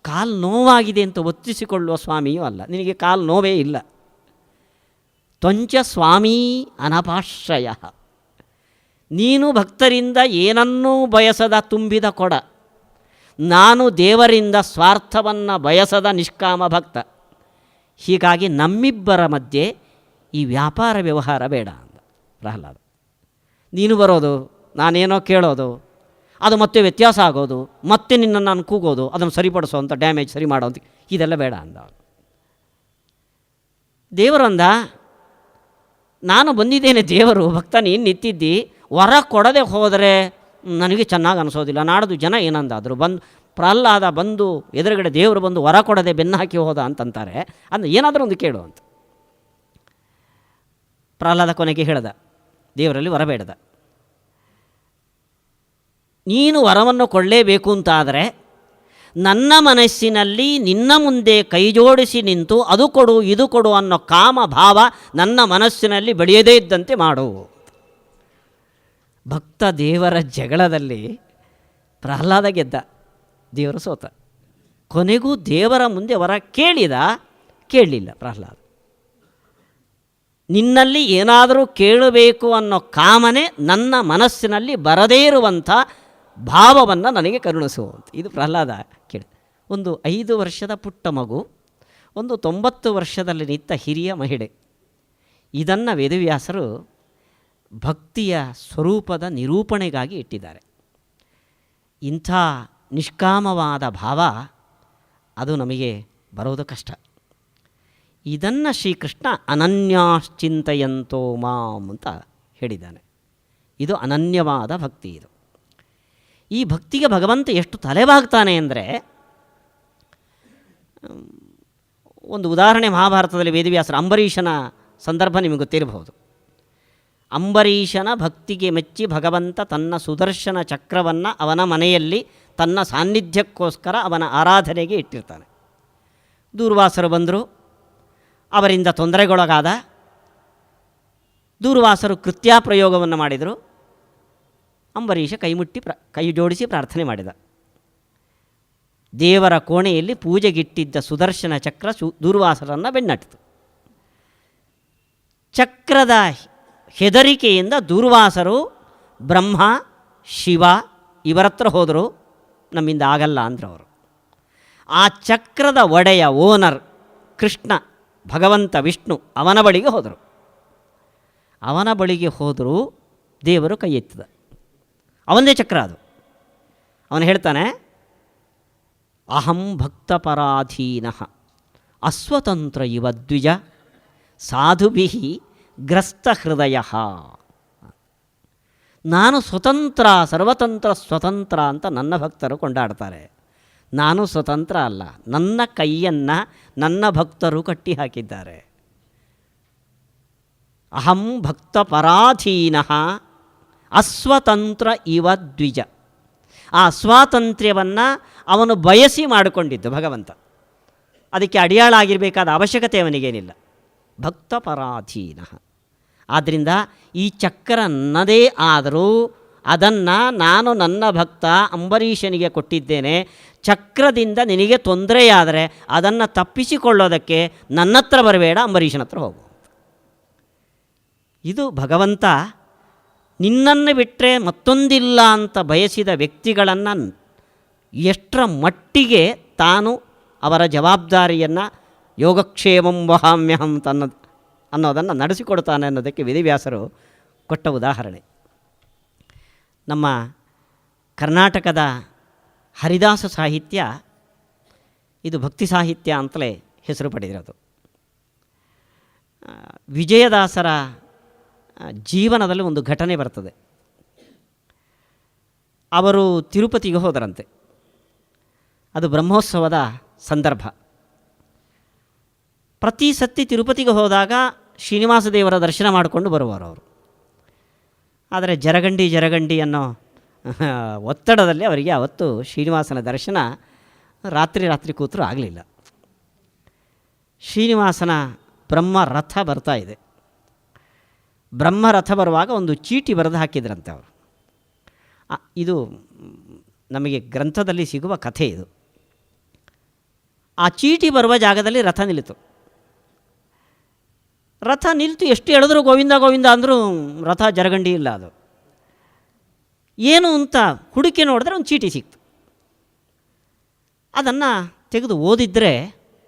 ಕಾಲು ನೋವಾಗಿದೆ ಅಂತ ಒತ್ತಿಸಿಕೊಳ್ಳುವ ಸ್ವಾಮಿಯೂ ಅಲ್ಲ, ನಿನಗೆ ಕಾಲು ನೋವೇ ಇಲ್ಲ. ತ್ವಂಚ ಸ್ವಾಮೀ ಅನಪಾಶ್ರಯ. ನೀನು ಭಕ್ತರಿಂದ ಏನನ್ನೂ ಬಯಸದ ತುಂಬಿದ ಕೊಡ. ನಾನು ದೇವರಿಂದ ಸ್ವಾರ್ಥವನ್ನು ಬಯಸದ ನಿಷ್ಕಾಮ ಭಕ್ತ. ಹೀಗಾಗಿ ನಮ್ಮಿಬ್ಬರ ಮಧ್ಯೆ ಈ ವ್ಯಾಪಾರ ವ್ಯವಹಾರ ಬೇಡ ಅಂದ ಪ್ರಹ್ಲಾದ. ನೀನು ಬರೋದು, ನಾನೇನೋ ಕೇಳೋದು, ಅದು ಮತ್ತೆ ವ್ಯತ್ಯಾಸ ಆಗೋದು, ಮತ್ತೆ ನಿನ್ನನ್ನು ನಾನು ಕೂಗೋದು, ಅದನ್ನು ಸರಿಪಡಿಸೋ ಅಂತ, ಡ್ಯಾಮೇಜ್ ಸರಿ ಮಾಡೋ ಅಂತ, ಇದೆಲ್ಲ ಬೇಡ ಅಂದ. ದೇವರಂದ, ನಾನು ಬಂದಿದ್ದೇನೆ ದೇವರು, ಭಕ್ತ ನೀನು ನಿಂತಿದ್ದಿ, ವರ ಕೊಡದೆ ಹೋದರೆ ನನಗೆ ಚೆನ್ನಾಗಿ ಅನಿಸೋದಿಲ್ಲ. ನಾಡ್ದು ಜನ ಏನಂದಾದರು, ಪ್ರಹ್ಲಾದ ಬಂದು ಎದುರುಗಡೆ ದೇವರು ಬಂದು ವರ ಕೊಡದೆ ಬೆನ್ನು ಹಾಕಿ ಹೋದ ಅಂತಂತಾರೆ. ಅಂದರೆ ಏನಾದರೂ ಒಂದು ಕೇಳು ಅಂತ ಪ್ರಹ್ಲಾದ ಕೊನೆಗೆ ಹೇಳ್ದ, ದೇವರಲ್ಲಿ ವರ ಬೇಡದ. ನೀನು ವರವನ್ನು ಕೊಳ್ಳೇಬೇಕು ಅಂತಾದರೆ ನನ್ನ ಮನಸ್ಸಿನಲ್ಲಿ ನಿನ್ನ ಮುಂದೆ ಕೈ ಜೋಡಿಸಿ ನಿಂತು ಅದು ಕೊಡು ಇದು ಕೊಡು ಅನ್ನೋ ಕಾಮ ಭಾವ ನನ್ನ ಮನಸ್ಸಿನಲ್ಲಿ ಬೆಳೆಯದೇ ಇದ್ದಂತೆ ಮಾಡು. ಭಕ್ತ ದೇವರ ಜಗಳದಲ್ಲಿ ಪ್ರಹ್ಲಾದ ಗೆದ್ದ, ದೇವರು ಸೋತ. ಕೊನೆಗೂ ದೇವರ ಮುಂದೆ ವರ ಕೇಳಲಿಲ್ಲ ಪ್ರಹ್ಲಾದ. ನಿನ್ನಲ್ಲಿ ಏನಾದರೂ ಕೇಳಬೇಕು ಅನ್ನೋ ಕಾಮನೆ ನನ್ನ ಮನಸ್ಸಿನಲ್ಲಿ ಬರದೇ ಇರುವಂಥ ಭಾವವನ್ನು ನನಗೆ ಕರುಣಿಸುವಂತ. ಇದು ಪ್ರಹ್ಲಾದ ಕೇಳಿ. ಒಂದು 5 ವರ್ಷದ ಪುಟ್ಟ ಮಗು, ಒಂದು 90 ವರ್ಷದಲ್ಲಿ ನಿಂತ ಹಿರಿಯ ಮಹಿಳೆ. ಇದನ್ನು ವೇದವ್ಯಾಸರು ಭಕ್ತಿಯ ಸ್ವರೂಪದ ನಿರೂಪಣೆಗಾಗಿ ಇಟ್ಟಿದ್ದಾರೆ. ಇಂಥ ನಿಷ್ಕಾಮವಾದ ಭಾವ ಅದು ನಮಗೆ ಬರೋದು ಕಷ್ಟ. ಇದನ್ನು ಶ್ರೀಕೃಷ್ಣ ಅನನ್ಯಾಶ್ಚಿಂತಯಂತೋ ಮಾಂ ಅಂತ ಹೇಳಿದ್ದಾನೆ. ಇದು ಅನನ್ಯವಾದ ಭಕ್ತಿ. ಇದು ಈ ಭಕ್ತಿಗೆ ಭಗವಂತ ಎಷ್ಟು ತಲೆಬಾಗ್ತಾನೆ ಅಂದರೆ, ಒಂದು ಉದಾಹರಣೆ ಮಹಾಭಾರತದಲ್ಲಿ ವೇದವ್ಯಾಸರ ಅಂಬರೀಷನ ಸಂದರ್ಭ ನಿಮಗೆ ಗೊತ್ತಿರಬಹುದು. ಅಂಬರೀಷನ ಭಕ್ತಿಗೆ ಮೆಚ್ಚಿ ಭಗವಂತ ತನ್ನ ಸುದರ್ಶನ ಚಕ್ರವನ್ನು ಅವನ ಮನೆಯಲ್ಲಿ ತನ್ನ ಸಾನ್ನಿಧ್ಯಕ್ಕೋಸ್ಕರ ಅವನ ಆರಾಧನೆಗೆ ಇಟ್ಟಿರ್ತಾನೆ. ದೂರ್ವಾಸರು ಬಂದರು, ಅವರಿಂದ ತೊಂದರೆಗೊಳಗಾದ. ದೂರ್ವಾಸರು ಕೃತ್ಯಾಪ್ರಯೋಗವನ್ನು ಮಾಡಿದರು. ಅಂಬರೀಷ ಕೈ ಜೋಡಿಸಿ ಪ್ರಾರ್ಥನೆ ಮಾಡಿದ. ದೇವರ ಕೋಣೆಯಲ್ಲಿ ಪೂಜೆಗಿಟ್ಟಿದ್ದ ಸುದರ್ಶನ ಚಕ್ರ ದೂರ್ವಾಸರನ್ನು ಬೆನ್ನಟ್ಟಿತು. ಚಕ್ರದ ಹೆದರಿಕೆಯಿಂದ ದೂರ್ವಾಸರು ಬ್ರಹ್ಮ ಶಿವ ಇವರತ್ರ ಹೋದರು. ನಮ್ಮಿಂದ ಆಗಲ್ಲ ಅಂದರು ಅವರು. ಆ ಚಕ್ರದ ಒಡೆಯ ಓನರ್ ಕೃಷ್ಣ, ಭಗವಂತ ವಿಷ್ಣು, ಅವನ ಬಳಿಗೆ ಹೋದರು. ದೇವರು ಕೈ ಎತ್ತಿದ. ಅವನದೇ ಚಕ್ರ ಅದು. ಅವನು ಹೇಳ್ತಾನೆ, ಅಹಂ ಭಕ್ತಪರಾಧೀನ ಅಸ್ವತಂತ್ರ ಇವ ದ್ವಿಜ ಸಾಧುಭಿ ಗ್ರಸ್ತ ಹೃದಯ. ನಾನು ಸ್ವತಂತ್ರ, ಸರ್ವತಂತ್ರ, ಸ್ವತಂತ್ರ ಅಂತ ನನ್ನ ಭಕ್ತರು ಕೊಂಡಾಡ್ತಾರೆ. ನಾನು ಸ್ವತಂತ್ರ ಅಲ್ಲ, ನನ್ನ ಕೈಯನ್ನು ನನ್ನ ಭಕ್ತರು ಕಟ್ಟಿ ಹಾಕಿದ್ದಾರೆ. ಅಹಂ ಭಕ್ತಪರಾಧೀನ ಅಸ್ವತಂತ್ರ ಇವ ದ್ವಿಜ. ಆ ಸ್ವಾತಂತ್ರ್ಯವನ್ನು ಅವನು ಬಯಸಿ ಮಾಡಿಕೊಂಡಿದ್ದು ಭಗವಂತ. ಅದಕ್ಕೆ ಅಡಿಯಾಳಾಗಿರಬೇಕಾದ ಅವಶ್ಯಕತೆ ಅವನಿಗೇನಿಲ್ಲ. ಭಕ್ತಪರಾಧೀನ. ಆದ್ದರಿಂದ ಈ ಚಕ್ರ ನನ್ನದೇ ಆದರೂ ಅದನ್ನು ನಾನು ನನ್ನ ಭಕ್ತ ಅಂಬರೀಷನಿಗೆ ಕೊಟ್ಟಿದ್ದೇನೆ. ಚಕ್ರದಿಂದ ನಿನಗೆ ತೊಂದರೆಯಾದರೆ ಅದನ್ನು ತಪ್ಪಿಸಿಕೊಳ್ಳೋದಕ್ಕೆ ನನ್ನ ಹತ್ರ ಬರಬೇಡ, ಅಂಬರೀಷನ ಹತ್ರ ಹೋಗು. ಇದು ಭಗವಂತ ನಿನ್ನನ್ನು ಬಿಟ್ಟರೆ ಮತ್ತೊಂದಿಲ್ಲ ಅಂತ ಬಯಸಿದ ವ್ಯಕ್ತಿಗಳನ್ನು ಎಷ್ಟರ ಮಟ್ಟಿಗೆ ತಾನು ಅವರ ಜವಾಬ್ದಾರಿಯನ್ನು ಯೋಗಕ್ಷೇಮಂ ವಹಾಮ್ಯಹಂ ತನ್ನ ಅನ್ನೋದನ್ನು ನಡೆಸಿಕೊಡ್ತಾನೆ ಅನ್ನೋದಕ್ಕೆ ವೇದವ್ಯಾಸರು ಕೊಟ್ಟ ಉದಾಹರಣೆ. ನಮ್ಮ ಕರ್ನಾಟಕದ ಹರಿದಾಸ ಸಾಹಿತ್ಯ ಇದು ಭಕ್ತಿ ಸಾಹಿತ್ಯ ಅಂತಲೇ ಹೆಸರು ಪಡೆದಿರೋದು. ವಿಜಯದಾಸರ ಜೀವನದಲ್ಲಿ ಒಂದು ಘಟನೆ ಬರ್ತದೆ. ಅವರು ತಿರುಪತಿಗೆ ಹೋದರಂತೆ. ಅದು ಬ್ರಹ್ಮೋತ್ಸವದ ಸಂದರ್ಭ. ಪ್ರತಿ ಸತಿ ತಿರುಪತಿಗೆ ಹೋದಾಗ ಶ್ರೀನಿವಾಸ ದೇವರ ದರ್ಶನ ಮಾಡಿಕೊಂಡು ಬರುವರು ಅವರು. ಆದರೆ ಜರಗಂಡಿ ಅನ್ನೋ ಒತ್ತಡದಲ್ಲಿ ಅವರಿಗೆ ಅವತ್ತು ಶ್ರೀನಿವಾಸನ ದರ್ಶನ ರಾತ್ರಿ ಕೂತರೂ ಆಗಲಿಲ್ಲ. ಶ್ರೀನಿವಾಸನ ಬ್ರಹ್ಮರಥ ಬರ್ತಾ ಇದೆ. ಬ್ರಹ್ಮರಥ ಬರುವಾಗ ಒಂದು ಚೀಟಿ ಬರೆದು ಹಾಕಿದ್ರಂತೆ ಅವರು. ಇದು ನಮಗೆ ಗ್ರಂಥದಲ್ಲಿ ಸಿಗುವ ಕಥೆ ಇದು. ಆ ಚೀಟಿ ಬರುವ ಜಾಗದಲ್ಲಿ ರಥ ನಿಲ್ಲಿತು. ರಥ ನಿಲ್ತು ಎಷ್ಟು ಹೇಳಿದ್ರು ಗೋವಿಂದ ಗೋವಿಂದ ಅಂದರೂ ರಥ ಜರಗಂಡಿ ಇಲ್ಲ. ಅದು ಏನು ಅಂತ ಹುಡುಕಿ ನೋಡಿದ್ರೆ ಒಂದು ಚೀಟಿ ಸಿಕ್ತು. ಅದನ್ನು ತೆಗೆದು ಓದಿದರೆ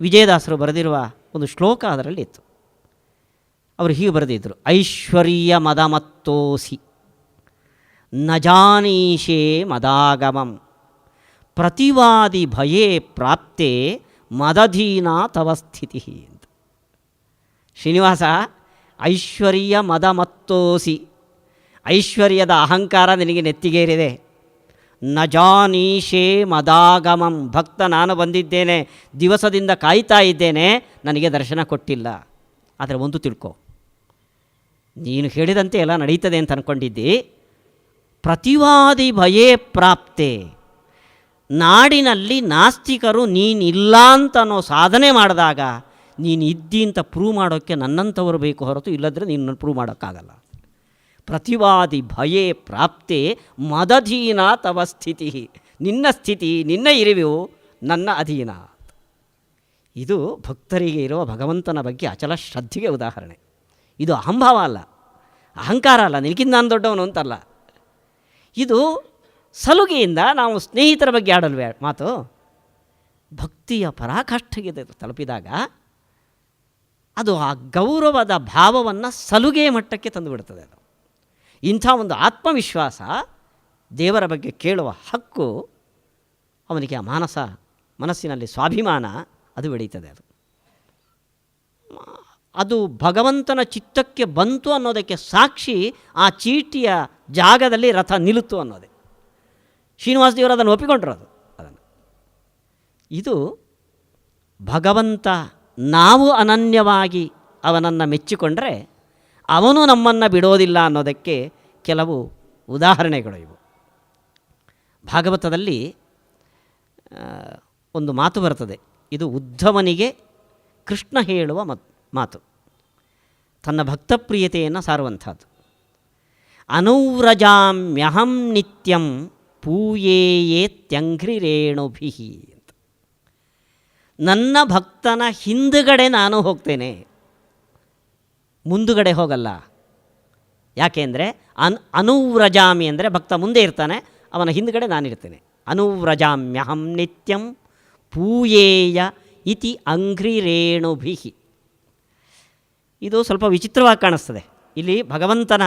ವಿಜಯದಾಸರು ಬರೆದಿರುವ ಒಂದು ಶ್ಲೋಕ ಅದರಲ್ಲಿ ಇತ್ತು. ಅವರು ಹೀಗೆ ಬರೆದಿದ್ದರು: ಐಶ್ವರ್ಯ ಮದಮತ್ತೋಸಿ ನ ಜಾನೀಶೇ ಮದಾಗಮಂ ಪ್ರತಿವಾದಿ ಭಯೇ ಪ್ರಾಪ್ತೆ ಮದಧೀನ ತವ ಸ್ಥಿತಿ ಅಂತ. ಶ್ರೀನಿವಾಸ, ಐಶ್ವರ್ಯ ಮದಮತ್ತೋಸಿ, ಐಶ್ವರ್ಯದ ಅಹಂಕಾರ ನಿನಗೆ ನೆತ್ತಿಗೇರಿದೆ. ನ ಜಾನೀಶೇ ಮದಾಗಮಂ, ಭಕ್ತ ನಾನು ಬಂದಿದ್ದೇನೆ, ದಿವಸದಿಂದ ಕಾಯ್ತಾ ಇದ್ದೇನೆ, ನನಗೆ ದರ್ಶನ ಕೊಟ್ಟಿಲ್ಲ. ಆದರೆ ಒಂದು ತಿಳ್ಕೊ, ನೀನು ಹೇಳಿದಂತೆ ಎಲ್ಲ ನಡೀತದೆ ಅಂತ ಅಂದ್ಕೊಂಡಿದ್ದಿ. ಪ್ರತಿವಾದಿ ಭಯೇ ಪ್ರಾಪ್ತೆ, ನಾಡಿನಲ್ಲಿ ನಾಸ್ತಿಕರು ನೀನಿಲ್ಲ ಅಂತ ಅನ್ನೋ ಸಾಧನೆ ಮಾಡಿದಾಗ ನೀನು ಇದ್ದಿ ಅಂತ ಪ್ರೂವ್ ಮಾಡೋಕ್ಕೆ ನನ್ನಂಥವರು ಬೇಕು ಹೊರತು ಇಲ್ಲದ್ರೆ ನೀನು ಪ್ರೂವ್ ಮಾಡೋಕ್ಕಾಗಲ್ಲ. ಪ್ರತಿವಾದಿ ಭಯೇ ಪ್ರಾಪ್ತೆ ಮದಧೀನ ತವ ಸ್ಥಿತಿ, ನಿನ್ನ ಸ್ಥಿತಿ ನಿನ್ನ ಇರುವೆಯು ನನ್ನ ಅಧೀನ. ಇದು ಭಕ್ತರಿಗೆ ಇರುವ ಭಗವಂತನ ಬಗ್ಗೆ ಅಚಲ ಶ್ರದ್ಧೆಗೆ ಉದಾಹರಣೆ. ಇದು ಅಹಂಭಾವ ಅಲ್ಲ, ಅಹಂಕಾರ ಅಲ್ಲ, ನಿನಗಿಂತ ನಾನು ದೊಡ್ಡವನು ಅಂತಲ್ಲ. ಇದು ಸಲುಗೆಯಿಂದ ನಾವು ಸ್ನೇಹಿತರ ಬಗ್ಗೆ ಆಡಲ್ವೇ ಮಾತು. ಭಕ್ತಿಯ ಪರಾಕಾಷ್ಠೆಗೆ ತಲುಪಿದಾಗ ಅದು ಆ ಗೌರವದ ಭಾವವನ್ನು ಸಲುಗೆ ಮಟ್ಟಕ್ಕೆ ತಂದುಬಿಡ್ತದೆ. ಅದು ಇಂಥ ಒಂದು ಆತ್ಮವಿಶ್ವಾಸ, ದೇವರ ಬಗ್ಗೆ ಕೇಳುವ ಹಕ್ಕು ಅವನಿಗೆ ಆ ಮನಸ್ಸಿನಲ್ಲಿ ಸ್ವಾಭಿಮಾನ ಅದು ಬೆಳೀತದೆ. ಅದು ಭಗವಂತನ ಚಿತ್ತಕ್ಕೆ ಬಂತು ಅನ್ನೋದಕ್ಕೆ ಸಾಕ್ಷಿ ಆ ಚೀಟಿಯ ಜಾಗದಲ್ಲಿ ರಥ ನಿಲ್ಲಿತು ಅನ್ನೋದೇ. ಶ್ರೀನಿವಾಸ ದೇವರು ಅದನ್ನು ಒಪ್ಪಿಕೊಂಡ್ರು. ಅದನ್ನು ಇದು ಭಗವಂತ ನಾವು ಅನನ್ಯವಾಗಿ ಅವನನ್ನು ಮೆಚ್ಚಿಕೊಂಡ್ರೆ ಅವನು ನಮ್ಮನ್ನು ಬಿಡೋದಿಲ್ಲ ಅನ್ನೋದಕ್ಕೆ ಕೆಲವು ಉದಾಹರಣೆಗಳು ಇವು. ಭಾಗವತದಲ್ಲಿ ಒಂದು ಮಾತು ಬರ್ತದೆ. ಇದು ಉದ್ಧವನಿಗೆ ಕೃಷ್ಣ ಹೇಳುವ ಮಾತು, ತನ್ನ ಭಕ್ತಪ್ರಿಯತೆಯನ್ನು ಸಾರುವಂಥದ್ದು. ಅನೌವ್ರಜಾಮ್ಯಹಂ ನಿತ್ಯಂ ಪೂಯೇಯೇತ್ಯಂಘ್ರಿರೇಣುಭಿ ಅಂತ. ನನ್ನ ಭಕ್ತನ ಹಿಂದುಗಡೆ ನಾನು ಹೋಗ್ತೇನೆ, ಮುಂದುಗಡೆ ಹೋಗಲ್ಲ. ಯಾಕೆ ಅಂದರೆ ಅನುವ್ರಜಾಮಿ ಅಂದರೆ ಭಕ್ತ ಮುಂದೆ ಇರ್ತಾನೆ, ಅವನ ಹಿಂದುಗಡೆ ನಾನಿರ್ತೇನೆ. ಅನುವ್ರಜಾಮ್ಯಹಂ ನಿತ್ಯಂ ಪೂಯೇಯ ಇತಿ ಅಂಘ್ರಿರೇಣುಭಿ. ಇದು ಸ್ವಲ್ಪ ವಿಚಿತ್ರವಾಗಿ ಕಾಣಿಸ್ತದೆ. ಇಲ್ಲಿ ಭಗವಂತನ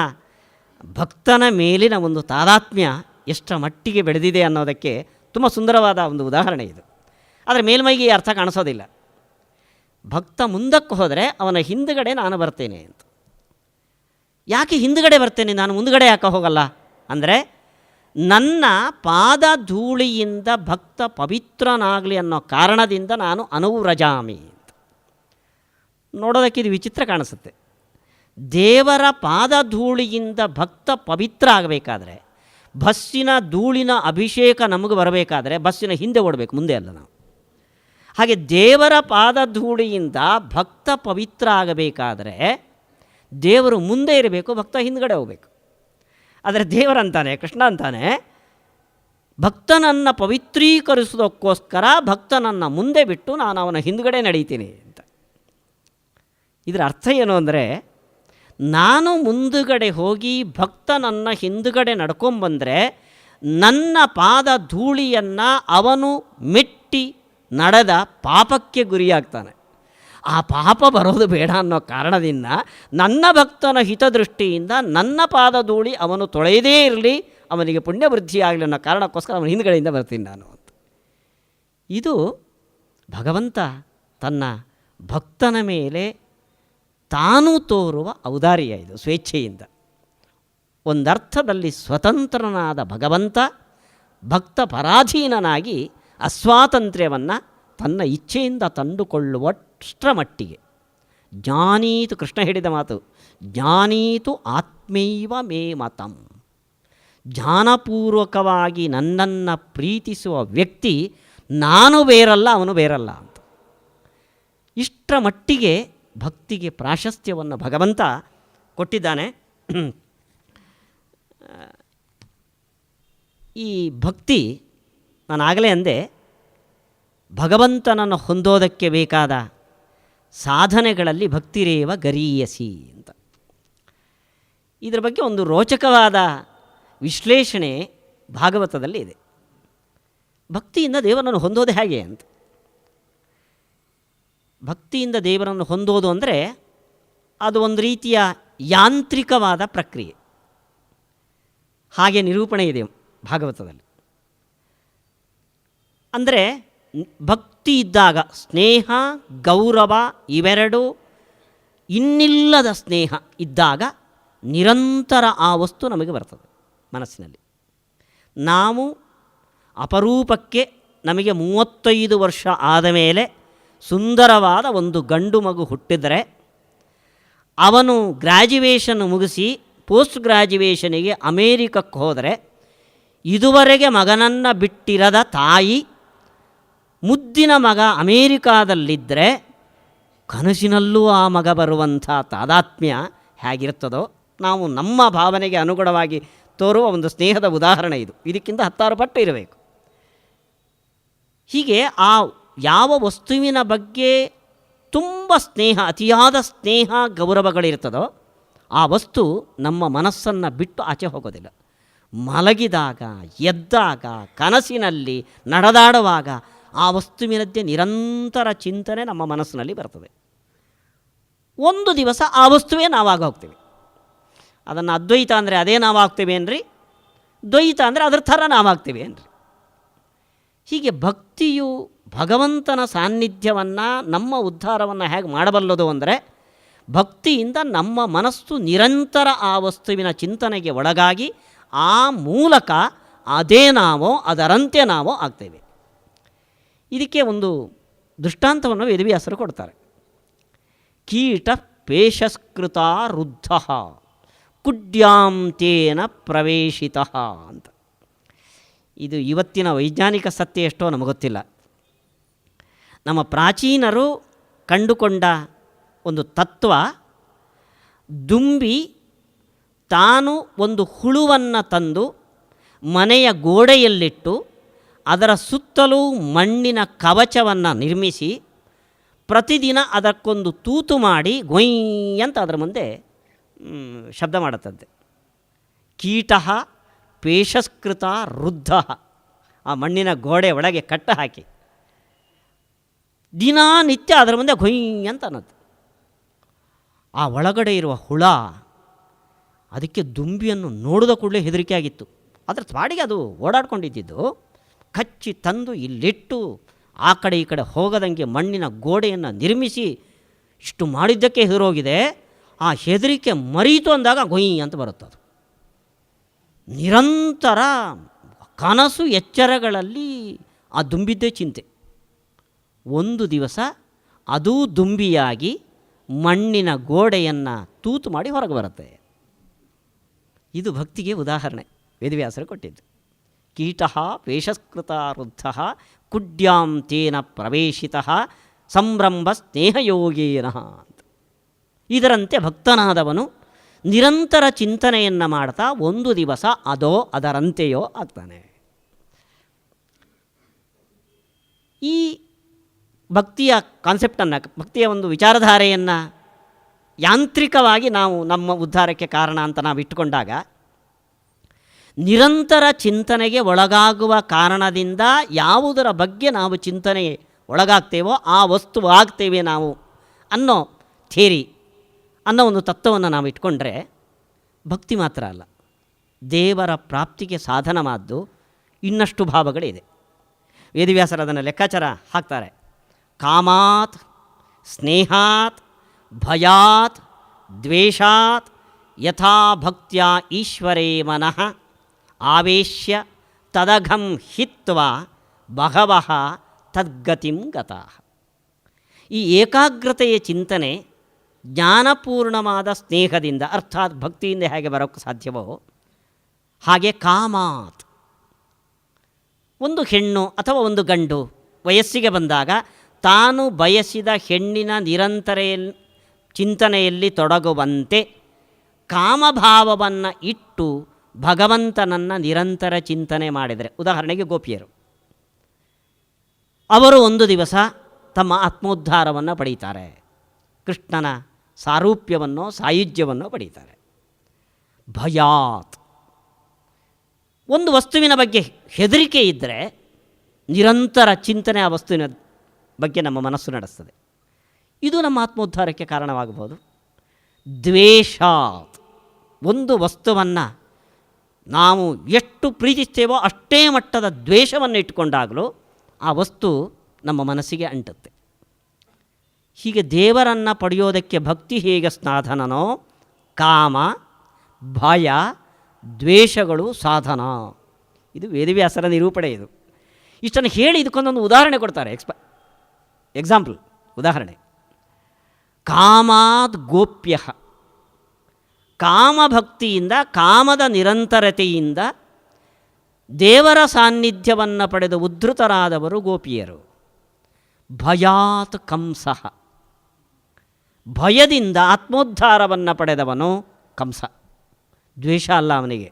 ಭಕ್ತನ ಮೇಲಿನ ಒಂದು ತಾದಾತ್ಮ್ಯ ಎಷ್ಟರ ಮಟ್ಟಿಗೆ ಬೆಳೆದಿದೆ ಅನ್ನೋದಕ್ಕೆ ತುಂಬ ಸುಂದರವಾದ ಒಂದು ಉದಾಹರಣೆ ಇದು. ಆದರೆ ಮೇಲ್ಮೈಗೆ ಈ ಅರ್ಥ ಕಾಣಿಸೋದಿಲ್ಲ. ಭಕ್ತ ಮುಂದಕ್ಕೆ ಹೋದರೆ ಅವನ ಹಿಂದುಗಡೆ ನಾನು ಬರ್ತೇನೆ ಅಂತ. ಯಾಕೆ ಹಿಂದುಗಡೆ ಬರ್ತೇನೆ, ನಾನು ಮುಂದುಗಡೆ ಯಾಕೆ ಹೋಗಲ್ಲ ಅಂದರೆ, ನನ್ನ ಪಾದ ಧೂಳಿಯಿಂದ ಭಕ್ತ ಪವಿತ್ರನಾಗಲಿ ಅನ್ನೋ ಕಾರಣದಿಂದ ನಾನು ಅನುವ್ರಜಾಮಿ ಅಂತ. ನೋಡೋದಕ್ಕೆ ಇದು ವಿಚಿತ್ರ ಕಾಣಿಸುತ್ತೆ. ದೇವರ ಪಾದ ಧೂಳಿಯಿಂದ ಭಕ್ತ ಪವಿತ್ರ ಆಗಬೇಕಾದ್ರೆ, ಬಸ್ಸಿನ ಧೂಳಿನ ಅಭಿಷೇಕ ನಮಗೆ ಬರಬೇಕಾದ್ರೆ ಬಸ್ಸಿನ ಹಿಂದೆ ಓಡಬೇಕು, ಮುಂದೆ ಅಲ್ಲ ನಾವು. ಹಾಗೆ ದೇವರ ಪಾದ ಧೂಳಿಯಿಂದ ಭಕ್ತ ಪವಿತ್ರ ಆಗಬೇಕಾದರೆ ದೇವರು ಮುಂದೆ ಇರಬೇಕು, ಭಕ್ತ ಹಿಂದುಗಡೆ ಹೋಗಬೇಕು. ಆದರೆ ದೇವರಂತಾನೆ, ಕೃಷ್ಣ ಅಂತಾನೆ, ಭಕ್ತನನ್ನು ಪವಿತ್ರೀಕರಿಸೋದಕ್ಕೋಸ್ಕರ ಭಕ್ತನನ್ನು ಮುಂದೆ ಬಿಟ್ಟು ನಾನು ಅವನ ಹಿಂದುಗಡೆ ನಡೀತೀನಿ ಅಂತ. ಇದರ ಅರ್ಥ ಏನು ಅಂದರೆ, ನಾನು ಮುಂದುಗಡೆ ಹೋಗಿ ಭಕ್ತನನ್ನು ಹಿಂದುಗಡೆ ನಡ್ಕೊಂಬಂದರೆ ನನ್ನ ಪಾದ ಧೂಳಿಯನ್ನು ಅವನು ಮೆಟ್ಟಿ ನಡೆದ ಪಾಪಕ್ಕೆ ಗುರಿಯಾಗ್ತಾನೆ. ಆ ಪಾಪ ಬರೋದು ಬೇಡ ಅನ್ನೋ ಕಾರಣದಿಂದ ನನ್ನ ಭಕ್ತನ ಹಿತದೃಷ್ಟಿಯಿಂದ ನನ್ನ ಪಾದಧೂಳಿ ಅವನು ತೊಳೆಯದೇ ಇರಲಿ, ಅವನಿಗೆ ಪುಣ್ಯ ವೃದ್ಧಿಯಾಗಲಿ ಅನ್ನೋ ಕಾರಣಕ್ಕೋಸ್ಕರ ಅವನ ಹಿಂದುಗಡೆಯಿಂದ ಬರ್ತೀನಿ ನಾನು ಅಂತ. ಇದು ಭಗವಂತ ತನ್ನ ಭಕ್ತನ ಮೇಲೆ ತಾನು ತೋರುವ ಔದಾರ್ಯ, ಇದು ಸ್ವೇಚ್ಛೆಯಿಂದ. ಒಂದರ್ಥದಲ್ಲಿ ಸ್ವತಂತ್ರನಾದ ಭಗವಂತ ಭಕ್ತ ಪರಾಧೀನನಾಗಿ ಅಸ್ವಾತಂತ್ರ್ಯವನ್ನು ತನ್ನ ಇಚ್ಛೆಯಿಂದ ತಂದುಕೊಳ್ಳುವಷ್ಟರ ಮಟ್ಟಿಗೆ ಜ್ಞಾನೀತು, ಕೃಷ್ಣ ಹೇಳಿದ ಮಾತು, ಜ್ಞಾನೀತು ಆತ್ಮೈವ ಮೇ ಮತಂ, ಜ್ಞಾನಪೂರ್ವಕವಾಗಿ ನನ್ನನ್ನು ಪ್ರೀತಿಸುವ ವ್ಯಕ್ತಿ ನಾನು ಬೇರಲ್ಲ, ಅವನು ಬೇರಲ್ಲ ಅಂತ. ಇಷ್ಟರ ಮಟ್ಟಿಗೆ ಭಕ್ತಿಗೆ ಪ್ರಾಶಸ್ತ್ಯವನ್ನು ಭಗವಂತ ಕೊಟ್ಟಿದ್ದಾನೆ. ಈ ಭಕ್ತಿ, ನಾನು ಆಗಲೇ ಅಂದೆ, ಭಗವಂತನನ್ನು ಹೊಂದೋದಕ್ಕೆ ಬೇಕಾದ ಸಾಧನೆಗಳಲ್ಲಿ ಭಕ್ತಿರೇವ ಗರೀಯಸಿ ಅಂತ. ಇದರ ಬಗ್ಗೆ ಒಂದು ರೋಚಕವಾದ ವಿಶ್ಲೇಷಣೆ ಭಾಗವತದಲ್ಲಿ ಇದೆ. ಭಕ್ತಿಯಿಂದ ದೇವರನ್ನು ಹೊಂದೋದು ಹೇಗೆ ಅಂತ. ಭಕ್ತಿಯಿಂದ ದೇವರನ್ನು ಹೊಂದೋದು ಅಂದರೆ ಅದು ಒಂದು ರೀತಿಯ ಯಾಂತ್ರಿಕವಾದ ಪ್ರಕ್ರಿಯೆ, ಹಾಗೆ ನಿರೂಪಣೆ ಇದೆ ಭಾಗವತದಲ್ಲಿ. ಅಂದರೆ ಭಕ್ತಿ ಇದ್ದಾಗ ಸ್ನೇಹ, ಗೌರವ ಇವೆರಡು ಇನ್ನಿಲ್ಲದ ಸ್ನೇಹ ಇದ್ದಾಗ ನಿರಂತರ ಆ ವಸ್ತು ನಮಗೆ ಬರ್ತದೆ ಮನಸ್ಸಿನಲ್ಲಿ. ನಾವು ಅಪರೂಪಕ್ಕೆ ನಮಗೆ 35 ವರ್ಷ ಆದ ಮೇಲೆ ಸುಂದರವಾದ ಒಂದು ಗಂಡು ಮಗು ಹುಟ್ಟಿದರೆ ಅವನು ಗ್ರ್ಯಾಜುಯೇಷನ್ ಮುಗಿಸಿ ಪೋಸ್ಟ್ ಗ್ರ್ಯಾಜುಯೇಷನಿಗೆ ಅಮೇರಿಕಕ್ಕೆ ಹೋದರೆ ಇದುವರೆಗೆ ಮಗನನ್ನು ಬಿಟ್ಟಿರದ ತಾಯಿ ಮುದ್ದಿನ ಮಗ ಅಮೇರಿಕಾದಲ್ಲಿದ್ದರೆ ಕನಸಿನಲ್ಲೂ ಆ ಮಗ ಬರುವಂಥ ತಾದಾತ್ಮ್ಯ ಹೇಗಿರ್ತದೋ ನಾವು ನಮ್ಮ ಭಾವನೆಗೆ ಅನುಗುಣವಾಗಿ ತೋರುವ ಒಂದು ಸ್ನೇಹದ ಉದಾಹರಣೆ ಇದು. ಇದಕ್ಕಿಂತ 10 ಪಟ್ಟು ಇರಬೇಕು. ಹೀಗೆ ಆ ಯಾವ ವಸ್ತುವಿನ ಬಗ್ಗೆ ತುಂಬ ಸ್ನೇಹ, ಅತಿಯಾದ ಸ್ನೇಹ ಗೌರವಗಳಿರ್ತದೋ ಆ ವಸ್ತು ನಮ್ಮ ಮನಸ್ಸನ್ನು ಬಿಟ್ಟು ಆಚೆ ಹೋಗೋದಿಲ್ಲ. ಮಲಗಿದಾಗ, ಎದ್ದಾಗ, ಕನಸಿನಲ್ಲಿ ನಡೆದಾಡುವಾಗ ಆ ವಸ್ತುವಿನದ್ದೇ ನಿರಂತರ ಚಿಂತನೆ ನಮ್ಮ ಮನಸ್ಸಿನಲ್ಲಿ ಬರ್ತದೆ. ಒಂದು ದಿವಸ ಆ ವಸ್ತುವೇ ನಾವಾಗ ಹೋಗ್ತೀವಿ. ಅದನ್ನು ಅದ್ವೈತ ಅಂದರೆ ಅದೇ ನಾವಾಗ್ತೇವೆ ಏನ್ರಿ, ದ್ವೈತ ಅಂದರೆ ಅದ್ರ ಥರ ನಾವಾಗ್ತೇವೆ ಏನ್ರಿ. ಹೀಗೆ ಭಕ್ತಿಯು ಭಗವಂತನ ಸಾನ್ನಿಧ್ಯವನ್ನು, ನಮ್ಮ ಉದ್ಧಾರವನ್ನು ಹೇಗೆ ಮಾಡಬಲ್ಲದು ಅಂದರೆ ಭಕ್ತಿಯಿಂದ ನಮ್ಮ ಮನಸ್ಸು ನಿರಂತರ ಆ ವಸ್ತುವಿನ ಚಿಂತನೆಗೆ ಒಳಗಾಗಿ ಆ ಮೂಲಕ ಅದೇ ನಾವೋ ಅದರಂತೆ ನಾವೋ ಆಗ್ತೇವೆ. ಇದಕ್ಕೆ ಒಂದು ದೃಷ್ಟಾಂತವನ್ನು ವೇದವ್ಯಾಸರು ಕೊಡ್ತಾರೆ. ಕೀಟ ಪೇಶಸ್ಕೃತ ರುದ್ಧ ಕುಡ್ಯಾಂ ತೇನ ಪ್ರವೇಶಿತ ಅಂತ. ಇದು ಇವತ್ತಿನ ವೈಜ್ಞಾನಿಕ ಸತ್ಯ ಎಷ್ಟೋ ನಮಗೊತ್ತಿಲ್ಲ. ನಮ್ಮ ಪ್ರಾಚೀನರು ಕಂಡುಕೊಂಡ ಒಂದು ತತ್ವ, ದುಂಬಿ ತಾನು ಒಂದು ಹುಳುವನ್ನು ತಂದು ಮನೆಯ ಗೋಡೆಯಲ್ಲಿಟ್ಟು ಅದರ ಸುತ್ತಲೂ ಮಣ್ಣಿನ ಕವಚವನ್ನು ನಿರ್ಮಿಸಿ ಪ್ರತಿದಿನ ಅದಕ್ಕೊಂದು ತೂತು ಮಾಡಿ ಗೊಯ್ ಅಂತ ಅದರ ಮುಂದೆ ಶಬ್ದ ಮಾಡುತ್ತಂತೆ. ಕೀಟ ಪೇಶಸ್ಕೃತ ರುದ್ಧ, ಆ ಮಣ್ಣಿನ ಗೋಡೆ ಒಳಗೆ ಕಟ್ಟ ಹಾಕಿ ದಿನನಿತ್ಯ ಅದರ ಮುಂದೆ ಗೊಯ್ ಅಂತ ಅನ್ನೋದು. ಆ ಒಳಗಡೆ ಇರುವ ಹುಳ ಅದಕ್ಕೆ ದುಂಬಿಯನ್ನು ನೋಡಿದ ಕೂಡಲೇ ಹೆದರಿಕೆ ಆಗಿತ್ತು. ಅದರ ಪಾಡಿಗೆ ಅದು ಓಡಾಡ್ಕೊಂಡಿದ್ದು ಕಚ್ಚಿ ತಂದು ಇಲ್ಲಿಟ್ಟು ಆ ಕಡೆ ಈ ಕಡೆ ಹೋಗದಂಗೆ ಮಣ್ಣಿನ ಗೋಡೆಯನ್ನು ನಿರ್ಮಿಸಿ ಇಷ್ಟು ಮಾಡಿದ್ದಕ್ಕೆ ಹೆದರೋಗಿದೆ. ಆ ಹೆದರಿಕೆ ಮರೀತು ಅಂದಾಗ ಗೊಯ್ ಅಂತ ಬರುತ್ತದು. ನಿರಂತರ ಕನಸು ಎಚ್ಚರಗಳಲ್ಲಿ ಆ ದುಂಬಿದ್ದೇ ಚಿಂತೆ. ಒಂದು ದಿವಸ ಅದೂ ದುಂಬಿಯಾಗಿ ಮಣ್ಣಿನ ಗೋಡೆಯನ್ನು ತೂತು ಮಾಡಿ ಹೊರಗೆ ಬರುತ್ತೆ. ಇದು ಭಕ್ತಿಗೆ ಉದಾಹರಣೆ ವೇದವ್ಯಾಸರು ಕೊಟ್ಟಿದ್ದು. ಕೀಟ ಪೇಶಸ್ಕೃತ ರುದ್ಧ ಕುಡ್ಯಾಂ ತೇನ ಪ್ರವೇಶಿತ ಸಂಭ್ರಂಭ ಸ್ನೇಹಯೋಗೇನ ಅಂತ. ಇದರಂತೆ ಭಕ್ತನಾದವನು ನಿರಂತರ ಚಿಂತನೆಯನ್ನು ಮಾಡ್ತಾ ಒಂದು ದಿವಸ ಅದೋ ಅದರಂತೆಯೋ ಆಗ್ತಾನೆ. ಈ ಭಕ್ತಿಯ ಕಾನ್ಸೆಪ್ಟನ್ನು, ಭಕ್ತಿಯ ಒಂದು ವಿಚಾರಧಾರೆಯನ್ನು ಯಾಂತ್ರಿಕವಾಗಿ ನಾವು ನಮ್ಮ ಉದ್ಧಾರಕ್ಕೆ ಕಾರಣ ಅಂತ ನಾವು ಇಟ್ಟುಕೊಂಡಾಗ, ನಿರಂತರ ಚಿಂತನೆಗೆ ಒಳಗಾಗುವ ಕಾರಣದಿಂದ ಯಾವುದರ ಬಗ್ಗೆ ನಾವು ಚಿಂತನೆ ಒಳಗಾಗ್ತೇವೋ ಆ ವಸ್ತು ಆಗ್ತೇವೆ ನಾವು ಅನ್ನೋ ಥಿಯರಿ ಅನ್ನೋ ಒಂದು ತತ್ವವನ್ನು ನಾವು ಇಟ್ಕೊಂಡ್ರೆ ಭಕ್ತಿ ಮಾತ್ರ ಅಲ್ಲ, ದೇವರ ಪ್ರಾಪ್ತಿಗೆ ಸಾಧನವಾದ್ದು ಇನ್ನಷ್ಟು ಭಾವಗಳಿದೆ. ವೇದವ್ಯಾಸರು ಅದನ್ನು ಲೆಕ್ಕಾಚಾರ ಹಾಕ್ತಾರೆ. ಕಾಮಾತ್, ಸ್ನೇಹಾತ್, ಭಯಾತ್, ದ್ವೇಷಾತ್ ಯಥಾ ಭಕ್ತ್ಯಾ ಈಶ್ವರೇ ಮನಃ ಆವೇಶ್ಯ ತದಘಂ ಹಿತ್ವಾ ಬಹವಃ ತದ್ಗತಿಂ ಗತಾಃ. ಈ ಏಕಾಗ್ರತೆಯ ಚಿಂತನೆ ಜ್ಞಾನಪೂರ್ಣವಾದ ಸ್ನೇಹದಿಂದ ಅರ್ಥಾತ್ ಭಕ್ತಿಯಿಂದ ಹೇಗೆ ಬರೋಕ್ಕೆ ಸಾಧ್ಯವೋ ಹಾಗೆ ಕಾಮಾತ್, ಒಂದು ಹೆಣ್ಣು ಅಥವಾ ಒಂದು ಗಂಡು ವಯಸ್ಸಿಗೆ ಬಂದಾಗ ತಾನು ಬಯಸಿದ ಹೆಣ್ಣಿನ ನಿರಂತರ ಚಿಂತನೆಯಲ್ಲಿ ತೊಡಗುವಂತೆ ಕಾಮಭಾವವನ್ನು ಇಟ್ಟು ಭಗವಂತನನ್ನು ನಿರಂತರ ಚಿಂತನೆ ಮಾಡಿದರೆ, ಉದಾಹರಣೆಗೆ ಗೋಪಿಯರು, ಅವರು ಒಂದು ದಿವಸ ತಮ್ಮ ಆತ್ಮೋದ್ಧಾರವನ್ನು ಪಡೀತಾರೆ, ಕೃಷ್ಣನ ಸಾರೂಪ್ಯವನ್ನು ಸಾಯುಜ್ಯವನ್ನು ಪಡೀತಾರೆ. ಭಯಾತ್, ಒಂದು ವಸ್ತುವಿನ ಬಗ್ಗೆ ಹೆದರಿಕೆ ಇದ್ದರೆ ನಿರಂತರ ಚಿಂತನೆ ಆ ವಸ್ತುವಿನ ಬಗ್ಗೆ ನಮ್ಮ ಮನಸ್ಸು ನಡೆಸ್ತದೆ, ಇದು ನಮ್ಮ ಆತ್ಮೋದ್ಧಾರಕ್ಕೆ ಕಾರಣವಾಗಬಹುದು. ದ್ವೇಷಾತ್, ಒಂದು ವಸ್ತುವನ್ನು ನಾವು ಎಷ್ಟು ಪ್ರೀತಿಸ್ತೇವೋ ಅಷ್ಟೇ ಮಟ್ಟದ ದ್ವೇಷವನ್ನು ಇಟ್ಟುಕೊಂಡಾಗಲೂ ಆ ವಸ್ತು ನಮ್ಮ ಮನಸ್ಸಿಗೆ ಅಂಟುತ್ತೆ. ಹೀಗೆ ದೇವರನ್ನು ಪಡೆಯೋದಕ್ಕೆ ಭಕ್ತಿ ಹೇಗೆ ಸಾಧನನೋ, ಕಾಮ, ಭಯ, ದ್ವೇಷಗಳು ಸಾಧನ. ಇದು ವೇದವ್ಯಾಸರ ನಿರೂಪಣೆ. ಇದು ಇಷ್ಟನ್ನು ಹೇಳಿ ಇದಕ್ಕೊಂದೊಂದು ಉದಾಹರಣೆ ಕೊಡ್ತಾರೆ. ಎಕ್ಸಾಂಪಲ್, ಉದಾಹರಣೆ. ಕಾಮಾದ್ ಗೋಪ್ಯ, ಕಾಮಭಕ್ತಿಯಿಂದ ಕಾಮದ ನಿರಂತರತೆಯಿಂದ ದೇವರ ಸಾನ್ನಿಧ್ಯವನ್ನು ಪಡೆದು ಉದ್ಧತರಾದವರು ಗೋಪಿಯರು. ಭಯಾತ್ ಕಂಸಃ, ಭಯದಿಂದ ಆತ್ಮೋದ್ಧಾರವನ್ನು ಪಡೆದವನು ಕಂಸ. ದ್ವೇಷ ಅಲ್ಲ ಅವನಿಗೆ.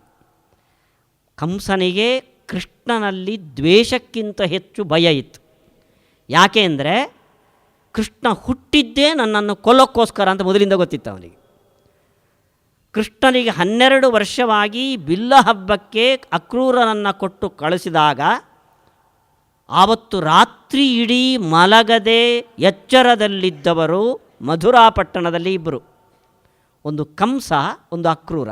ಕಂಸನಿಗೆ ಕೃಷ್ಣನಲ್ಲಿ ದ್ವೇಷಕ್ಕಿಂತ ಹೆಚ್ಚು ಭಯ ಇತ್ತು. ಯಾಕೆ ಅಂದರೆ ಕೃಷ್ಣ ಹುಟ್ಟಿದ್ದೇ ನನ್ನನ್ನು ಕೊಲ್ಲೋಕ್ಕೋಸ್ಕರ ಅಂತ ಮೊದಲಿಂದ ಗೊತ್ತಿತ್ತು ಅವನಿಗೆ. ಕೃಷ್ಣನಿಗೆ 12 ವರ್ಷವಾಗಿ ಬಿಲ್ಲ ಹಬ್ಬಕ್ಕೆ ಅಕ್ರೂರನನ್ನು ಕೊಟ್ಟು ಕಳಿಸಿದಾಗ ಆವತ್ತು ರಾತ್ರಿ ಇಡೀ ಮಲಗದೆ ಎಚ್ಚರದಲ್ಲಿದ್ದವರು ಮಧುರಾಪಟ್ಟಣದಲ್ಲಿ ಇಬ್ಬರು, ಒಂದು ಕಂಸ, ಒಂದು ಅಕ್ರೂರ.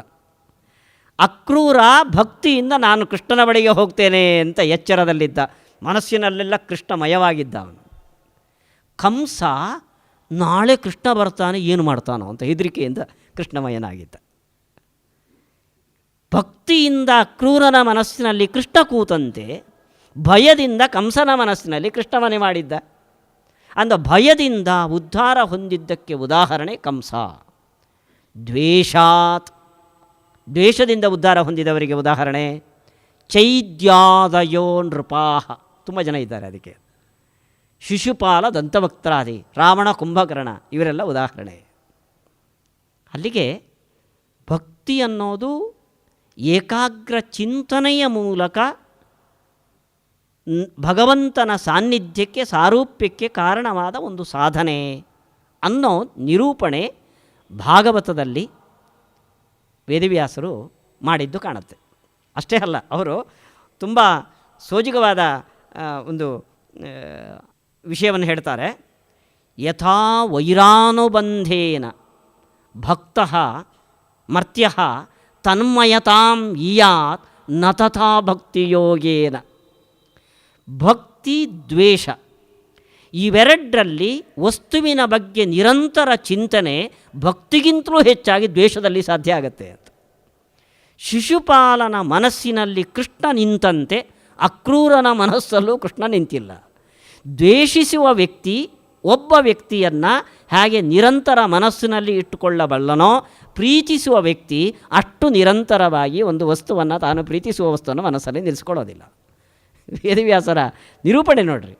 ಅಕ್ರೂರ ಭಕ್ತಿಯಿಂದ ನಾನು ಕೃಷ್ಣನ ಬಳಿಗೆ ಹೋಗ್ತೇನೆ ಅಂತ ಎಚ್ಚರದಲ್ಲಿದ್ದ, ಮನಸ್ಸಿನಲ್ಲೆಲ್ಲ ಕೃಷ್ಣಮಯವಾಗಿದ್ದ ಅವನು. ಕಂಸ ನಾಳೆ ಕೃಷ್ಣ ಬರ್ತಾನೆ, ಏನು ಮಾಡ್ತಾನೋ ಅಂತ ಹೆದರಿಕೆಯಿಂದ ಕೃಷ್ಣಮಯನಾಗಿದ್ದ. ಭಕ್ತಿಯಿಂದ ಅಕ್ರೂರನ ಮನಸ್ಸಿನಲ್ಲಿ ಕೃಷ್ಣ ಕೂತಂತೆ, ಭಯದಿಂದ ಕಂಸನ ಮನಸ್ಸಿನಲ್ಲಿ ಕೃಷ್ಣ ಮನೆ ಮಾಡಿದ್ದ. ಅಂದ ಭಯದಿಂದ ಉದ್ಧಾರ ಹೊಂದಿದ್ದಕ್ಕೆ ಉದಾಹರಣೆ ಕಂಸ. ದ್ವೇಷಾತ್, ದ್ವೇಷದಿಂದ ಉದ್ಧಾರ ಹೊಂದಿದವರಿಗೆ ಉದಾಹರಣೆ ಚೈದ್ಯಾದಯೋ ನೃಪಾಹ. ತುಂಬ ಜನ ಇದ್ದಾರೆ ಅದಕ್ಕೆ. ಶಿಶುಪಾಲ, ದಂತವಕ್ತ್ರಾದಿ, ರಾವಣ, ಕುಂಭಕರ್ಣ ಇವರೆಲ್ಲ ಉದಾಹರಣೆ. ಅಲ್ಲಿಗೆ ಭಕ್ತಿ ಅನ್ನೋದು ಏಕಾಗ್ರ ಚಿಂತನೆಯ ಮೂಲಕ ಭಗವಂತನ ಸಾನ್ನಿಧ್ಯಕ್ಕೆ, ಸಾರೂಪ್ಯಕ್ಕೆ ಕಾರಣವಾದ ಒಂದು ಸಾಧನೆ ಅನ್ನೋ ನಿರೂಪಣೆ ಭಾಗವತದಲ್ಲಿ ವೇದವ್ಯಾಸರು ಮಾಡಿದ್ದು ಕಾಣುತ್ತೆ. ಅಷ್ಟೇ ಅಲ್ಲ, ಅವರು ತುಂಬ ಸೋಜಿಗವಾದ ಒಂದು ವಿಷಯವನ್ನು ಹೇಳ್ತಾರೆ. ಯಥಾ ವೈರಾನುಬಂಧೇನ ಭಕ್ತಃ ಮರ್ತ್ಯಃ ತನ್ಮಯತಾಂ ಈಯಾತ್ ನ ತಥಾ ಭಕ್ತಿಯೋಗೇನ. ಭಕ್ತಿ, ದ್ವೇಷ ಇವೆರಡರಲ್ಲಿ ವಸ್ತುವಿನ ಬಗ್ಗೆ ನಿರಂತರ ಚಿಂತನೆ ಭಕ್ತಿಗಿಂತಲೂ ಹೆಚ್ಚಾಗಿ ದ್ವೇಷದಲ್ಲಿ ಸಾಧ್ಯ ಆಗುತ್ತೆ ಅಂತ. ಶಿಶುಪಾಲನ ಮನಸ್ಸಿನಲ್ಲಿ ಕೃಷ್ಣ ನಿಂತಂತೆ ಅಕ್ರೂರನ ಮನಸ್ಸಲ್ಲೂ ಕೃಷ್ಣ ನಿಂತಿಲ್ಲ. ದ್ವೇಷಿಸುವ ವ್ಯಕ್ತಿ ಒಬ್ಬ ವ್ಯಕ್ತಿಯನ್ನು ಹೇಗೆ ನಿರಂತರ ಮನಸ್ಸಿನಲ್ಲಿ ಇಟ್ಟುಕೊಳ್ಳಬಲ್ಲನೋ, ಪ್ರೀತಿಸುವ ವ್ಯಕ್ತಿ ಅಷ್ಟು ನಿರಂತರವಾಗಿ ಒಂದು ವಸ್ತುವನ್ನು, ತಾನು ಪ್ರೀತಿಸುವ ವಸ್ತುವನ್ನು ಮನಸ್ಸಲ್ಲಿ ನಿಲ್ಲಿಸ್ಕೊಳ್ಳೋದಿಲ್ಲ. ವೇದವ್ಯಾಸರ ನಿರೂಪಣೆ ನೋಡ್ರಿ.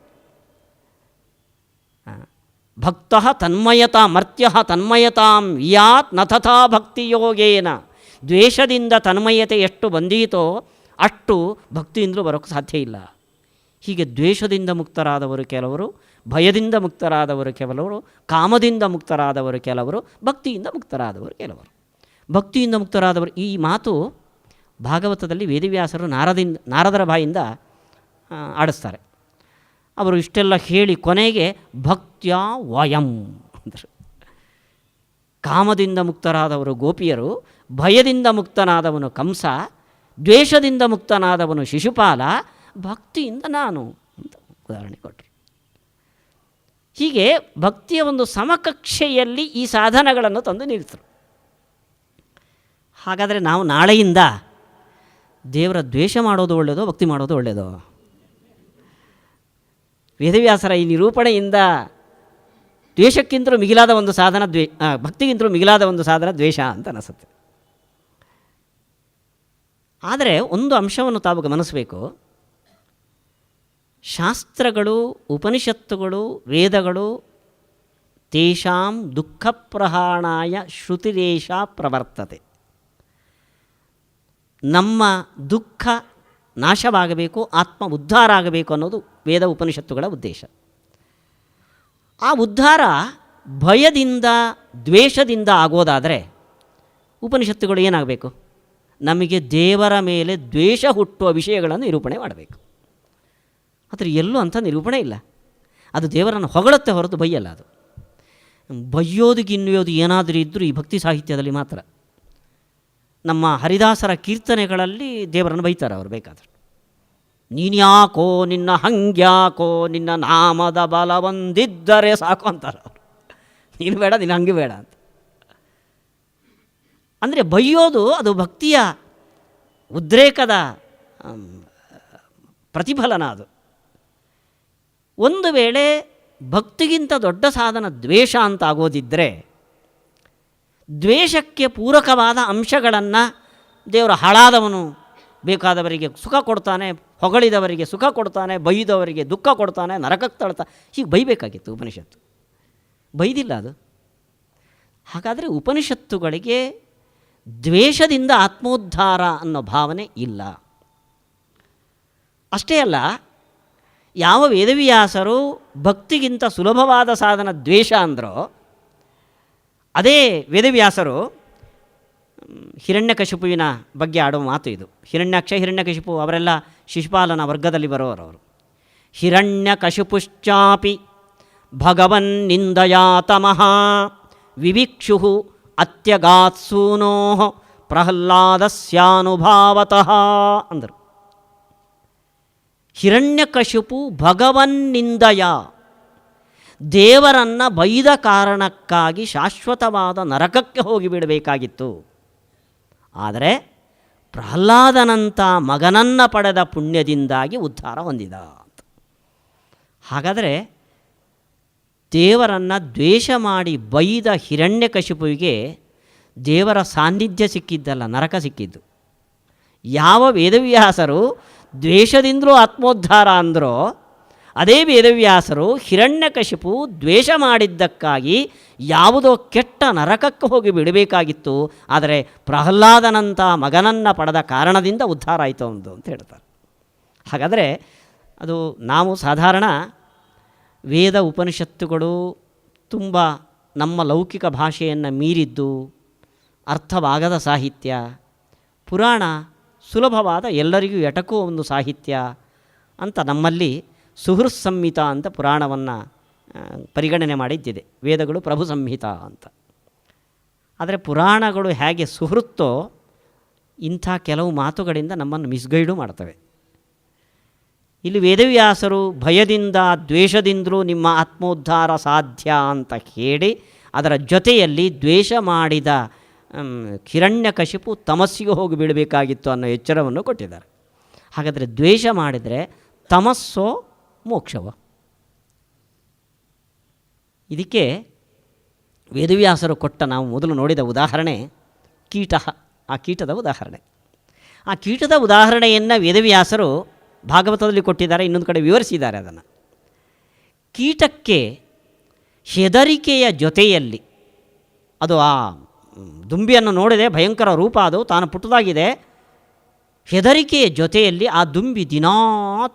ಭಕ್ತಃ ತನ್ಮಯತಾ ಮರ್ತ್ಯಃ ತನ್ಮಯತಾಂ ಯಾತ್ ನ ತಥಾ ಭಕ್ತಿಯೋಗೇನ. ದ್ವೇಷದಿಂದ ತನ್ಮಯತೆ ಎಷ್ಟು ಬಂದೀತೋ ಅಷ್ಟು ಭಕ್ತಿಯಿಂದಲೂ ಬರೋಕ್ಕೆ ಸಾಧ್ಯ ಇಲ್ಲ. ಹೀಗೆ ದ್ವೇಷದಿಂದ ಮುಕ್ತರಾದವರು ಕೆಲವರು, ಭಯದಿಂದ ಮುಕ್ತರಾದವರು ಕೆಲವರು, ಕಾಮದಿಂದ ಮುಕ್ತರಾದವರು ಕೆಲವರು, ಭಕ್ತಿಯಿಂದ ಮುಕ್ತರಾದವರು ಕೆಲವರು. ಭಕ್ತಿಯಿಂದ ಮುಕ್ತರಾದವರು, ಈ ಮಾತು ಭಾಗವತದಲ್ಲಿ ವೇದವ್ಯಾಸರು ನಾರದರ ಬಾಯಿಂದ ಆಡಿಸ್ತಾರೆ. ಅವರು ಇಷ್ಟೆಲ್ಲ ಹೇಳಿ ಕೊನೆಗೆ ಭಕ್ತ್ಯಾ ವಯಂ ಅಂದರು. ಕಾಮದಿಂದ ಮುಕ್ತರಾದವರು ಗೋಪಿಯರು, ಭಯದಿಂದ ಮುಕ್ತನಾದವನು ಕಂಸ, ದ್ವೇಷದಿಂದ ಮುಕ್ತನಾದವನು ಶಿಶುಪಾಲ, ಭಕ್ತಿಯಿಂದ ನಾನು ಅಂತ ಉದಾಹರಣೆ ಕೊಟ್ಟರು. ಹೀಗೆ ಭಕ್ತಿಯ ಒಂದು ಸಮಕಕ್ಷೆಯಲ್ಲಿ ಈ ಸಾಧನಗಳನ್ನು ತಂದು ನಿಲ್ಲಿಸಿದರು. ಹಾಗಾದರೆ ನಾವು ನಾಳೆಯಿಂದ ದೇವರ ದ್ವೇಷ ಮಾಡೋದು ಒಳ್ಳೆಯದೋ ಭಕ್ತಿ ಮಾಡೋದು ಒಳ್ಳೆಯದೋ? ವೇದವ್ಯಾಸರ ಈ ನಿರೂಪಣೆಯಿಂದ ದ್ವೇಷಕ್ಕಿಂತಲೂ ಮಿಗಿಲಾದ ಒಂದು ಸಾಧನ ಭಕ್ತಿಗಿಂತಲೂ ಮಿಗಿಲಾದ ಒಂದು ಸಾಧನ ದ್ವೇಷ ಅಂತ ಅನಿಸುತ್ತೆ. ಆದರೆ ಒಂದು ಅಂಶವನ್ನು ತಾವು ಗಮನಿಸಬೇಕು. ಶಾಸ್ತ್ರಗಳು, ಉಪನಿಷತ್ತುಗಳು, ವೇದಗಳು ತೇಷಾಂ ದುಃಖ ಪ್ರಹಾಣಾಯ ಶ್ರುತಿರೇಷ ಪ್ರವರ್ತತೆ. ನಮ್ಮ ದುಃಖ ನಾಶವಾಗಬೇಕು, ಆತ್ಮ ಉದ್ಧಾರ ಆಗಬೇಕು ಅನ್ನೋದು ವೇದ ಉಪನಿಷತ್ತುಗಳ ಉದ್ದೇಶ. ಆ ಉದ್ಧಾರ ಭಯದಿಂದ ದ್ವೇಷದಿಂದ ಆಗೋದಾದರೆ ಉಪನಿಷತ್ತುಗಳು ಏನಾಗಬೇಕು? ನಮಗೆ ದೇವರ ಮೇಲೆ ದ್ವೇಷ ಹುಟ್ಟುವ ವಿಷಯಗಳನ್ನು ನಿರೂಪಣೆ ಮಾಡಬೇಕು. ಆದರೆ ಎಲ್ಲೂ ಅಂಥ ನಿರೂಪಣೆ ಇಲ್ಲ. ಅದು ದೇವರನ್ನು ಹೊಗಳುತ್ತೆ ಹೊರತು ಬೈಯಲ್ಲ. ಅದು ಬೈಯೋದು ಗಿನ್ನುವುದು ಏನಾದರೂ ಇದ್ದರೂ ಈ ಭಕ್ತಿ ಸಾಹಿತ್ಯದಲ್ಲಿ ಮಾತ್ರ. ನಮ್ಮ ಹರಿದಾಸರ ಕೀರ್ತನೆಗಳಲ್ಲಿ ದೇವರನ್ನು ಬೈತಾರೆ ಅವರು ಬೇಕಾದಷ್ಟು. ನೀನ್ಯಾಕೋ, ನಿನ್ನ ಹಂಗ್ಯಾಕೋ, ನಿನ್ನ ನಾಮದ ಬಲ ಒಂದಿದ್ದರೆ ಸಾಕು ಅಂತಾರೆ ಅವರು. ನೀನು ಬೇಡ, ನಿನ್ನ ಹಂಗೆ ಬೇಡ ಅಂತ. ಅಂದರೆ ಬೈಯೋದು ಅದು ಭಕ್ತಿಯ ಉದ್ರೇಕದ ಪ್ರತಿಫಲನ. ಅದು ಒಂದು ವೇಳೆ ಭಕ್ತಿಗಿಂತ ದೊಡ್ಡ ಸಾಧನ ದ್ವೇಷ ಅಂತ ಆಗೋದಿದ್ದರೆ, ದ್ವೇಷಕ್ಕೆ ಪೂರಕವಾದ ಅಂಶಗಳನ್ನು ದೇವರ ಹಾಳಾದವನು ಬೇಕಾದವರಿಗೆ ಸುಖ ಕೊಡ್ತಾನೆ, ಹೊಗಳಿದವರಿಗೆ ಸುಖ ಕೊಡ್ತಾನೆ, ಬೈದವರಿಗೆ ದುಃಖ ಕೊಡ್ತಾನೆ, ನರಕಕ್ಕೆ ತಳ್ತಾನೆ, ಹೀಗೆ ಬೈಬೇಕಾಗಿತ್ತು ಉಪನಿಷತ್ತು. ಬೈದಿಲ್ಲ ಅದು. ಹಾಗಾದರೆ ಉಪನಿಷತ್ತುಗಳಿಗೆ ದ್ವೇಷದಿಂದ ಆತ್ಮೋದ್ಧಾರ ಅನ್ನೋ ಭಾವನೆ ಇಲ್ಲ. ಅಷ್ಟೇ ಅಲ್ಲ, ಯಾವ ವೇದವ್ಯಾಸರು ಭಕ್ತಿಗಿಂತ ಸುಲಭವಾದ ಸಾಧನ ದ್ವೇಷ ಅಂದರೋ, ಅದೇ ವೇದವ್ಯಾಸರು ಹಿರಣ್ಯಕಶಿಪುವಿನ ಬಗ್ಗೆ ಆಡೋ ಮಾತು ಇದು. ಹಿರಣ್ಯಾಕ್ಷ, ಹಿರಣ್ಯಕಶಿಪು ಅವರೆಲ್ಲ ಶಿಶುಪಾಲನ ವರ್ಗದಲ್ಲಿ ಬರೋರು ಅವರು. ಹಿರಣ್ಯಕಶಿಪುಶ್ಚಾಪಿ ಭಗವನ್ನಿಂದಯಾ ತಮಃ ವಿವಿಕ್ಷು ಅತ್ಯಗಾತ್ಸೂನೋ ಪ್ರಹ್ಲಾದಸ್ಯಾನುಭಾವತಃ ಅಂದರು. ಹಿರಣ್ಯಕಶಿಪು ಭಗವನ್ನಿಂದಯ, ದೇವರನ್ನು ಬೈದ ಕಾರಣಕ್ಕಾಗಿ ಶಾಶ್ವತವಾದ ನರಕಕ್ಕೆ ಹೋಗಿಬಿಡಬೇಕಾಗಿತ್ತು. ಆದರೆ ಪ್ರಹ್ಲಾದನಂಥ ಮಗನನ್ನು ಪಡೆದ ಪುಣ್ಯದಿಂದಾಗಿ ಉದ್ಧಾರ ಹೊಂದಿದ. ಹಾಗಾದರೆ ದೇವರನ್ನು ದ್ವೇಷ ಮಾಡಿ ಬೈದ ಹಿರಣ್ಯಕಶಿಪುವಿಗೆ ದೇವರ ಸಾನ್ನಿಧ್ಯ ಸಿಕ್ಕಿದ್ದಲ್ಲ, ನರಕ ಸಿಕ್ಕಿದ್ದು. ಯಾವ ವೇದವ್ಯಾಸರು ದ್ವೇಷದಿಂದಲೂ ಆತ್ಮೋದ್ಧಾರ ಅಂದರೋ, ಅದೇ ವೇದವ್ಯಾಸರು ಹಿರಣ್ಯಕಶಿಪು ದ್ವೇಷ ಮಾಡಿದ್ದಕ್ಕಾಗಿ ಯಾವುದೋ ಕೆಟ್ಟ ನರಕಕ್ಕೆ ಹೋಗಿ ಬಿಡಬೇಕಾಗಿತ್ತು, ಆದರೆ ಪ್ರಹ್ಲಾದನಂಥ ಮಗನನ್ನು ಪಡೆದ ಕಾರಣದಿಂದ ಉದ್ಧಾರ ಆಯಿತು ಒಂದು ಅಂತ ಹೇಳ್ತಾರೆ. ಹಾಗಾದರೆ ಅದು ನಾವು ಸಾಧಾರಣ ವೇದ ಉಪನಿಷತ್ತುಗಳು ತುಂಬ ನಮ್ಮ ಲೌಕಿಕ ಭಾಷೆಯನ್ನು ಮೀರಿದ್ದು, ಅರ್ಥವಾಗದ ಸಾಹಿತ್ಯ, ಪುರಾಣ ಸುಲಭವಾದ ಎಲ್ಲರಿಗೂ ಎಟಕುವ ಒಂದು ಸಾಹಿತ್ಯ ಅಂತ ನಮ್ಮಲ್ಲಿ ಸುಹೃತ್ ಸಂಹಿತ ಅಂತ ಪುರಾಣವನ್ನು ಪರಿಗಣನೆ ಮಾಡಿದ್ದಿದೆ. ವೇದಗಳು ಪ್ರಭು ಸಂಹಿತ ಅಂತ. ಆದರೆ ಪುರಾಣಗಳು ಹೇಗೆ ಸುಹೃತ್ತೋ, ಇಂಥ ಕೆಲವು ಮಾತುಗಳಿಂದ ನಮ್ಮನ್ನು ಮಿಸ್ಗೈಡು ಮಾಡ್ತವೆ. ಇಲ್ಲಿ ವೇದವ್ಯಾಸರು ಭಯದಿಂದ ದ್ವೇಷದಿಂದಲೂ ನಿಮ್ಮ ಆತ್ಮೋದ್ಧಾರ ಸಾಧ್ಯ ಅಂತ ಹೇಳಿ, ಅದರ ಜೊತೆಯಲ್ಲಿ ದ್ವೇಷ ಮಾಡಿದ ಹಿರಣ್ಯಕಶಿಪು ತಮಸ್ಸಿಗೆ ಹೋಗಿ ಬೀಳಬೇಕಾಗಿತ್ತು ಅನ್ನೋ ಎಚ್ಚರವನ್ನು ಕೊಟ್ಟಿದ್ದಾರೆ. ಹಾಗಾದರೆ ದ್ವೇಷ ಮಾಡಿದರೆ ತಮಸ್ಸೋ ಮೋಕ್ಷವೋ? ಇದಕ್ಕೆ ವೇದವ್ಯಾಸರು ಕೊಟ್ಟ ನಾವು ಮೊದಲು ನೋಡಿದ ಉದಾಹರಣೆ ಕೀಟ. ಆ ಕೀಟದ ಉದಾಹರಣೆ, ಆ ಕೀಟದ ಉದಾಹರಣೆಯನ್ನು ವೇದವ್ಯಾಸರು ಭಾಗವತದಲ್ಲಿ ಕೊಟ್ಟಿದ್ದಾರೆ, ಇನ್ನೊಂದು ಕಡೆ ವಿವರಿಸಿದ್ದಾರೆ ಅದನ್ನು. ಕೀಟಕ್ಕೆ ಹೆದರಿಕೆಯ ಜೊತೆಯಲ್ಲಿ, ಅದು ಆ ದುಂಬಿಯನ್ನು ನೋಡಿದೆ, ಭಯಂಕರ ರೂಪ, ಅದು ತಾನು ಪುಟ್ಟದಾಗಿದೆ, ಹೆದರಿಕೆಯ ಜೊತೆಯಲ್ಲಿ ಆ ದುಂಬಿ ದಿನಾ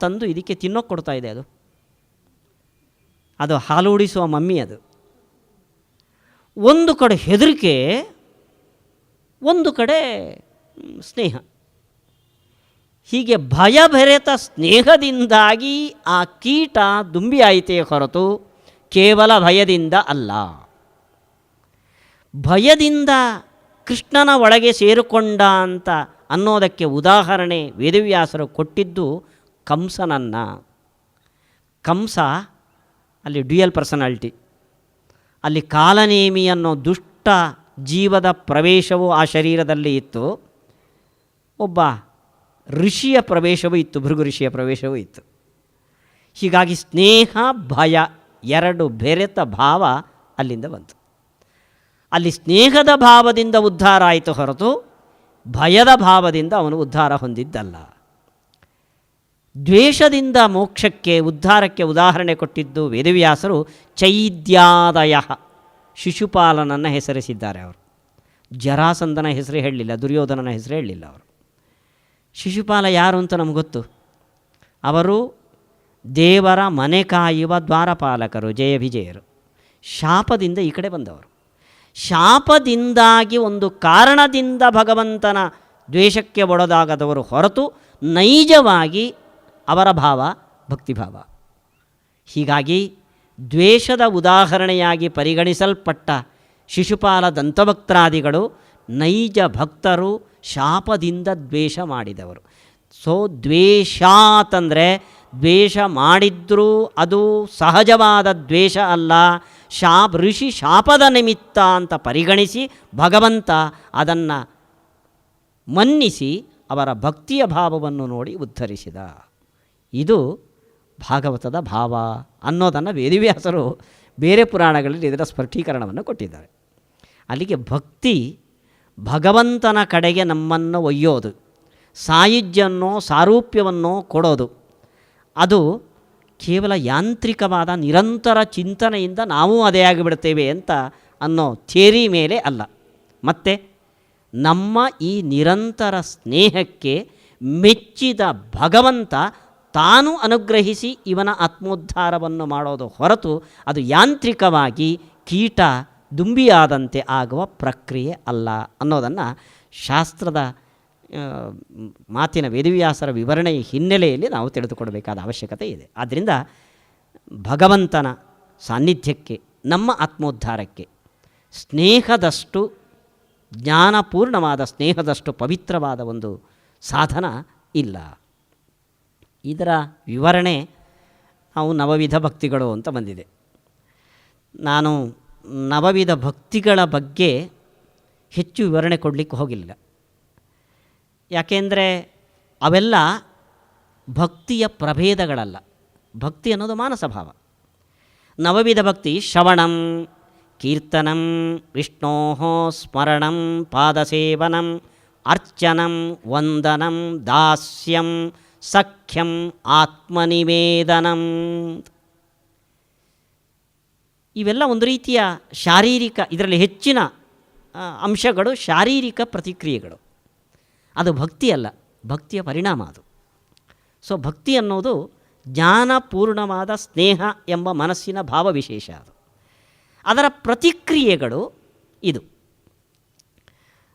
ತಂದು ಇದಕ್ಕೆ ತಿನ್ನೋಕೆ ಕೊಡ್ತಾ ಇದೆ. ಅದು ಹಾಲೂಡಿಸುವ ಮಮ್ಮಿ. ಅದು ಒಂದು ಕಡೆ ಹೆದರಿಕೆ, ಒಂದು ಕಡೆ ಸ್ನೇಹ. ಹೀಗೆ ಭಯಭರಿತ ಸ್ನೇಹದಿಂದಾಗಿ ಆ ಕೀಟ ದುಂಬಿ ಆಯಿತೇ ಹೊರತು ಕೇವಲ ಭಯದಿಂದ ಅಲ್ಲ. ಭಯದಿಂದ ಕೃಷ್ಣನ ಒಳಗೆ ಸೇರಿಕೊಂಡ ಅಂತ ಅನ್ನೋದಕ್ಕೆ ಉದಾಹರಣೆ ವೇದವ್ಯಾಸರು ಕೊಟ್ಟಿದ್ದು ಕಂಸನನ್ನು. ಕಂಸ ಅಲ್ಲಿ ಡ್ಯುಯಲ್ ಪರ್ಸನಾಲಿಟಿ, ಅಲ್ಲಿ ಕಾಲನೇಮಿ ಅನ್ನೋ ದುಷ್ಟ ಜೀವದ ಪ್ರವೇಶವೂ ಆ ಶರೀರದಲ್ಲಿ ಇತ್ತು, ಒಬ್ಬ ಋಷಿಯ ಪ್ರವೇಶವೂ ಇತ್ತು, ಭೃಗು ಋಷಿಯ ಪ್ರವೇಶವೂ ಇತ್ತು. ಹೀಗಾಗಿ ಸ್ನೇಹ ಭಯ ಎರಡು ಬೆರೆತ ಭಾವ ಅಲ್ಲಿಂದ ಬಂತು. ಅಲ್ಲಿ ಸ್ನೇಹದ ಭಾವದಿಂದ ಉದ್ಧಾರ ಆಯಿತು ಹೊರತು ಭಯದ ಭಾವದಿಂದ ಅವನು ಉದ್ಧಾರ ಹೊಂದಿದ್ದಲ್ಲ. ದ್ವೇಷದಿಂದ ಮೋಕ್ಷಕ್ಕೆ ಉದ್ಧಾರಕ್ಕೆ ಉದಾಹರಣೆ ಕೊಟ್ಟಿದ್ದು ವೇದವ್ಯಾಸರು ಚೈದ್ಯಾದಯ, ಶಿಶುಪಾಲನನ್ನು ಹೆಸರಿಸಿದ್ದಾರೆ. ಅವರು ಜರಾಸಂಧನ ಹೆಸರು ಹೇಳಲಿಲ್ಲ, ದುರ್ಯೋಧನನ ಹೆಸರು ಹೇಳಲಿಲ್ಲ. ಅವರು ಶಿಶುಪಾಲ ಯಾರು ಅಂತ ನಮ್ಗೆ ಗೊತ್ತು. ಅವರು ದೇವರ ಮನೆ ಕಾಯುವ ದ್ವಾರಪಾಲಕರು, ಜಯ ವಿಜಯರು. ಶಾಪದಿಂದ ಈ ಕಡೆ ಬಂದವರು. ಶಾಪದಿಂದಾಗಿ ಒಂದು ಕಾರಣದಿಂದ ಭಗವಂತನ ದ್ವೇಷಕ್ಕೆ ಒಡೆದಾಗದವರು ಹೊರತು ನೈಜವಾಗಿ ಅವರ ಭಾವ ಭಕ್ತಿಭಾವ. ಹೀಗಾಗಿ ದ್ವೇಷದ ಉದಾಹರಣೆಯಾಗಿ ಪರಿಗಣಿಸಲ್ಪಟ್ಟ ಶಿಶುಪಾಲ ದಂತಭಕ್ತಾದಿಗಳು ನೈಜ ಭಕ್ತರು, ಶಾಪದಿಂದ ದ್ವೇಷ ಮಾಡಿದವರು. ಸೊ ದ್ವೇಷಾತಂದರೆ ದ್ವೇಷ ಮಾಡಿದ್ರೂ ಅದು ಸಹಜವಾದ ದ್ವೇಷ ಅಲ್ಲ, ಋಷಿ ಶಾಪದ ನಿಮಿತ್ತ ಅಂತ ಪರಿಗಣಿಸಿ ಭಗವಂತ ಅದನ್ನು ಮನ್ನಿಸಿ ಅವರ ಭಕ್ತಿಯ ಭಾವವನ್ನು ನೋಡಿ ಉದ್ಧರಿಸಿದ. ಇದು ಭಾಗವತದ ಭಾವ ಅನ್ನೋದನ್ನು ವೇದವ್ಯಾಸರು ಬೇರೆ ಪುರಾಣಗಳಲ್ಲಿ ಇದರ ಸ್ಪಷ್ಟೀಕರಣವನ್ನು ಕೊಟ್ಟಿದ್ದಾರೆ. ಅಲ್ಲಿಗೆ ಭಕ್ತಿ ಭಗವಂತನ ಕಡೆಗೆ ನಮ್ಮನ್ನು ಒಯ್ಯೋದು, ಸಾಯುಜ್ಯವನ್ನೋ ಸಾರೂಪ್ಯವನ್ನೋ ಕೊಡೋದು. ಅದು ಕೇವಲ ಯಾಂತ್ರಿಕವಾದ ನಿರಂತರ ಚಿಂತನೆಯಿಂದ ನಾವು ಅದೇ ಆಗಿಬಿಡ್ತೇವೆ ಅಂತ ಅನ್ನೋ ಥಿಯರಿ ಮೇಲೆ ಅಲ್ಲ. ಮತ್ತು ನಮ್ಮ ಈ ನಿರಂತರ ಸ್ನೇಹಕ್ಕೆ ಮೆಚ್ಚಿದ ಭಗವಂತ ತಾನು ಅನುಗ್ರಹಿಸಿ ಇವನ ಆತ್ಮೋದ್ಧಾರವನ್ನು ಮಾಡೋದು ಹೊರತು ಅದು ಯಾಂತ್ರಿಕವಾಗಿ ಕೀಟ ದುಂಬಿಯಾದಂತೆ ಆಗುವ ಪ್ರಕ್ರಿಯೆ ಅಲ್ಲ ಅನ್ನೋದನ್ನು ಶಾಸ್ತ್ರದ ಮಾತಿನ ವೇದವ್ಯಾಸರ ವಿವರಣೆಯ ಹಿನ್ನೆಲೆಯಲ್ಲಿ ನಾವು ತಿಳಿದುಕೊಡಬೇಕಾದ ಅವಶ್ಯಕತೆ ಇದೆ. ಆದ್ದರಿಂದ ಭಗವಂತನ ಸಾನ್ನಿಧ್ಯಕ್ಕೆ, ನಮ್ಮ ಆತ್ಮೋದ್ಧಾರಕ್ಕೆ ಸ್ನೇಹದಷ್ಟು, ಜ್ಞಾನಪೂರ್ಣವಾದ ಸ್ನೇಹದಷ್ಟು ಪವಿತ್ರವಾದ ಒಂದು ಸಾಧನ ಇಲ್ಲ. ಇದರ ವಿವರಣೆ ನಾವು ನವವಿಧ ಭಕ್ತಿಗಳು ಅಂತ ಬಂದಿದೆ. ನಾನು ನವವಿಧ ಭಕ್ತಿಗಳ ಬಗ್ಗೆ ಹೆಚ್ಚು ವಿವರಣೆ ಕೊಡಲಿಕ್ಕೆ ಹೋಗಿಲ್ಲ. ಯಾಕೆಂದರೆ ಅವೆಲ್ಲ ಭಕ್ತಿಯ ಪ್ರಭೇದಗಳಲ್ಲ. ಭಕ್ತಿ ಅನ್ನೋದು ಮಾನಸ ಭಾವ. ನವವಿಧ ಭಕ್ತಿ ಶ್ರವಣಂ, ಕೀರ್ತನಂ, ವಿಷ್ಣೋ ಸ್ಮರಣಂ, ಪಾದಸೇವನಂ, ಅರ್ಚನಂ, ವಂದನಂ, ದಾಸ್ಯಂ, ಸಖ್ಯಂ, ಆತ್ಮನಿವೇದನಂ. ಇವೆಲ್ಲ ಒಂದು ರೀತಿಯ ಶಾರೀರಿಕ, ಇದರಲ್ಲಿ ಹೆಚ್ಚಿನ ಅಂಶಗಳು ಶಾರೀರಿಕ ಪ್ರತಿಕ್ರಿಯೆಗಳು. ಅದು ಭಕ್ತಿ ಅಲ್ಲ, ಭಕ್ತಿಯ ಪರಿಣಾಮ ಅದು. ಸೊ ಭಕ್ತಿ ಅನ್ನೋದು ಜ್ಞಾನಪೂರ್ಣವಾದ ಸ್ನೇಹ ಎಂಬ ಮನಸ್ಸಿನ ಭಾವವಿಶೇಷ. ಅದು ಅದರ ಪ್ರತಿಕ್ರಿಯೆಗಳು ಇದು.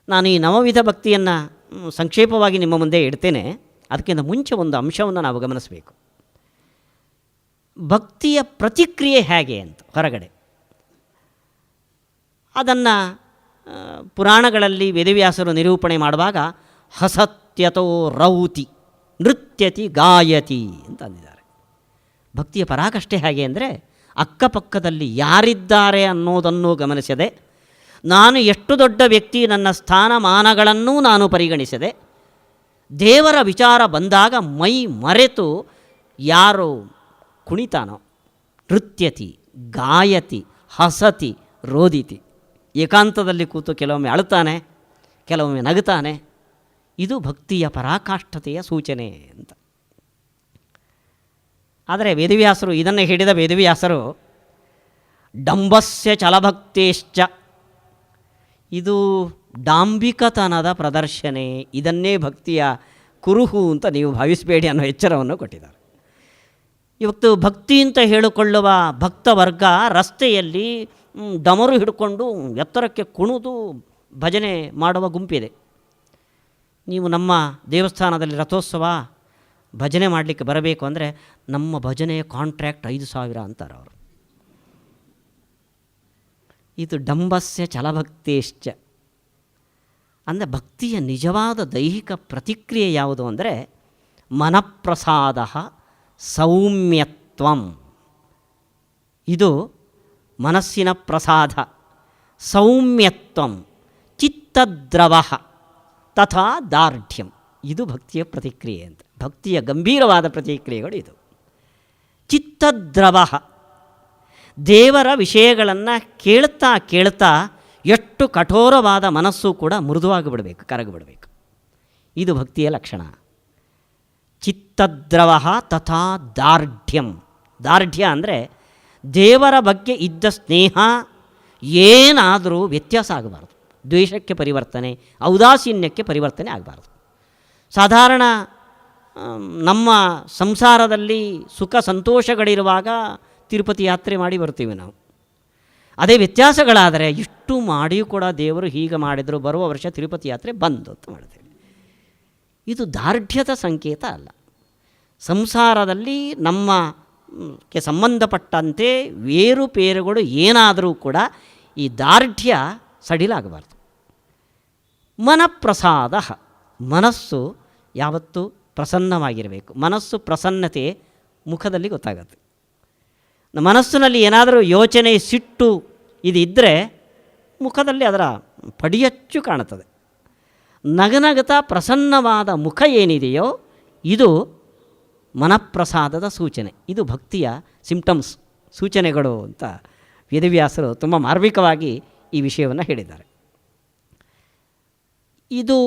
ನಾನು ಈ ನವವಿಧ ಭಕ್ತಿಯನ್ನು ಸಂಕ್ಷೇಪವಾಗಿ ನಿಮ್ಮ ಮುಂದೆ ಇಡ್ತೇನೆ. ಅದಕ್ಕಿಂತ ಮುಂಚೆ ಒಂದು ಅಂಶವನ್ನು ನಾವು ಗಮನಿಸಬೇಕು. ಭಕ್ತಿಯ ಪ್ರತಿಕ್ರಿಯೆ ಹೇಗೆ ಅಂತ ಹೊರಗಡೆ ಅದನ್ನು ಪುರಾಣಗಳಲ್ಲಿ ವೇದವ್ಯಾಸರು ನಿರೂಪಣೆ ಮಾಡುವಾಗ ಹಸತ್ಯತೋ ರೌತಿ ನೃತ್ಯತಿ ಗಾಯತಿ ಅಂತ ಅಂದಿದ್ದಾರೆ. ಭಕ್ತಿಯ ಪರಾಕಾಷ್ಠೆ ಹೇಗೆ ಅಂದರೆ ಅಕ್ಕಪಕ್ಕದಲ್ಲಿ ಯಾರಿದ್ದಾರೆ ಅನ್ನೋದನ್ನು ಗಮನಿಸದೆ, ನಾನು ಎಷ್ಟು ದೊಡ್ಡ ವ್ಯಕ್ತಿ, ನನ್ನ ಸ್ಥಾನಮಾನಗಳನ್ನೂ ನಾನು ಪರಿಗಣಿಸದೆ, ದೇವರ ವಿಚಾರ ಬಂದಾಗ ಮೈ ಮರೆತು ಯಾರು ಕುಣಿತಾನೋ, ನೃತ್ಯತಿ ಗಾಯತಿ ಹಸತಿ ರೋದಿತಿ, ಏಕಾಂತದಲ್ಲಿ ಕೂತು ಕೆಲವೊಮ್ಮೆ ಅಳುತ್ತಾನೆ, ಕೆಲವೊಮ್ಮೆ ನಗುತ್ತಾನೆ. ಇದು ಭಕ್ತಿಯ ಪರಾಕಾಷ್ಠತೆಯ ಸೂಚನೆ ಅಂತ. ಆದರೆ ವೇದವ್ಯಾಸರು ಇದನ್ನೇ ಹೇಳಿದ ವೇದವ್ಯಾಸರು ಡಂಬಸ್ಯ ಚಲಭಕ್ತೇಶ್ಚ, ಇದು ಡಾಂಬಿಕತನದ ಪ್ರದರ್ಶನೆ, ಇದನ್ನೇ ಭಕ್ತಿಯ ಕುರುಹು ಅಂತ ನೀವು ಭಾವಿಸಬೇಡಿ ಅನ್ನೋ ಎಚ್ಚರವನ್ನು ಕೊಟ್ಟಿದ್ದಾರೆ. ಇವತ್ತು ಭಕ್ತಿ ಅಂತ ಹೇಳಿಕೊಳ್ಳುವ ಭಕ್ತ ವರ್ಗ ರಸ್ತೆಯಲ್ಲಿ ಡಮರು ಹಿಡ್ಕೊಂಡು ಎತ್ತರಕ್ಕೆ ಕುಣಿದು ಭಜನೆ ಮಾಡುವ ಗುಂಪಿದೆ. ನೀವು ನಮ್ಮ ದೇವಸ್ಥಾನದಲ್ಲಿ ರಥೋತ್ಸವ ಭಜನೆ ಮಾಡಲಿಕ್ಕೆ ಬರಬೇಕು ಅಂದರೆ ನಮ್ಮ ಭಜನೆಯ ಕಾಂಟ್ರ್ಯಾಕ್ಟ್ 5,000 ಅಂತಾರೆ ಅವರು. ಇದು ಡಂಬಸ್ಯ ಚಲಭಕ್ತೇಶ್ಚ. ಅಂದರೆ ಭಕ್ತಿಯ ನಿಜವಾದ ದೈಹಿಕ ಪ್ರತಿಕ್ರಿಯೆ ಯಾವುದು ಅಂದರೆ ಮನಃಪ್ರಸಾದ, ಸೌಮ್ಯತ್ವಂ. ಇದು ಮನಸ್ಸಿನ ಪ್ರಸಾದ, ಸೌಮ್ಯತ್ವಂ, ಚಿತ್ತದ್ರವ ತಥಾ ದಾರ್ಢ್ಯಂ. ಇದು ಭಕ್ತಿಯ ಪ್ರತಿಕ್ರಿಯೆ ಅಂತ. ಭಕ್ತಿಯ ಗಂಭೀರವಾದ ಪ್ರತಿಕ್ರಿಯೆಗಳು ಇದು. ಚಿತ್ತದ್ರವ, ದೇವರ ವಿಷಯಗಳನ್ನು ಕೇಳ್ತಾ ಕೇಳ್ತಾ ಎಷ್ಟು ಕಠೋರವಾದ ಮನಸ್ಸು ಕೂಡ ಮೃದುವಾಗಿ ಬಿಡಬೇಕು, ಕರಗಿಬಿಡಬೇಕು. ಇದು ಭಕ್ತಿಯ ಲಕ್ಷಣ. ಚಿತ್ತದ್ರವ ತಥಾ ದಾರ್ಢ್ಯಂ. ದಾರ್ಢ್ಯ ಅಂದರೆ ದೇವರ ಬಗ್ಗೆ ಇದ್ದ ಸ್ನೇಹ ಏನಾದರೂ ವ್ಯತ್ಯಾಸ ಆಗಬಾರ್ದು. ದ್ವೇಷಕ್ಕೆ ಪರಿವರ್ತನೆ, ಔದಾಸೀನ್ಯಕ್ಕೆ ಪರಿವರ್ತನೆ ಆಗಬಾರ್ದು. ಸಾಧಾರಣ ನಮ್ಮ ಸಂಸಾರದಲ್ಲಿ ಸುಖ ಸಂತೋಷಗಳಿರುವಾಗ ತಿರುಪತಿ ಯಾತ್ರೆ ಮಾಡಿ ಬರ್ತೀವಿ ನಾವು. ಅದೇ ವ್ಯತ್ಯಾಸಗಳಾದರೆ ಇಷ್ಟು ಮಾಡಿಯೂ ಕೂಡ ದೇವರು ಹೀಗೆ ಮಾಡಿದರು, ಬರುವ ವರ್ಷ ತಿರುಪತಿ ಯಾತ್ರೆ ಬಂದು ಅಂತ ಮಾಡ್ತೇವೆ. ಇದು ದಾರ್ಢ್ಯದ ಸಂಕೇತ ಅಲ್ಲ. ಸಂಸಾರದಲ್ಲಿ ನಮ್ಮಕ್ಕೆ ಸಂಬಂಧಪಟ್ಟಂತೆ ವೇರುಪೇರುಗಳು ಏನಾದರೂ ಕೂಡ ಈ ದಾರ್ಢ್ಯ ಸಡಿಲಾಗಬಾರ್ದು. ಮನಃಪ್ರಸಾದ, ಮನಸ್ಸು ಯಾವತ್ತೂ ಪ್ರಸನ್ನವಾಗಿರಬೇಕು. ಮನಸ್ಸು ಪ್ರಸನ್ನತೆ ಮುಖದಲ್ಲಿ ಗೊತ್ತಾಗತ್ತೆ. ಮನಸ್ಸಿನಲ್ಲಿ ಏನಾದರೂ ಯೋಚನೆ, ಸಿಟ್ಟು ಇದು ಇದ್ದರೆ ಮುಖದಲ್ಲಿ ಅದರ ಪಡಿಯಚ್ಚು ಕಾಣುತ್ತದೆ. ನಗನಗತ ಪ್ರಸನ್ನವಾದ ಮುಖ ಏನಿದೆಯೋ ಇದು ಮನಃಪ್ರಸಾದದ ಸೂಚನೆ. ಇದು ಭಕ್ತಿಯ ಸಿಂಪ್ಟಮ್ಸ್, ಸೂಚನೆಗಳು ಅಂತ ವೇದವ್ಯಾಸರು ತುಂಬ ಮಾರ್ಮಿಕವಾಗಿ ಈ ವಿಷಯವನ್ನು ಹೇಳಿದ್ದಾರೆ. ಇದು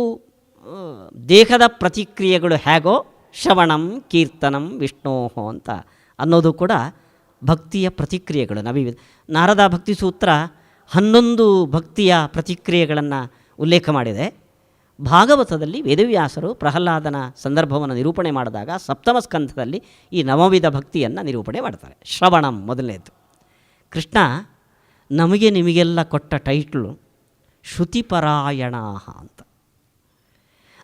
ದೇಹದ ಪ್ರತಿಕ್ರಿಯೆಗಳು ಹೇಗೋ ಶ್ರವಣಂ ಕೀರ್ತನಂ ವಿಷ್ಣೋಹೋ ಅಂತ ಅನ್ನೋದು ಕೂಡ ಭಕ್ತಿಯ ಪ್ರತಿಕ್ರಿಯೆಗಳು. ನಾರದ ಭಕ್ತಿ ಸೂತ್ರ 11 ಭಕ್ತಿಯ ಪ್ರತಿಕ್ರಿಯೆಗಳನ್ನು ಉಲ್ಲೇಖ ಮಾಡಿದೆ. ಭಾಗವತದಲ್ಲಿ ವೇದವ್ಯಾಸರು ಪ್ರಹ್ಲಾದನ ಸಂದರ್ಭವನ್ನು ನಿರೂಪಣೆ ಮಾಡಿದಾಗ ಸಪ್ತಮ ಸ್ಕಂಧದಲ್ಲಿ ಈ ನವವಿಧ ಭಕ್ತಿಯನ್ನು ನಿರೂಪಣೆ ಮಾಡ್ತಾರೆ. ಶ್ರವಣಂ ಮೊದಲನೇದು. ಕೃಷ್ಣ ನಮಗೆ ನಿಮಗೆಲ್ಲ ಕೊಟ್ಟ ಟೈಟ್ಲು ಶ್ರುತಿಪರಾಯಣ ಅಂತ.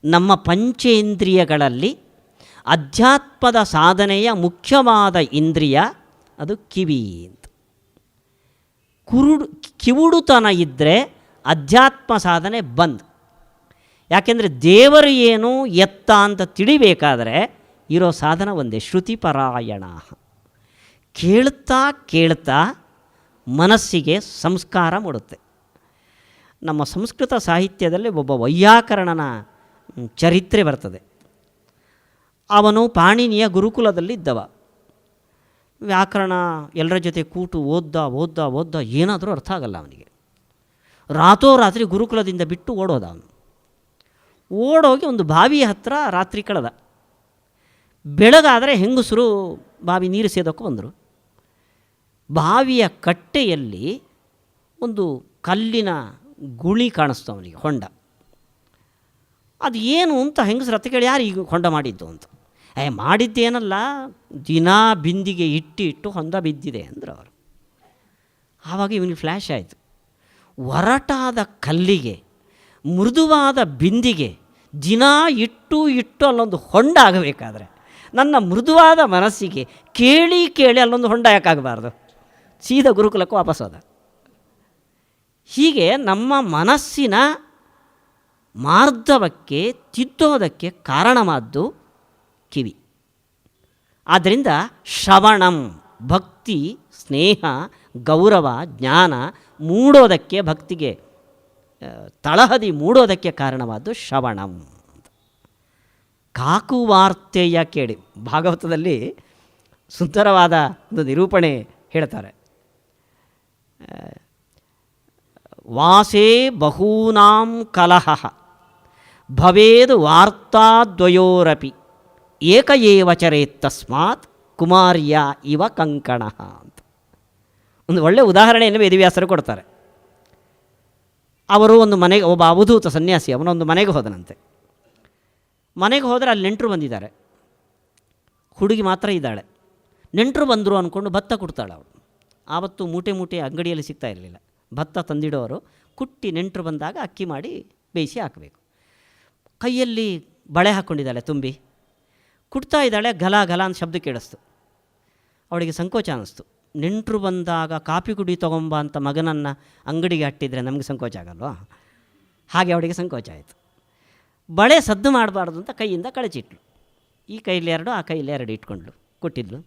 ನಮ್ಮ ಪಂಚೇಂದ್ರಿಯಗಳಲ್ಲಿ ಅಧ್ಯಾತ್ಮದ ಸಾಧನೆಯ ಮುಖ್ಯವಾದ ಇಂದ್ರಿಯ ಅದು ಕಿವಿ ಅಂತ. ಕಿವುಡುತನ ಇದ್ದರೆ ಅಧ್ಯಾತ್ಮ ಸಾಧನೆ ಬಂದ್. ಯಾಕೆಂದರೆ ದೇವರು ಏನು ಎತ್ತ ಅಂತ ತಿಳಿಬೇಕಾದರೆ ಇರೋ ಸಾಧನ ಒಂದೇ, ಶ್ರುತಿಪರಾಯಣ. ಕೇಳ್ತಾ ಕೇಳ್ತಾ ಮನಸ್ಸಿಗೆ ಸಂಸ್ಕಾರ ಮೂಡುತ್ತೆ. ನಮ್ಮ ಸಂಸ್ಕೃತ ಸಾಹಿತ್ಯದಲ್ಲಿ ಒಬ್ಬ ವೈಯಾಕರಣನ ಚರಿತ್ರೆ ಬರ್ತದೆ. ಅವನು ಪಾಣಿನಿಯ ಗುರುಕುಲದಲ್ಲಿದ್ದವ. ವ್ಯಾಕರಣ ಎಲ್ಲರ ಜೊತೆ ಕೂತು ಓದ್ದ ಏನಾದರೂ ಅರ್ಥ ಆಗಲ್ಲ ಅವನಿಗೆ. ರಾತ್ರೋರಾತ್ರಿ ಗುರುಕುಲದಿಂದ ಬಿಟ್ಟು ಓಡೋದ ಅವನು. ಓಡೋಗಿ ಒಂದು ಬಾವಿಯ ಹತ್ತಿರ ರಾತ್ರಿ ಕಳೆದ. ಬೆಳಗಾದರೆ ಹೆಂಗಸರು ಬಾವಿ ನೀರು ಸೇದೋಕ್ಕೆ ಬಂದರು. ಬಾವಿಯ ಕಟ್ಟೆಯಲ್ಲಿ ಒಂದು ಕಲ್ಲಿನ ಗುಳಿ ಕಾಣಿಸ್ತು ಅವನಿಗೆ, ಹೊಂಡ. ಅದು ಏನು ಅಂತ ಹೆಂಗಸರು ಹತ್ತ ಕೇಳಿ, ಯಾರು ಈಗ ಹೊಂಡ ಮಾಡಿದ್ದು ಅಂತ. ಮಾಡಿದ್ದೇನಲ್ಲ, ದಿನಾ ಬಿಂದಿಗೆ ಇಟ್ಟು ಹೊಂದ ಬಿದ್ದಿದೆ ಅಂದರು ಅವರು. ಆವಾಗ ಇವನಿಗೆ ಫ್ಲ್ಯಾಶ್ ಆಯಿತು. ಒರಟಾದ ಕಲ್ಲಿಗೆ ಮೃದುವಾದ ಬಿಂದಿಗೆ ದಿನ ಇಟ್ಟು ಅಲ್ಲೊಂದು ಹೊಂಡ ಆಗಬೇಕಾದ್ರೆ ನನ್ನ ಮೃದುವಾದ ಮನಸ್ಸಿಗೆ ಕೇಳಿ ಅಲ್ಲೊಂದು ಹೊಂಡ ಯಾಕಾಗಬಾರ್ದು? ಸೀದಾ ಗುರುಕುಲಕ್ಕೆ ವಾಪಸ್ ಹೋದ. ಹೀಗೆ ನಮ್ಮ ಮನಸ್ಸಿನ ಮಾರ್ಧವಕ್ಕೆ ತಿದ್ದೋದಕ್ಕೆ ಕಾರಣವಾದ್ದು ಕಿವಿ. ಆದ್ದರಿಂದ ಶ್ರವಣಂ, ಭಕ್ತಿ, ಸ್ನೇಹ, ಗೌರವ, ಜ್ಞಾನ ಮೂಡೋದಕ್ಕೆ, ಭಕ್ತಿಗೆ ತಳಹದಿ ಮೂಡೋದಕ್ಕೆ ಕಾರಣವಾದ್ದು ಶ್ರವಣಂ. ಕಾಕುವಾರ್ತೆಯ ಕೇಳಿ ಭಾಗವತದಲ್ಲಿ ಸುಂದರವಾದ ಒಂದು ನಿರೂಪಣೆ ಹೇಳ್ತಾರೆ. ವಾಸೇ ಬಹೂನಾಂ ಕಲಹ ಭವೇದ್ ವಾರ್ತಾದ್ವಯೋರಪಿ ಏಕ ಏವ ಚರೇತ್ ತಸ್ಮಾತ್ ಕುಮಾರ್ಯ ಇವ ಕಂಕಣ ಅಂತ ಒಂದು ಒಳ್ಳೆಯ ಉದಾಹರಣೆಯನ್ನು ವೇದವ್ಯಾಸರು ಕೊಡ್ತಾರೆ. ಅವರು ಒಂದು ಮನೆಗೆ, ಒಬ್ಬ ಅವಧೂತ ಸನ್ಯಾಸಿ, ಅವನೊಂದು ಮನೆಗೆ ಹೋದನಂತೆ. ಮನೆಗೆ ಹೋದರೆ ಅಲ್ಲಿ ನೆಂಟರು ಬಂದಿದ್ದಾರೆ, ಹುಡುಗಿ ಮಾತ್ರ ಇದ್ದಾಳೆ. ನೆಂಟರು ಬಂದರು ಅಂದ್ಕೊಂಡು ಭತ್ತ ಕುಡ್ತಾಳೆ ಅವಳು. ಆವತ್ತು ಮೂಟೆ ಅಂಗಡಿಯಲ್ಲಿ ಸಿಗ್ತಾ ಇರಲಿಲ್ಲ. ಭತ್ತ ತಂದಿಡೋರು ಕುಟ್ಟಿ ನೆಂಟರು ಬಂದಾಗ ಅಕ್ಕಿ ಮಾಡಿ ಬೇಯಿಸಿ ಹಾಕಬೇಕು. ಕೈಯಲ್ಲಿ ಬಳೆ ಹಾಕ್ಕೊಂಡಿದ್ದಾಳೆ ತುಂಬಿ, ಕುಟ್ತಾ ಇದ್ದಾಳೆ. ಗಲ ಅಂತ ಶಬ್ದ ಕೇಳಿಸ್ತು. ಅವಳಿಗೆ ಸಂಕೋಚ ಅನ್ನಿಸ್ತು. ನೆಂಟರು ಬಂದಾಗ ಕಾಫಿ ಕುಡಿ ತೊಗೊಂಬ ಅಂತ ಮಗನನ್ನು ಅಂಗಡಿಗೆ ಅಟ್ಟಿದರೆ ನಮಗೆ ಸಂಕೋಚ ಆಗಲ್ವಾ? ಹಾಗೆ ಅವಳಿಗೆ ಸಂಕೋಚ ಆಯಿತು. ಬಳೆ ಸದ್ದು ಮಾಡಬಾರ್ದು ಅಂತ ಕೈಯಿಂದ ಕಳಚಿಟ್ಲು. ಈ ಕೈಲಿ 2 ಆ ಕೈಲಿ 2 ಇಟ್ಕೊಂಡ್ಲು, ಕೊಟ್ಟಿದ್ಲು.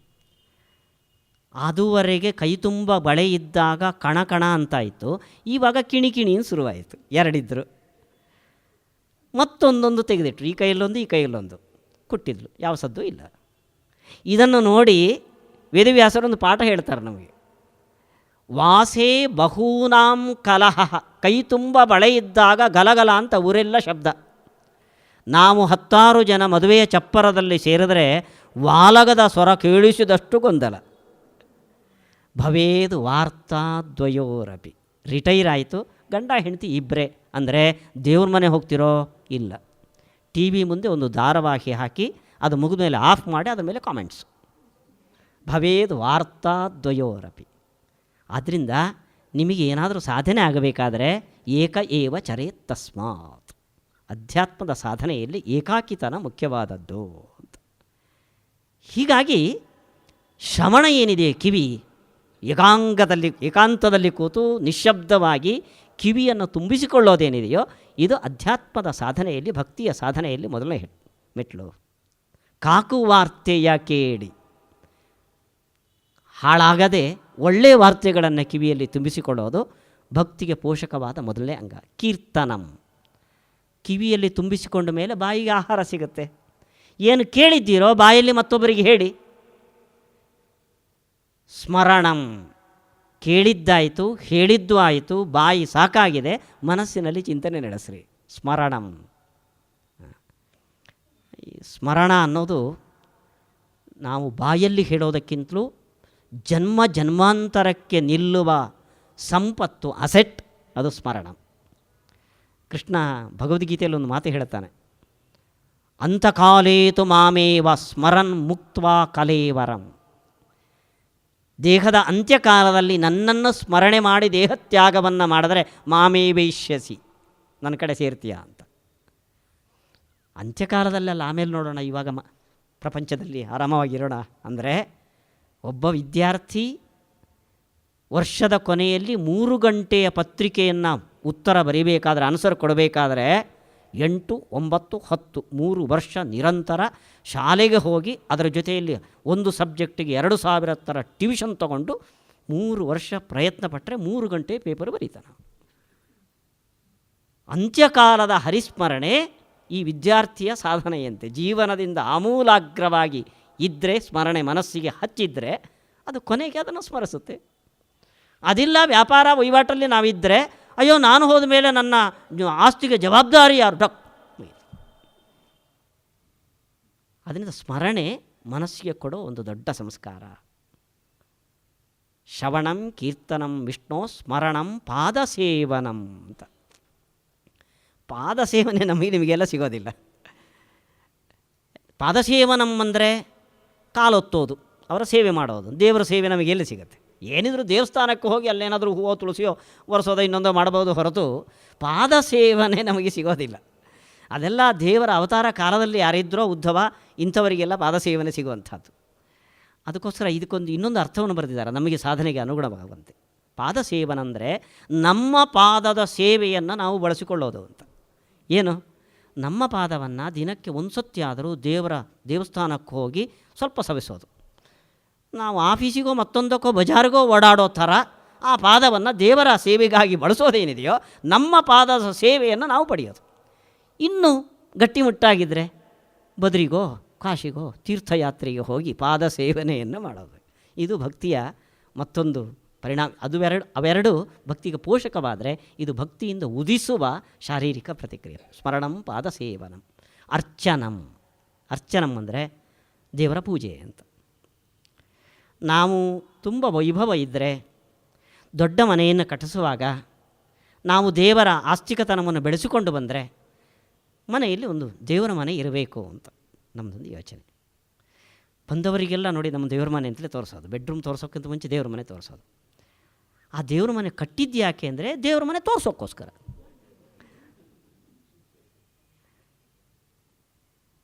ಅದುವರೆಗೆ ಕೈ ತುಂಬ ಬಳೆ ಇದ್ದಾಗ ಕಣ ಕಣ ಅಂತಾಯಿತು. ಇವಾಗ ಕಿಣಿ ಕಿಣಿನ ಶುರುವಾಯಿತು. 2 ಇದ್ದರು. ಮತ್ತೊಂದೊಂದು ತೆಗೆದಿಟ್ರು, ಈ ಕೈಯಲ್ಲೊಂದು ಈ ಕೈಯಲ್ಲೊಂದು ಕೊಟ್ಟಿದ್ಲು. ಯಾವ ಸದ್ದು ಇಲ್ಲ. ಇದನ್ನು ನೋಡಿ ವೇದವ್ಯಾಸರೊಂದು ಪಾಠ ಹೇಳ್ತಾರೆ ನಮಗೆ. ವಾಸೇ ಬಹೂನಾಂ ಕಲಹ, ಕೈ ತುಂಬ ಬಳೆ ಇದ್ದಾಗ ಗಲಗಲ ಅಂತ ಊರೆಲ್ಲ ಶಬ್ದ. ನಾವು 10 ಜನ ಮದುವೆಯ ಚಪ್ಪರದಲ್ಲಿ ಸೇರಿದರೆ ವಾಲಗದ ಸ್ವರ ಕೇಳಿಸಿದಷ್ಟು ಗೊಂದಲ. ಭವೇದು ವಾರ್ತಾದ್ವಯೋರಪಿ. ರಿಟೈರ್ ಆಯಿತು, ಗಂಡ ಹೆಂಡತಿ ಇಬ್ಬರೇ. ಅಂದರೆ ದೇವ್ರ ಮನೆ ಹೋಗ್ತಿರೋ? ಇಲ್ಲ. ಟಿ ವಿ ಮುಂದೆ ಒಂದು ಧಾರಾವಾಹಿ ಹಾಕಿ ಅದು ಮುಗಿದ ಮೇಲೆ ಆಫ್ ಮಾಡಿ ಅದರ ಮೇಲೆ ಕಾಮೆಂಟ್ಸ್. ಭವೇದ್ ವಾರ್ತಾದ್ವಯೋರಪಿ. ಆದ್ದರಿಂದ ನಿಮಗೆ ಏನಾದರೂ ಸಾಧನೆ ಆಗಬೇಕಾದರೆ ಏಕ ಏವ ಚರೇತ್ ತಸ್ಮಾತ್. ಅಧ್ಯಾತ್ಮದ ಸಾಧನೆಯಲ್ಲಿ ಏಕಾಕಿತನ ಮುಖ್ಯವಾದದ್ದು ಅಂತ. ಹೀಗಾಗಿ ಶ್ರವಣ ಏನಿದೆ, ಕಿವಿ ಏಕಾಂತದಲ್ಲಿ ಕೂತು ನಿಶ್ಶಬ್ದವಾಗಿ ಕಿವಿಯನ್ನು ತುಂಬಿಸಿಕೊಳ್ಳೋದೇನಿದೆಯೋ ಇದು ಅಧ್ಯಾತ್ಮದ ಸಾಧನೆಯಲ್ಲಿ, ಭಕ್ತಿಯ ಸಾಧನೆಯಲ್ಲಿ ಮೊದಲನೇ ಮೆಟ್ಲು. ಕಾಕು ವಾರ್ತೆಯ ಕೇಳಿ ಹಾಳಾಗದೆ ಒಳ್ಳೆಯ ವಾರ್ತೆಗಳನ್ನು ಕಿವಿಯಲ್ಲಿ ತುಂಬಿಸಿಕೊಳ್ಳೋದು ಭಕ್ತಿಗೆ ಪೋಷಕವಾದ ಮೊದಲನೇ ಅಂಗ. ಕೀರ್ತನಂ, ಕಿವಿಯಲ್ಲಿ ತುಂಬಿಸಿಕೊಂಡ ಮೇಲೆ ಬಾಯಿಗೆ ಆಹಾರ ಸಿಗುತ್ತೆ. ಏನು ಕೇಳಿದ್ದೀರೋ ಬಾಯಲ್ಲಿ ಮತ್ತೊಬ್ಬರಿಗೆ ಹೇಳಿ. ಸ್ಮರಣಂ, ಕೇಳಿದ್ದಾಯಿತು, ಹೇಳಿದ್ದು ಆಯಿತು, ಬಾಯಿ ಸಾಕಾಗಿದೆ, ಮನಸ್ಸಿನಲ್ಲಿ ಚಿಂತನೆ ನಡೆಸ್ರಿ. ಸ್ಮರಣಂ. ಈ ಸ್ಮರಣ ಅನ್ನೋದು ನಾವು ಬಾಯಲ್ಲಿ ಹೇಳೋದಕ್ಕಿಂತಲೂ ಜನ್ಮ ಜನ್ಮಾಂತರಕ್ಕೆ ನಿಲ್ಲುವ ಸಂಪತ್ತು, ಅಸೆಟ್, ಅದು ಸ್ಮರಣ. ಕೃಷ್ಣ ಭಗವದ್ಗೀತೆಯಲ್ಲಿ ಒಂದು ಮಾತು ಹೇಳ್ತಾನೆ, ಅಂತಕಾಲೇತು ಮಾಮೇವ ಸ್ಮರನ್ ಮುಕ್ತ್ವಾ ಕಲೇವರಂ. ದೇಹದ ಅಂತ್ಯಕಾಲದಲ್ಲಿ ನನ್ನನ್ನು ಸ್ಮರಣೆ ಮಾಡಿ ದೇಹತ್ಯಾಗವನ್ನು ಮಾಡಿದರೆ ಮಾಮೇವೈಷ್ಯಸಿ, ನನ್ನ ಕಡೆ ಸೇರ್ತೀಯ ಅಂತ. ಅಂತ್ಯಕಾಲದಲ್ಲೆಲ್ಲ ಆಮೇಲೆ ನೋಡೋಣ, ಇವಾಗ ಪ್ರಪಂಚದಲ್ಲಿ ಆರಾಮವಾಗಿರೋಣ ಅಂದರೆ, ಒಬ್ಬ ವಿದ್ಯಾರ್ಥಿ ವರ್ಷದ ಕೊನೆಯಲ್ಲಿ 3 ಗಂಟೆಯ ಪತ್ರಿಕೆಯನ್ನು ಉತ್ತರ ಬರೀಬೇಕಾದ್ರೆ, ಆನ್ಸರ್ ಕೊಡಬೇಕಾದ್ರೆ 8, 9, 10 3 ವರ್ಷ ನಿರಂತರ ಶಾಲೆಗೆ ಹೋಗಿ ಅದರ ಜೊತೆಯಲ್ಲಿ ಒಂದು ಸಬ್ಜೆಕ್ಟಿಗೆ 2000 ಥರ ಟ್ಯೂಷನ್ ತಗೊಂಡು 3 ವರ್ಷ ಪ್ರಯತ್ನ ಪಟ್ಟರೆ 3 ಗಂಟೆ ಪೇಪರ್ ಬರೀತಾನೆ. ಅಂತ್ಯಕಾಲದ ಹರಿಸ್ಮರಣೆ ಈ ವಿದ್ಯಾರ್ಥಿಯ ಸಾಧನೆಯಂತೆ. ಜೀವನದಿಂದ ಆಮೂಲಾಗ್ರವಾಗಿ ಇದ್ದರೆ, ಸ್ಮರಣೆ ಮನಸ್ಸಿಗೆ ಹಚ್ಚಿದರೆ ಅದು ಕೊನೆಗೆ ಅದನ್ನು ಸ್ಮರಿಸುತ್ತೆ. ಅದಿಲ್ಲ, ವ್ಯಾಪಾರ ವಹಿವಾಟಲ್ಲಿ ನಾವಿದ್ದರೆ, ಅಯ್ಯೋ ನಾನು ಹೋದ ಮೇಲೆ ನನ್ನ ಆಸ್ತಿಗೆ ಜವಾಬ್ದಾರಿ ಯಾರು? ಅದರಿಂದ ಸ್ಮರಣೆ ಮನಸ್ಸಿಗೆ ಕೊಡೋ ಒಂದು ದೊಡ್ಡ ಸಂಸ್ಕಾರ. ಶ್ರವಣಂ ಕೀರ್ತನಂ ವಿಷ್ಣು ಸ್ಮರಣಂ ಪಾದಸೇವನಂ ಅಂತ. ಪಾದಸೇವನೆ ನಿಮಗೆಲ್ಲ ಸಿಗೋದಿಲ್ಲ. ಪಾದಸೇವನಂ ಅಂದರೆ ಕಾಲೊತ್ತೋದು, ಅವರ ಸೇವೆ ಮಾಡೋದು. ದೇವರ ಸೇವೆ ನಮಗೆಲ್ಲಿ ಸಿಗುತ್ತೆ? ಏನಿದ್ರು ದೇವಸ್ಥಾನಕ್ಕೆ ಹೋಗಿ ಅಲ್ಲೇನಾದರೂ ಹೂವು ತುಳಸಿಯೋ ಒರೆಸೋದೋ ಇನ್ನೊಂದೋ ಮಾಡಬಹುದು ಹೊರತು ಪಾದ ಸೇವನೆ ನಮಗೆ ಸಿಗೋದಿಲ್ಲ. ಅದೆಲ್ಲ ದೇವರ ಅವತಾರ ಕಾಲದಲ್ಲಿ ಯಾರಿದ್ದರೋ ಉದ್ಧವ ಇಂಥವರಿಗೆಲ್ಲ ಪಾದ ಸೇವನೆ ಸಿಗುವಂಥದ್ದು. ಅದಕ್ಕೋಸ್ಕರ ಇದಕ್ಕೊಂದು ಇನ್ನೊಂದು ಅರ್ಥವನ್ನು ಬರೆದಿದ್ದಾರೆ ನಮಗೆ ಸಾಧನೆಗೆ ಅನುಗುಣವಾಗುವಂತೆ. ಪಾದ ಸೇವನ ಅಂದರೆ ನಮ್ಮ ಪಾದದ ಸೇವೆಯನ್ನು ನಾವು ಬಳಸಿಕೊಳ್ಳೋದು ಅಂತ. ಏನು? ನಮ್ಮ ಪಾದವನ್ನು ದಿನಕ್ಕೆ ಒಂದು ಸತಿ ಆದರೂ ದೇವಸ್ಥಾನಕ್ಕೆ ಹೋಗಿ ಸ್ವಲ್ಪ ಸವಿಸೋದು. ನಾವು ಆಫೀಸಿಗೋ ಮತ್ತೊಂದಕ್ಕೋ ಬಜಾರಿಗೋ ಓಡಾಡೋ ಥರ ಆ ಪಾದವನ್ನು ದೇವರ ಸೇವೆಗಾಗಿ ಬಳಸೋದೇನಿದೆಯೋ ನಮ್ಮ ಪಾದದ ಸೇವೆಯನ್ನು ನಾವು ಪಡೆಯೋದು. ಇನ್ನು ಗಟ್ಟಿಮುಟ್ಟಾಗಿದ್ದರೆ ಬದ್ರಿಗೋ ಕಾಶಿಗೋ ತೀರ್ಥಯಾತ್ರೆಗೆ ಹೋಗಿ ಪಾದ ಸೇವನೆಯನ್ನು ಮಾಡೋದು. ಇದು ಭಕ್ತಿಯ ಮತ್ತೊಂದು ಪರಿಣಾಮ. ಅವೆರಡು ಭಕ್ತಿಗೆ ಪೋಷಕವಾದರೆ ಇದು ಭಕ್ತಿಯಿಂದ ಉದಿಸುವ ಶಾರೀರಿಕ ಪ್ರತಿಕ್ರಿಯೆ. ಸ್ಮರಣಂ ಪಾದ ಸೇವನಂ. ಅರ್ಚನಂ ಅಂದರೆ ದೇವರ ಪೂಜೆ ಅಂತ. ನಾವು ತುಂಬ ವೈಭವ ಇದ್ದರೆ, ದೊಡ್ಡ ಮನೆಯನ್ನು ಕಟ್ಟಿಸುವಾಗ ನಾವು ದೇವರ ಆಸ್ತಿಕತನವನ್ನು ಬೆಳೆಸಿಕೊಂಡು ಬಂದರೆ ಮನೆಯಲ್ಲಿ ಒಂದು ದೇವರ ಮನೆ ಇರಬೇಕು ಅಂತ ನಮ್ಮದೊಂದು ಯೋಚನೆ. ಬಂದವರಿಗೆಲ್ಲ ನೋಡಿ ನಮ್ಮ ದೇವರ ಮನೆ ಅಂತಲೇ ತೋರಿಸೋದು. ಬೆಡ್ರೂಮ್ ತೋರಿಸೋಕ್ಕಿಂತ ಮುಂಚೆ ದೇವ್ರ ಮನೆ ತೋರಿಸೋದು. ಆ ದೇವ್ರ ಮನೆ ಕಟ್ಟಿದ್ದು ಯಾಕೆ ಅಂದರೆ ದೇವ್ರ ಮನೆ ತೋರಿಸೋಕ್ಕೋಸ್ಕರ.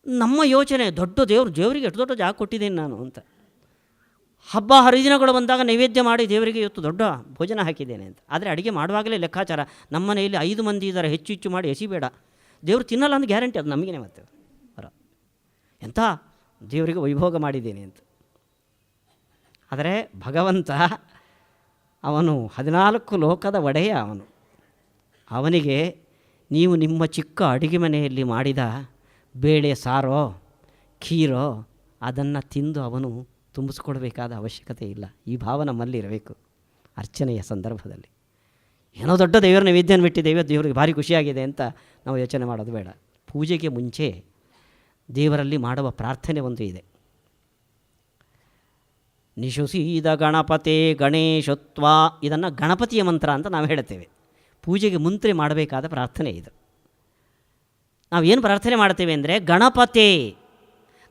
ನಮ್ಮ ಯೋಚನೆ ದೊಡ್ಡ ದೇವರಿಗೆ ಎಷ್ಟು ದೊಡ್ಡ ಜಾಗ ಕೊಟ್ಟಿದ್ದೀನಿ ನಾನು ಅಂತ. ಹಬ್ಬ ಹರಿದಿನಗಳು ಬಂದಾಗ ನೈವೇದ್ಯ ಮಾಡಿ ದೇವರಿಗೆ ಇವತ್ತು ದೊಡ್ಡ ಭೋಜನ ಹಾಕಿದ್ದೇನೆ ಅಂತ. ಆದರೆ ಅಡುಗೆ ಮಾಡುವಾಗಲೇ ಲೆಕ್ಕಾಚಾರ, ನಮ್ಮ ಮನೆಯಲ್ಲಿ 5 ಮಂದಿ ಇದ್ದಾರೆ, ಹೆಚ್ಚು ಹೆಚ್ಚು ಮಾಡಿ ಎಸಿಬೇಡ, ದೇವರು ತಿನ್ನಲ್ಲ ಅಂತ ಗ್ಯಾರಂಟಿ, ಅದು ನಮಗೇನೆ ಮತ್ತೆ ಬರ ಎಂಥ ದೇವರಿಗೆ ವೈಭೋಗ ಮಾಡಿದ್ದೇನೆ ಅಂತ. ಆದರೆ ಭಗವಂತ ಅವನು 14 ಲೋಕದ ಒಡೆಯ, ಅವನಿಗೆ ನೀವು ನಿಮ್ಮ ಚಿಕ್ಕ ಅಡುಗೆ ಮನೆಯಲ್ಲಿ ಮಾಡಿದ ಬೇಳೆ ಸಾರೋ ಖೀರೋ ಅದನ್ನು ತಿಂದು ಅವನು ತುಂಬಿಸ್ಕೊಡ್ಬೇಕಾದ ಅವಶ್ಯಕತೆ ಇಲ್ಲ. ಈ ಭಾವ ನಮ್ಮಲ್ಲಿ ಇರಬೇಕು. ಅರ್ಚನೆಯ ಸಂದರ್ಭದಲ್ಲಿ ಏನೋ ದೊಡ್ಡ ದೇವರ ನೈವೇದ್ಯನ ಬಿಟ್ಟಿದ್ದೇವೆ, ದೇವರಿಗೆ ಭಾರಿ ಖುಷಿಯಾಗಿದೆ ಅಂತ ನಾವು ಯೋಚನೆ ಮಾಡೋದು ಬೇಡ. ಪೂಜೆಗೆ ಮುಂಚೆ ದೇವರಲ್ಲಿ ಮಾಡುವ ಪ್ರಾರ್ಥನೆ ಒಂದು ಇದೆ. ನಿಶುಸೀದ ಗಣಪತೆ ಗಣೇಶತ್ವ, ಇದನ್ನು ಗಣಪತಿಯ ಮಂತ್ರ ಅಂತ ನಾವು ಹೇಳ್ತೇವೆ. ಪೂಜೆಗೆ ಮುಂಚೆ ಮಾಡಬೇಕಾದ ಪ್ರಾರ್ಥನೆ ಇದು. ನಾವೇನು ಪ್ರಾರ್ಥನೆ ಮಾಡ್ತೇವೆ ಅಂದರೆ, ಗಣಪತೆ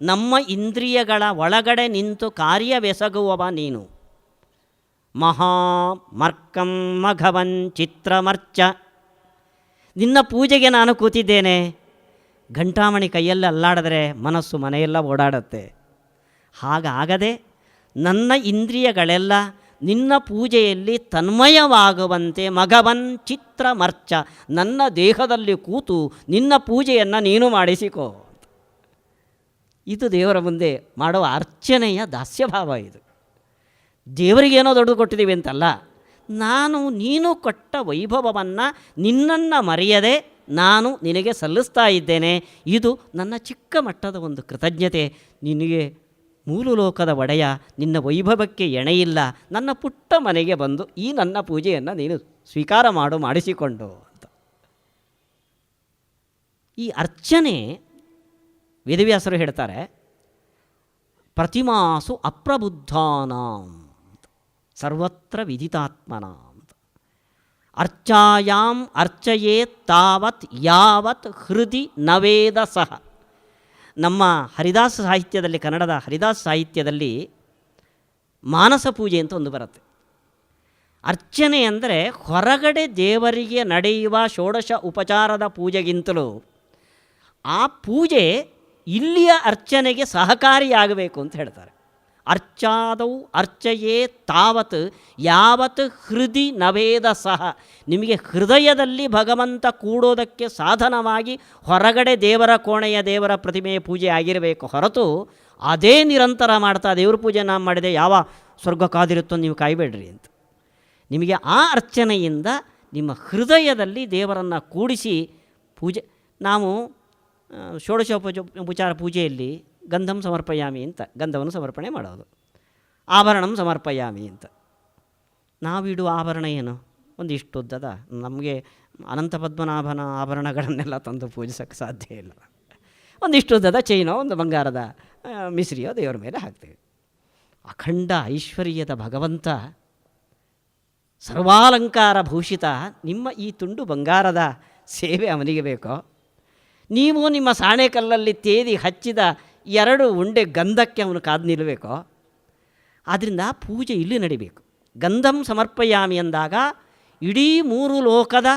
ನಮ್ಮ ಇಂದ್ರಿಯಗಳ ಒಳಗಡೆ ನಿಂತು ಕಾರ್ಯವೆಸಗುವವ ನೀನು, ಮಹಾಮರ್ಕಂ ಮಘವನ್ ಚಿತ್ರಮರ್ಚ. ನಿನ್ನ ಪೂಜೆಗೆ ನಾನು ಕೂತಿದ್ದೇನೆ, ಘಂಟಾಮಣಿ ಕೈಯಲ್ಲಿ ಅಲ್ಲಾಡಿದ್ರೆ ಮನಸ್ಸು ಮನೆಯೆಲ್ಲ ಓಡಾಡುತ್ತೆ. ಹಾಗಾಗದೆ ನನ್ನ ಇಂದ್ರಿಯಗಳೆಲ್ಲ ನಿನ್ನ ಪೂಜೆಯಲ್ಲಿ ತನ್ಮಯವಾಗುವಂತೆ ಮಘವನ್ ಚಿತ್ರಮರ್ಚ, ನನ್ನ ದೇಹದಲ್ಲಿ ಕೂತು ನಿನ್ನ ಪೂಜೆಯನ್ನು ನೀನು ಮಾಡಿಸಿಕೋ. ಇದು ದೇವರ ಮುಂದೆ ಮಾಡುವ ಅರ್ಚನೆಯ ದಾಸ್ಯಭಾವ. ಇದು ದೇವರಿಗೇನೋ ದೊಡ್ಡದು ಕೊಟ್ಟಿದ್ದೀವಿ ಅಂತಲ್ಲ, ನೀನು ಕೊಟ್ಟ ವೈಭವವನ್ನು ನಿನ್ನನ್ನು ಮರೆಯದೆ ನಾನು ನಿನಗೆ ಸಲ್ಲಿಸ್ತಾ ಇದ್ದೇನೆ. ಇದು ನನ್ನ ಚಿಕ್ಕ ಮಟ್ಟದ ಒಂದು ಕೃತಜ್ಞತೆ. ನಿನಗೆ ಮೂಲ ಲೋಕದ ಒಡೆಯ, ನಿನ್ನ ವೈಭವಕ್ಕೆ ಎಣೆಯಿಲ್ಲ, ನನ್ನ ಪುಟ್ಟ ಮನೆಗೆ ಬಂದು ಈ ನನ್ನ ಪೂಜೆಯನ್ನು ನೀನು ಸ್ವೀಕಾರ ಮಾಡಿಸಿಕೊಂಡು ಅಂತ. ಈ ಅರ್ಚನೆ ವೇದವ್ಯಾಸರು ಹೇಳ್ತಾರೆ, ಪ್ರತಿಮಾಸು ಅಪ್ರಬುದ್ಧಾನಾಂ ಸರ್ವತ್ರ ವಿದಿತಾತ್ಮನಾಂ ಅರ್ಚಾಯಾಂ ಅರ್ಚಯೇತ್ ತಾವತ್ ಯಾವತ್ ಹೃದಿ ನವೇದ ಸಹ. ನಮ್ಮ ಹರಿದಾಸ ಸಾಹಿತ್ಯದಲ್ಲಿ, ಕನ್ನಡದ ಹರಿದಾಸ ಸಾಹಿತ್ಯದಲ್ಲಿ ಮಾನಸ ಪೂಜೆ ಅಂತ ಒಂದು ಬರುತ್ತೆ. ಅರ್ಚನೆ ಅಂದರೆ ಹೊರಗಡೆ ದೇವರಿಗೆ ನಡೆಯುವ ಷೋಡಶ ಉಪಚಾರದ ಪೂಜೆಗಿಂತಲೂ ಆ ಪೂಜೆ ಇಲ್ಲಿಯ ಅರ್ಚನೆಗೆ ಸಹಕಾರಿಯಾಗಬೇಕು ಅಂತ ಹೇಳ್ತಾರೆ. ಅರ್ಚಾದೌ ಅರ್ಚಯೇ ತಾವತ್ ಯಾವತ್ ಹೃದಿ ನವೇದ ಸಹ. ನಿಮಗೆ ಹೃದಯದಲ್ಲಿ ಭಗವಂತ ಕೂಡೋದಕ್ಕೆ ಸಾಧನವಾಗಿ ಹೊರಗಡೆ ದೇವರ ಕೋಣೆಯ ದೇವರ ಪ್ರತಿಮೆಯ ಪೂಜೆ ಆಗಿರಬೇಕು ಹೊರತು ಅದೇ ನಿರಂತರ ಮಾಡ್ತಾ ದೇವ್ರ ಪೂಜೆ ನಾವು ಮಾಡಿದೆ ಯಾವ ಸ್ವರ್ಗ ಕಾದಿರುತ್ತೋ ನೀವು ಕಾಯಬೇಡ್ರಿ ಅಂತ. ನಿಮಗೆ ಆ ಅರ್ಚನೆಯಿಂದ ನಿಮ್ಮ ಹೃದಯದಲ್ಲಿ ದೇವರನ್ನು ಕೂಡಿಸಿ ಪೂಜೆ. ನಾವು ಷೋಡಶೋಪಚಾರ ಪೂಜೆಯಲ್ಲಿ ಗಂಧಂ ಸಮರ್ಪಯಾಮಿ ಅಂತ ಗಂಧವನ್ನು ಸಮರ್ಪಣೆ ಮಾಡೋದು, ಆಭರಣಂ ಸಮರ್ಪಯಾಮಿ ಅಂತ. ನಾವಿಡುವ ಆಭರಣ ಏನು? ಒಂದಿಷ್ಟು ಉದ್ದದ, ನಮಗೆ ಅನಂತ ಪದ್ಮನಾಭನ ಆಭರಣಗಳನ್ನೆಲ್ಲ ತಂದು ಪೂಜಿಸೋಕ್ಕೆ ಸಾಧ್ಯ ಇಲ್ಲ. ಒಂದಿಷ್ಟು ಉದ್ದದ ಚೈನೋ ಒಂದು ಬಂಗಾರದ ಮಿಶ್ರಿಯೋ ದೇವರ ಮೇಲೆ ಹಾಕ್ತೇವೆ. ಅಖಂಡ ಐಶ್ವರ್ಯದ ಭಗವಂತ ಸರ್ವಾಲಂಕಾರ ಭೂಷಿತ, ನಿಮ್ಮ ಈ ತುಂಡು ಬಂಗಾರದ ಸೇವೆ ಅವನಿಗೆ ಬೇಕೋ? ನೀವು ನಿಮ್ಮ ಸಾಣೆಕಲ್ಲಲ್ಲಿ ತೇದಿ ಹಚ್ಚಿದ 2 ಉಂಡೆ ಗಂಧಕ್ಕೆ ಅವನು ಕಾದು ನಿಲ್ಲಬೇಕೋ? ಆದ್ದರಿಂದ ಪೂಜೆ ಇಲ್ಲಿ ನಡಿಬೇಕು. ಗಂಧಂ ಸಮರ್ಪಯಾಮಿ ಅಂದಾಗ ಇಡೀ 3 ಲೋಕದ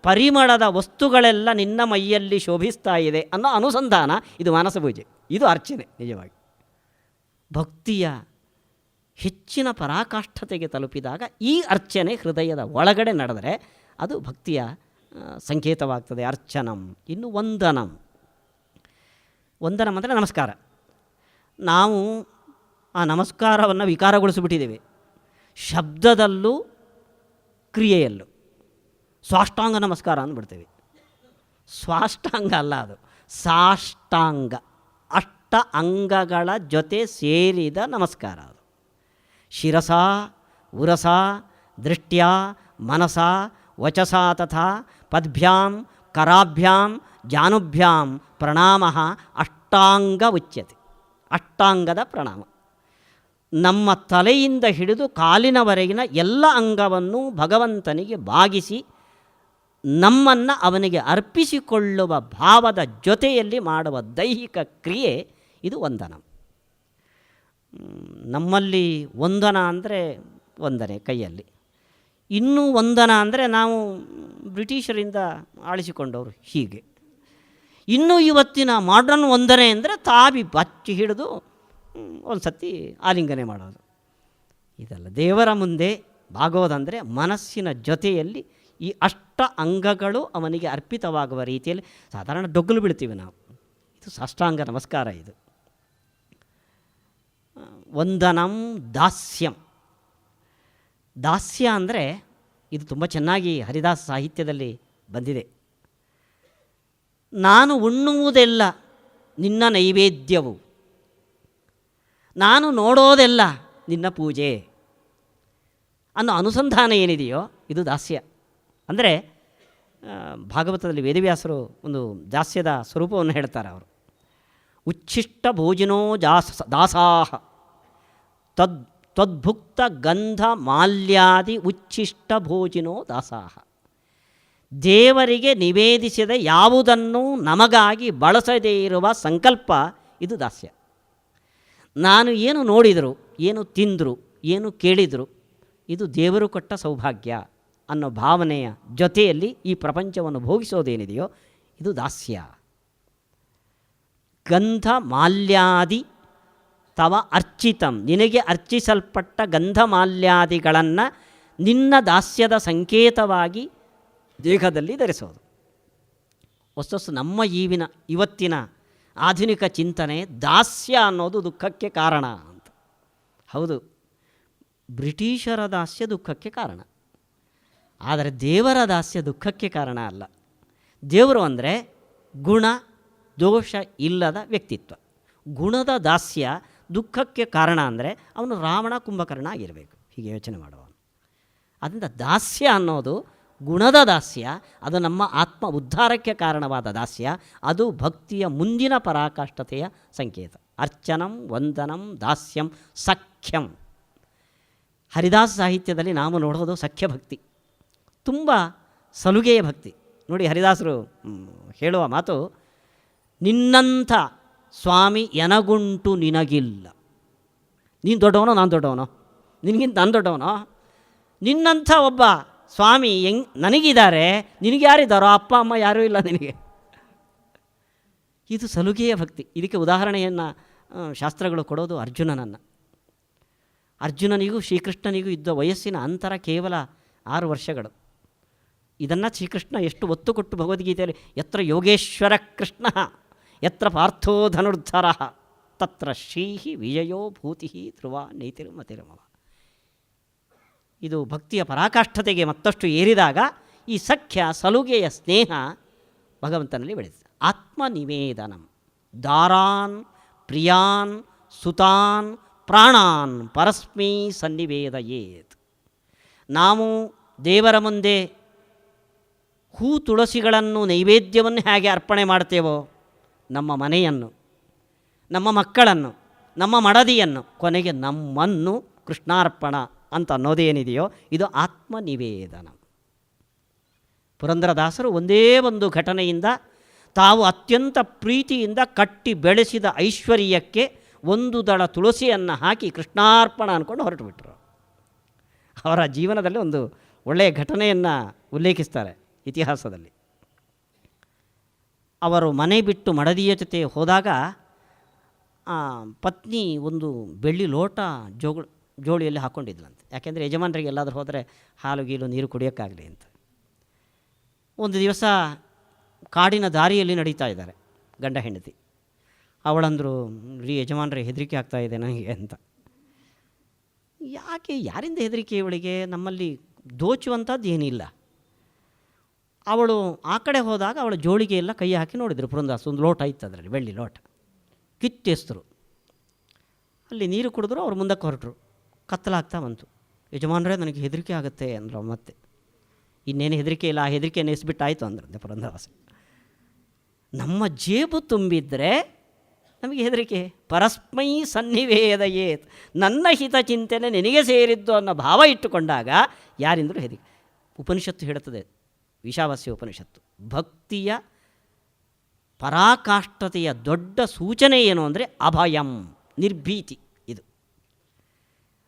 ಪರಿಮಳದ ವಸ್ತುಗಳೆಲ್ಲ ನಿನ್ನ ಮೈಯಲ್ಲಿ ಶೋಭಿಸ್ತಾ ಇದೆ ಅನ್ನೋ ಅನುಸಂಧಾನ ಇದು ಮಾನಸ ಪೂಜೆ, ಇದು ಅರ್ಚನೆ. ನಿಜವಾಗಿ ಭಕ್ತಿಯ ಹೆಚ್ಚಿನ ಪರಾಕಾಷ್ಠತೆಗೆ ತಲುಪಿದಾಗ ಈ ಅರ್ಚನೆ ಹೃದಯದ ಒಳಗಡೆ ನಡೆದರೆ ಅದು ಭಕ್ತಿಯ ಸಂಕೇತವಾಗ್ತದೆ. ಅರ್ಚನಂ. ಇನ್ನು ವಂದನಂ. ವಂದನಂ ಅಂದರೆ ನಮಸ್ಕಾರ. ನಾವು ಆ ನಮಸ್ಕಾರವನ್ನು ವಿಕಾರಗೊಳಿಸಿಬಿಟ್ಟಿದ್ದೇವೆ, ಶಬ್ದದಲ್ಲೂ ಕ್ರಿಯೆಯಲ್ಲೂ. ಸ್ವಾಷ್ಟಾಂಗ ನಮಸ್ಕಾರ ಅಂದ್ಬಿಡ್ತೇವೆ. ಸ್ವಾಷ್ಟಾಂಗ ಅಲ್ಲ, ಅದು ಸಾಷ್ಟಾಂಗ, ಅಷ್ಟ ಅಂಗಗಳ ಜೊತೆ ಸೇರಿದ ನಮಸ್ಕಾರ. ಅದು ಶಿರಸ ಉರಸ ದೃಷ್ಟ್ಯ ಮನಸ ವಚಸ ತಥಾ ಪದ್ಭ್ಯಾಂ ಕರಾಭ್ಯಾಂ ಜಾನುಭ್ಯಾಂ ಪ್ರಣಾಮ ಅಷ್ಟಾಂಗ ಉಚ್ಯತೆ. ಅಷ್ಟಾಂಗದ ಪ್ರಣಾಮ. ನಮ್ಮ ತಲೆಯಿಂದ ಹಿಡಿದು ಕಾಲಿನವರೆಗಿನ ಎಲ್ಲ ಅಂಗವನ್ನು ಭಗವಂತನಿಗೆ ಬಾಗಿಸಿ ನಮ್ಮನ್ನು ಅವನಿಗೆ ಅರ್ಪಿಸಿಕೊಳ್ಳುವ ಭಾವದ ಜೊತೆಯಲ್ಲಿ ಮಾಡುವ ದೈಹಿಕ ಕ್ರಿಯೆ ಇದು ವಂದನ. ನಮ್ಮಲ್ಲಿ ವಂದನ ಅಂದರೆ ವಂದನೆ ಕೈಯಲ್ಲಿ. ಇನ್ನೂ ವಂದನ ಅಂದರೆ ನಾವು ಬ್ರಿಟಿಷರಿಂದ ಆಳಿಸಿಕೊಂಡವರು ಹೀಗೆ. ಇನ್ನೂ ಇವತ್ತಿನ ಮಾಡ್ರನ್ ವಂದನೆ ಅಂದರೆ ತಾವಿ ಬಚ್ಚಿ ಹಿಡಿದು ಒಂದು ಸತಿ ಆಲಿಂಗನೆ ಮಾಡೋದು. ಇದಲ್ಲ. ದೇವರ ಮುಂದೆ ಬಾಗೋದಂದರೆ ಮನಸ್ಸಿನ ಜೊತೆಯಲ್ಲಿ ಈ ಅಷ್ಟ ಅಂಗಗಳು ಅವನಿಗೆ ಅರ್ಪಿತವಾಗುವ ರೀತಿಯಲ್ಲಿ. ಸಾಧಾರಣ ಡೊಗ್ಗಲು ಬೀಳ್ತೀವಿ ನಾವು. ಇದು ಸಾಷ್ಟಾಂಗ ನಮಸ್ಕಾರ. ಇದು ವಂದನಂ ದಾಸ್ಯಂ. ದಾಸ್ಯ ಅಂದರೆ ಇದು ತುಂಬ ಚೆನ್ನಾಗಿ ಹರಿದಾಸ ಸಾಹಿತ್ಯದಲ್ಲಿ ಬಂದಿದೆ. ನಾನು ಉಣ್ಣುವುದೆಲ್ಲ ನಿನ್ನ ನೈವೇದ್ಯವು, ನಾನು ನೋಡೋದೆಲ್ಲ ನಿನ್ನ ಪೂಜೆ ಅನ್ನೋ ಅನುಸಂಧಾನ ಏನಿದೆಯೋ ಇದು ದಾಸ್ಯ. ಅಂದರೆ ಭಾಗವತದಲ್ಲಿ ವೇದವ್ಯಾಸರು ಒಂದು ದಾಸ್ಯದ ಸ್ವರೂಪವನ್ನು ಹೇಳ್ತಾರೆ. ಅವರು ಉಚ್ಛಿಷ್ಟ ಭೋಜಿನೋ ದಾಸಾಹ ತ್ವದ್ಭುಕ್ತ ಗಂಧ ಮಾಲ್ಯಾದಿ ಉಚ್ಛಿಷ್ಟ ಭೋಜಿನೋ ದಾಸಾಹ. ದೇವರಿಗೆ ನಿವೇದಿಸಿದ ಯಾವುದನ್ನು ನಮಗಾಗಿ ಬಳಸದೇ ಇರುವ ಸಂಕಲ್ಪ ಇದು ದಾಸ್ಯ. ನಾನು ಏನು ನೋಡಿದರು, ಏನು ತಿಂದರು, ಏನು ಕೇಳಿದರು, ಇದು ದೇವರು ಕೊಟ್ಟ ಸೌಭಾಗ್ಯ ಅನ್ನೋ ಭಾವನೆಯ ಜೊತೆಯಲ್ಲಿ ಈ ಪ್ರಪಂಚವನ್ನು ಭೋಗಿಸೋದೇನಿದೆಯೋ ಇದು ದಾಸ್ಯ. ಗಂಧ ಮಾಲ್ಯಾದಿ ತವ ಅರ್ಚಿತಂ, ನಿನಗೆ ಅರ್ಚಿಸಲ್ಪಟ್ಟ ಗಂಧ ಮಾಲ್ಯಾದಿಗಳನ್ನು ನಿನ್ನ ದಾಸ್ಯದ ಸಂಕೇತವಾಗಿ ದೇಹದಲ್ಲಿ ಧರಿಸೋದು. ಹೊಸ ನಮ್ಮ ಇವತ್ತಿನ ಆಧುನಿಕ ಚಿಂತನೆ ದಾಸ್ಯ ಅನ್ನೋದು ದುಃಖಕ್ಕೆ ಕಾರಣ ಅಂತ. ಹೌದು, ಬ್ರಿಟಿಷರ ದಾಸ್ಯ ದುಃಖಕ್ಕೆ ಕಾರಣ, ಆದರೆ ದೇವರ ದಾಸ್ಯ ದುಃಖಕ್ಕೆ ಕಾರಣ ಅಲ್ಲ. ದೇವರು ಅಂದರೆ ಗುಣ ದೋಷ ಇಲ್ಲದ ವ್ಯಕ್ತಿತ್ವ. ಗುಣದ ದಾಸ್ಯ ದುಃಖಕ್ಕೆ ಕಾರಣ ಅಂದರೆ ಅವನು ರಾವಣ ಕುಂಭಕರ್ಣ ಆಗಿರಬೇಕು, ಹೀಗೆ ಯೋಚನೆ ಮಾಡುವವನು. ಅದರಿಂದ ದಾಸ್ಯ ಅನ್ನೋದು ಗುಣದ ದಾಸ್ಯ, ಅದು ನಮ್ಮ ಆತ್ಮ ಉದ್ಧಾರಕ್ಕೆ ಕಾರಣವಾದ ದಾಸ್ಯ. ಅದು ಭಕ್ತಿಯ ಮುಂದಿನ ಪರಾಕಾಷ್ಠತೆಯ ಸಂಕೇತ. ಅರ್ಚನಂ ವಂದನಂ ದಾಸ್ಯಂ ಸಖ್ಯಂ. ಹರಿದಾಸ ಸಾಹಿತ್ಯದಲ್ಲಿ ನಾವು ನೋಡೋದು ಸಖ್ಯ ಭಕ್ತಿ, ತುಂಬ ಸಲುಗೆಯ ಭಕ್ತಿ. ನೋಡಿ, ಹರಿದಾಸರು ಹೇಳುವ ಮಾತು, ನಿನ್ನಂಥ ಸ್ವಾಮಿ ಎನಗುಂಟು ನಿನಗಿಲ್ಲ. ನೀನು ದೊಡ್ಡವನೋ ನಾನು ದೊಡ್ಡವನೋ, ನಿನಗಿಂತ ನಾನು ದೊಡ್ಡವನೋ, ನಿನ್ನಂಥ ಒಬ್ಬ ಸ್ವಾಮಿ ನನಗಿದ್ದಾರೆ, ನಿನಗೆ ಯಾರಿದ್ದಾರೋ, ಅಪ್ಪ ಅಮ್ಮ ಯಾರೂ ಇಲ್ಲ ನಿನಗೆ. ಇದು ಸಲುಗೆಯ ಭಕ್ತಿ. ಇದಕ್ಕೆ ಉದಾಹರಣೆಯನ್ನು ಶಾಸ್ತ್ರಗಳು ಕೊಡೋದು ಅರ್ಜುನನನ್ನು. ಅರ್ಜುನನಿಗೂ ಶ್ರೀಕೃಷ್ಣನಿಗೂ ಇದ್ದ ವಯಸ್ಸಿನ ಅಂತರ ಕೇವಲ 6 ವರ್ಷಗಳು. ಇದನ್ನು ಶ್ರೀಕೃಷ್ಣ ಎಷ್ಟು ಒತ್ತು ಕೊಟ್ಟು ಭಗವದ್ಗೀತೆಯಲ್ಲಿ ಯತ್ರ ಯೋಗೇಶ್ವರ ಕೃಷ್ಣ ಯತ್ರ ಪಾರ್ಥೋ ಧನುರ್ಧರ ತತ್ರ ಶ್ರೀಹಿ ವಿಜಯೋ ಭೂತಿ ಧ್ರುವ ನೀತಿರ್ಮತಿರ್ಮವ. ಇದು ಭಕ್ತಿಯ ಪರಾಕಾಷ್ಠತೆಗೆ ಮತ್ತಷ್ಟು ಏರಿದಾಗ ಈ ಸಖ್ಯ ಸಲುಗೆಯ ಸ್ನೇಹ ಭಗವಂತನಲ್ಲಿ ಬೆಳೆಯುತ್ತೆ. ಆತ್ಮನಿವೇದನಂ ದಾರಾನ್ ಪ್ರಿಯಾನ್ ಸುತಾನ್ ಪ್ರಾಣಾನ್ ಪರಸ್ಮೈ ಸನ್ನಿವೇದಯೇತ್. ನಾವು ದೇವರ ಮುಂದೆ ಹೂ ತುಳಸಿಗಳನ್ನು ನೈವೇದ್ಯವನ್ನು ಹೇಗೆ ಅರ್ಪಣೆ ಮಾಡ್ತೇವೋ, ನಮ್ಮ ಮನೆಯನ್ನು, ನಮ್ಮ ಮಕ್ಕಳನ್ನು, ನಮ್ಮ ಮಡದಿಯನ್ನು, ಕೊನೆಗೆ ನಮ್ಮನ್ನು ಕೃಷ್ಣಾರ್ಪಣ ಅಂತ ಅನ್ನೋದೇನಿದೆಯೋ ಇದು ಆತ್ಮನಿವೇದನ. ಪುರಂದರದಾಸರು ಒಂದೇ ಒಂದು ಘಟನೆಯಿಂದ ತಾವು ಅತ್ಯಂತ ಪ್ರೀತಿಯಿಂದ ಕಟ್ಟಿ ಬೆಳೆಸಿದ ಐಶ್ವರ್ಯಕ್ಕೆ ಒಂದು ದಳ ತುಳಸಿಯನ್ನು ಹಾಕಿ ಕೃಷ್ಣಾರ್ಪಣ ಅಂದ್ಕೊಂಡು ಹೊರಟು ಬಿಟ್ಟರು. ಅವರ ಜೀವನದಲ್ಲಿ ಒಂದು ಒಳ್ಳೆಯ ಘಟನೆಯನ್ನು ಉಲ್ಲೇಖಿಸ್ತಾರೆ ಇತಿಹಾಸದಲ್ಲಿ. ಅವರು ಮನೆ ಬಿಟ್ಟು ಮಡದಿಯ ಜೊತೆ ಹೋದಾಗ ಪತ್ನಿ ಒಂದು ಬೆಳ್ಳಿ ಲೋಟ ಜೋಳಿಯಲ್ಲಿ ಹಾಕ್ಕೊಂಡಿದ್ಲಂತೆ. ಯಾಕೆಂದರೆ ಯಜಮಾನರಿಗೆ ಎಲ್ಲಾದರೂ ಹೋದರೆ ಹಾಲು ಗೀಲು ನೀರು ಕುಡಿಯೋಕ್ಕಾಗಲಿ ಅಂತ. ಒಂದು ದಿವಸ ಕಾಡಿನ ದಾರಿಯಲ್ಲಿ ನಡೀತಾ ಇದ್ದಾರೆ ಗಂಡ ಹೆಂಡತಿ. ಅವಳಂದರು, ಯಜಮಾನರೇ ಹೆದರಿಕೆ ಆಗ್ತಾಯಿದೆ ನನಗೆ ಅಂತ. ಯಾಕೆ, ಯಾರಿಂದ ಹೆದರಿಕೆ ಇವಳಿಗೆ? ನಮ್ಮಲ್ಲಿ ದೋಚುವಂಥದ್ದು ಏನಿಲ್ಲ. ಅವಳು ಆ ಕಡೆ ಹೋದಾಗ ಅವಳ ಜೋಳಿಗೆ ಎಲ್ಲ ಕೈ ಹಾಕಿ ನೋಡಿದರು. ಪುರಂದಾಸ ಒಂದು ಲೋಟ ಇತ್ತು, ಅದರಲ್ಲಿ ಬೆಳ್ಳಿ ಲೋಟ. ಕಿತ್ತೆಸ್ತರು, ಅಲ್ಲಿ ನೀರು ಕುಡಿದ್ರು. ಅವ್ರು ಮುಂದಕ್ಕೆ ಹೊರಟರು. ಕತ್ತಲಾಗ್ತಾ ಬಂತು. ಯಜಮಾನರೇ ನನಗೆ ಹೆದರಿಕೆ ಆಗುತ್ತೆ ಅಂದರು. ಮತ್ತೆ ಇನ್ನೇನು ಹೆದರಿಕೆ ಇಲ್ಲ, ಆ ಹೆದರಿಕೆ ನೆನೆಸ್ಬಿಟ್ಟಾಯಿತು ಅಂದ್ರಂತೆ ಪುರಂದರದಾಸ. ನಮ್ಮ ಜೇಬು ತುಂಬಿದರೆ ನಮಗೆ ಹೆದರಿಕೆ. ಪರಸ್ಮೈ ಸನ್ನಿವೇದಯೇತ್, ನನ್ನ ಹಿತ ಚಿಂತನೆ ನಿನಗೆ ಸೇರಿದ್ದು ಅನ್ನೋ ಭಾವ ಇಟ್ಟುಕೊಂಡಾಗ ಯಾರಿಂದರೂ ಹೆದರಿಕೆ. ಉಪನಿಷತ್ತು ಹೇಳುತ್ತದೆ, ಈಶಾವಾಸ್ಯ ಉಪನಿಷತ್ತು, ಭಕ್ತಿಯ ಪರಾಕಾಷ್ಠತೆಯ ದೊಡ್ಡ ಸೂಚನೆ ಏನು ಅಂದರೆ ಅಭಯಂ, ನಿರ್ಭೀತಿ. ಇದು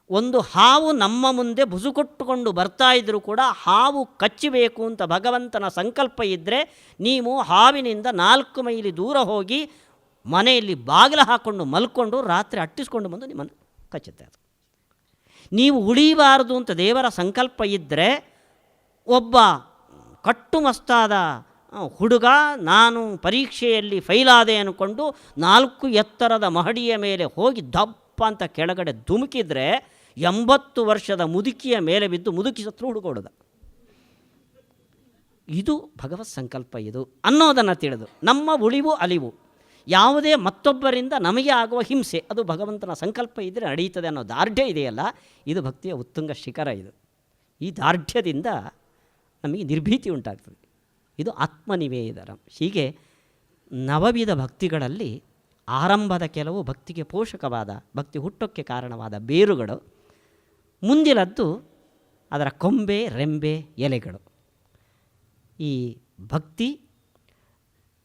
ಒಂದು ಹಾವು ನಮ್ಮ ಮುಂದೆ ಬುಸುಕೊಟ್ಟುಕೊಂಡು ಬರ್ತಾ ಇದ್ದರೂ ಕೂಡ ಹಾವು ಕಚ್ಚಬೇಕು ಅಂತ ಭಗವಂತನ ಸಂಕಲ್ಪ ಇದ್ದರೆ ನೀವು ಹಾವಿನಿಂದ 4 ಮೈಲಿ ದೂರ ಹೋಗಿ ಮನೆಯಲ್ಲಿ ಬಾಗಿಲು ಹಾಕ್ಕೊಂಡು ಮಲ್ಕೊಂಡು ರಾತ್ರಿ ಅಟ್ಟಿಸ್ಕೊಂಡು ಬಂದು ನಿಮ್ಮನ್ನು ಕಚ್ಚುತ್ತೆ. ಅದು ನೀವು ಉಳಿಬಾರದು ಅಂತ ದೇವರ ಸಂಕಲ್ಪ ಇದ್ದರೆ ಒಬ್ಬ ಕಟ್ಟುಮಸ್ತಾದ ಹುಡುಗ ನಾನು ಪರೀಕ್ಷೆಯಲ್ಲಿ ಫೈಲಾದೆ ಅಂದ್ಕೊಂಡು 4 ಎತ್ತರದ ಮಹಡಿಯ ಮೇಲೆ ಹೋಗಿ ದಪ್ಪ ಅಂತ ಕೆಳಗಡೆ ಧುಮುಕಿದ್ರೆ 80 ವರ್ಷದ ಮುದುಕಿಯ ಮೇಲೆ ಬಿದ್ದು ಮುದುಕಿ ಸತ್ರು ಹುಡುಗೋಡದ. ಇದು ಭಗವತ್ ಸಂಕಲ್ಪ ಇದು ಅನ್ನೋದನ್ನು ತಿಳಿದು ನಮ್ಮ ಉಳಿವು ಅಲಿವು ಯಾವುದೇ ಮತ್ತೊಬ್ಬರಿಂದ ನಮಗೆ ಆಗುವ ಹಿಂಸೆ ಅದು ಭಗವಂತನ ಸಂಕಲ್ಪ ಇದ್ದರೆ ನಡೆಯುತ್ತದೆ ಅನ್ನೋ ದಾರ್ಢ್ಯ ಇದೆಯಲ್ಲ, ಇದು ಭಕ್ತಿಯ ಉತ್ತುಂಗ ಶಿಖರ. ಇದು ಈ ದಾರ್ಢ್ಯದಿಂದ ನಮಗೆ ನಿರ್ಭೀತಿ ಉಂಟಾಗ್ತದೆ. ಇದು ಆತ್ಮನಿವೇದನ. ಹೀಗೆ ನವವಿಧ ಭಕ್ತಿಗಳಲ್ಲಿ ಆರಂಭದ ಕೆಲವು ಭಕ್ತಿಗೆ ಪೋಷಕವಾದ, ಭಕ್ತಿ ಹುಟ್ಟೋಕ್ಕೆ ಕಾರಣವಾದ ಬೇರುಗಳು, ಮುಂದಿನದ್ದು ಅದರ ಕೊಂಬೆ, ರೆಂಬೆ, ಎಲೆಗಳು. ಈ ಭಕ್ತಿ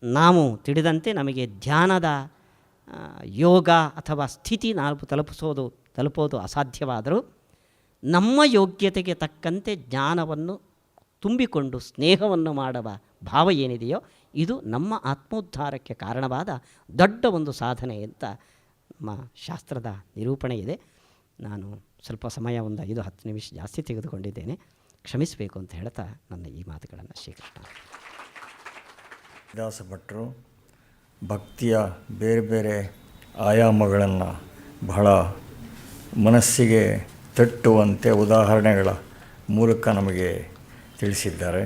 ನಾವು ತಿಳಿದಂತೆ ನಮಗೆ ಧ್ಯಾನದ ಯೋಗ ಅಥವಾ ಸ್ಥಿತಿ ನಾವು ತಲುಪೋದು ಅಸಾಧ್ಯವಾದರೂ ನಮ್ಮ ಯೋಗ್ಯತೆಗೆ ತಕ್ಕಂತೆ ಜ್ಞಾನವನ್ನು ತುಂಬಿಕೊಂಡು ಸ್ನೇಹವನ್ನು ಮಾಡುವ ಭಾವ ಏನಿದೆಯೋ ಇದು ನಮ್ಮ ಆತ್ಮೋದ್ಧಾರಕ್ಕೆ ಕಾರಣವಾದ ದೊಡ್ಡ ಒಂದು ಸಾಧನೆ ಅಂತ ನಮ್ಮ ಶಾಸ್ತ್ರದ ನಿರೂಪಣೆ ಇದೆ. ನಾನು ಸ್ವಲ್ಪ ಸಮಯ ಒಂದು 5-10 ನಿಮಿಷ ಜಾಸ್ತಿ ತೆಗೆದುಕೊಂಡಿದ್ದೇನೆ, ಕ್ಷಮಿಸಬೇಕು ಅಂತ ಹೇಳ್ತಾ ನನ್ನ ಈ ಮಾತುಗಳನ್ನು ಶ್ರೀಕೃಷ್ಣ. ದಾಸಭಟ್ರು ಭಕ್ತಿಯ ಬೇರೆ ಬೇರೆ ಆಯಾಮಗಳನ್ನು ಬಹಳ ಮನಸ್ಸಿಗೆ ತಟ್ಟುವಂತೆ ಉದಾಹರಣೆಗಳ ಮೂಲಕ ನಮಗೆ ತಿಳಿಸಿದ್ದಾರೆ.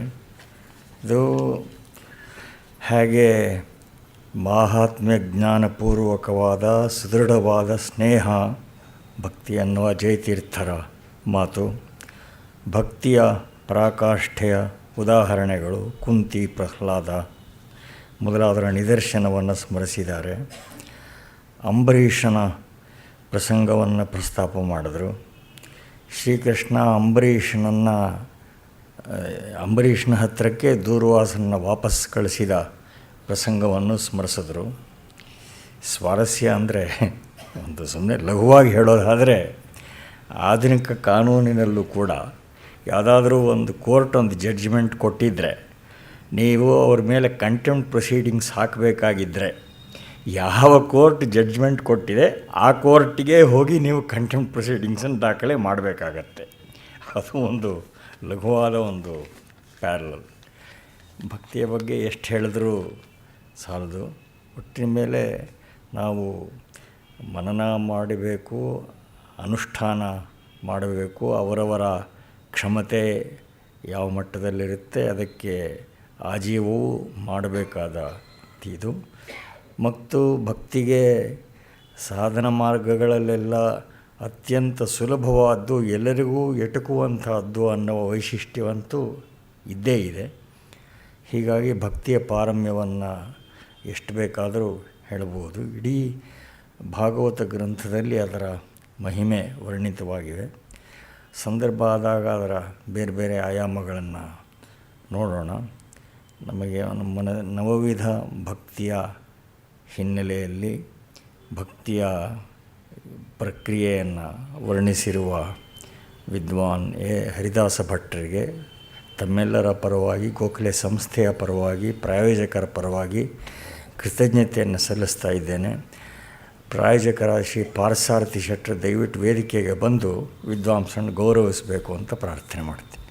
ಇದು ಹೇಗೆ ಮಾಹಾತ್ಮ್ಯ ಜ್ಞಾನಪೂರ್ವಕವಾದ ಸುದೃಢವಾದ ಸ್ನೇಹ ಭಕ್ತಿ ಅನ್ನುವ ಜಯತೀರ್ಥರ ಮಾತು. ಭಕ್ತಿಯ ಪರಾಕಾಷ್ಠೆಯ ಉದಾಹರಣೆಗಳು ಕುಂತಿ, ಪ್ರಹ್ಲಾದ ಮೊದಲಾದರ ನಿದರ್ಶನವನ್ನು ಸ್ಮರಿಸಿದ್ದಾರೆ. ಅಂಬರೀಷನ ಪ್ರಸಂಗವನ್ನು ಪ್ರಸ್ತಾಪ ಮಾಡಿದ್ರು. ಶ್ರೀಕೃಷ್ಣ ಅಂಬರೀಷನ ಹತ್ತಿರಕ್ಕೆ ದೂರ್ವಾಸನ ವಾಪಸ್ ಕಳಿಸಿದ ಪ್ರಸಂಗವನ್ನು ಸ್ಮರಿಸಿದ್ರು. ಸ್ವಾರಸ್ಯ ಅಂದರೆ ಒಂದು ಸುಮ್ಮನೆ ಲಘುವಾಗಿ ಹೇಳೋದಾದರೆ ಆಧುನಿಕ ಕಾನೂನಿನಲ್ಲೂ ಕೂಡ ಯಾವುದಾದ್ರೂ ಒಂದು ಕೋರ್ಟ್ ಒಂದು ಜಡ್ಜ್ಮೆಂಟ್ ಕೊಟ್ಟಿದ್ದರೆ ನೀವು ಅವ್ರ ಮೇಲೆ ಕಂಟೆಂಪ್ಟ್ ಪ್ರೊಸೀಡಿಂಗ್ಸ್ ಹಾಕಬೇಕಾಗಿದ್ದರೆ ಯಾವ ಕೋರ್ಟ್ ಜಡ್ಜ್ಮೆಂಟ್ ಕೊಟ್ಟಿದೆ ಆ ಕೋರ್ಟಿಗೆ ಹೋಗಿ ನೀವು ಕಂಟೆಂಪ್ಟ್ ಪ್ರೊಸೀಡಿಂಗ್ಸನ್ನು ದಾಖಲೆ ಮಾಡಬೇಕಾಗತ್ತೆ. ಅದು ಒಂದು ಲಘುವಾದ ಒಂದು ಪ್ಯಾರಲಲ್. ಭಕ್ತಿಯ ಬಗ್ಗೆ ಎಷ್ಟು ಹೇಳಿದ್ರೂ ಸಾಲದು. ಒಟ್ಟಿನ ಮೇಲೆ ನಾವು ಮನನ ಮಾಡಬೇಕು, ಅನುಷ್ಠಾನ ಮಾಡಬೇಕು. ಅವರವರ ಕ್ಷಮತೆ ಯಾವ ಮಟ್ಟದಲ್ಲಿರುತ್ತೆ ಅದಕ್ಕೆ ಆಜೀವವೂ ಮಾಡಬೇಕಾದ ಇದು. ಮತ್ತು ಭಕ್ತಿಗೆ ಸಾಧನ ಮಾರ್ಗಗಳಲ್ಲೆಲ್ಲ ಅತ್ಯಂತ ಸುಲಭವಾದ್ದು, ಎಲ್ಲರಿಗೂ ಎಟುಕುವಂಥದ್ದು ಅನ್ನುವ ವೈಶಿಷ್ಟ್ಯವಂತೂ ಇದ್ದೇ ಇದೆ. ಹೀಗಾಗಿ ಭಕ್ತಿಯ ಪಾರಮ್ಯವನ್ನು ಎಷ್ಟು ಬೇಕಾದರೂ ಹೇಳಬಹುದು. ಇಡೀ ಭಾಗವತ ಗ್ರಂಥದಲ್ಲಿ ಅದರ ಮಹಿಮೆ ವರ್ಣಿತವಾಗಿವೆ. ಸಂದರ್ಭ ಆದಾಗ ಅದರ ಬೇರೆ ಬೇರೆ ಆಯಾಮಗಳನ್ನು ನೋಡೋಣ. ನಮಗೆ ನಮ್ಮ ನವವಿಧ ಭಕ್ತಿಯ ಹಿನ್ನೆಲೆಯಲ್ಲಿ ಭಕ್ತಿಯ ಪ್ರಕ್ರಿಯೆಯನ್ನು ವರ್ಣಿಸಿರುವ ವಿದ್ವಾನ್ ಹರಿದಾಸ ಭಟ್ಟರಿಗೆ ತಮ್ಮೆಲ್ಲರ ಪರವಾಗಿ, ಗೋಖಲೆ ಸಂಸ್ಥೆಯ ಪರವಾಗಿ, ಪ್ರಾಯೋಜಕರ ಪರವಾಗಿ ಕೃತಜ್ಞತೆಯನ್ನು ಸಲ್ಲಿಸ್ತಾ ಇದ್ದೇನೆ. ಪ್ರಾಯೋಜಕರಾದ ಶ್ರೀ ಪಾರ್ಥಸಾರಥಿ ಶೆಟ್ಟರ್ ದಯವಿಟ್ಟು ವೇದಿಕೆಗೆ ಬಂದು ವಿದ್ವಾಂಸರನ್ನು ಗೌರವಿಸಬೇಕು ಅಂತ ಪ್ರಾರ್ಥನೆ ಮಾಡ್ತೀನಿ.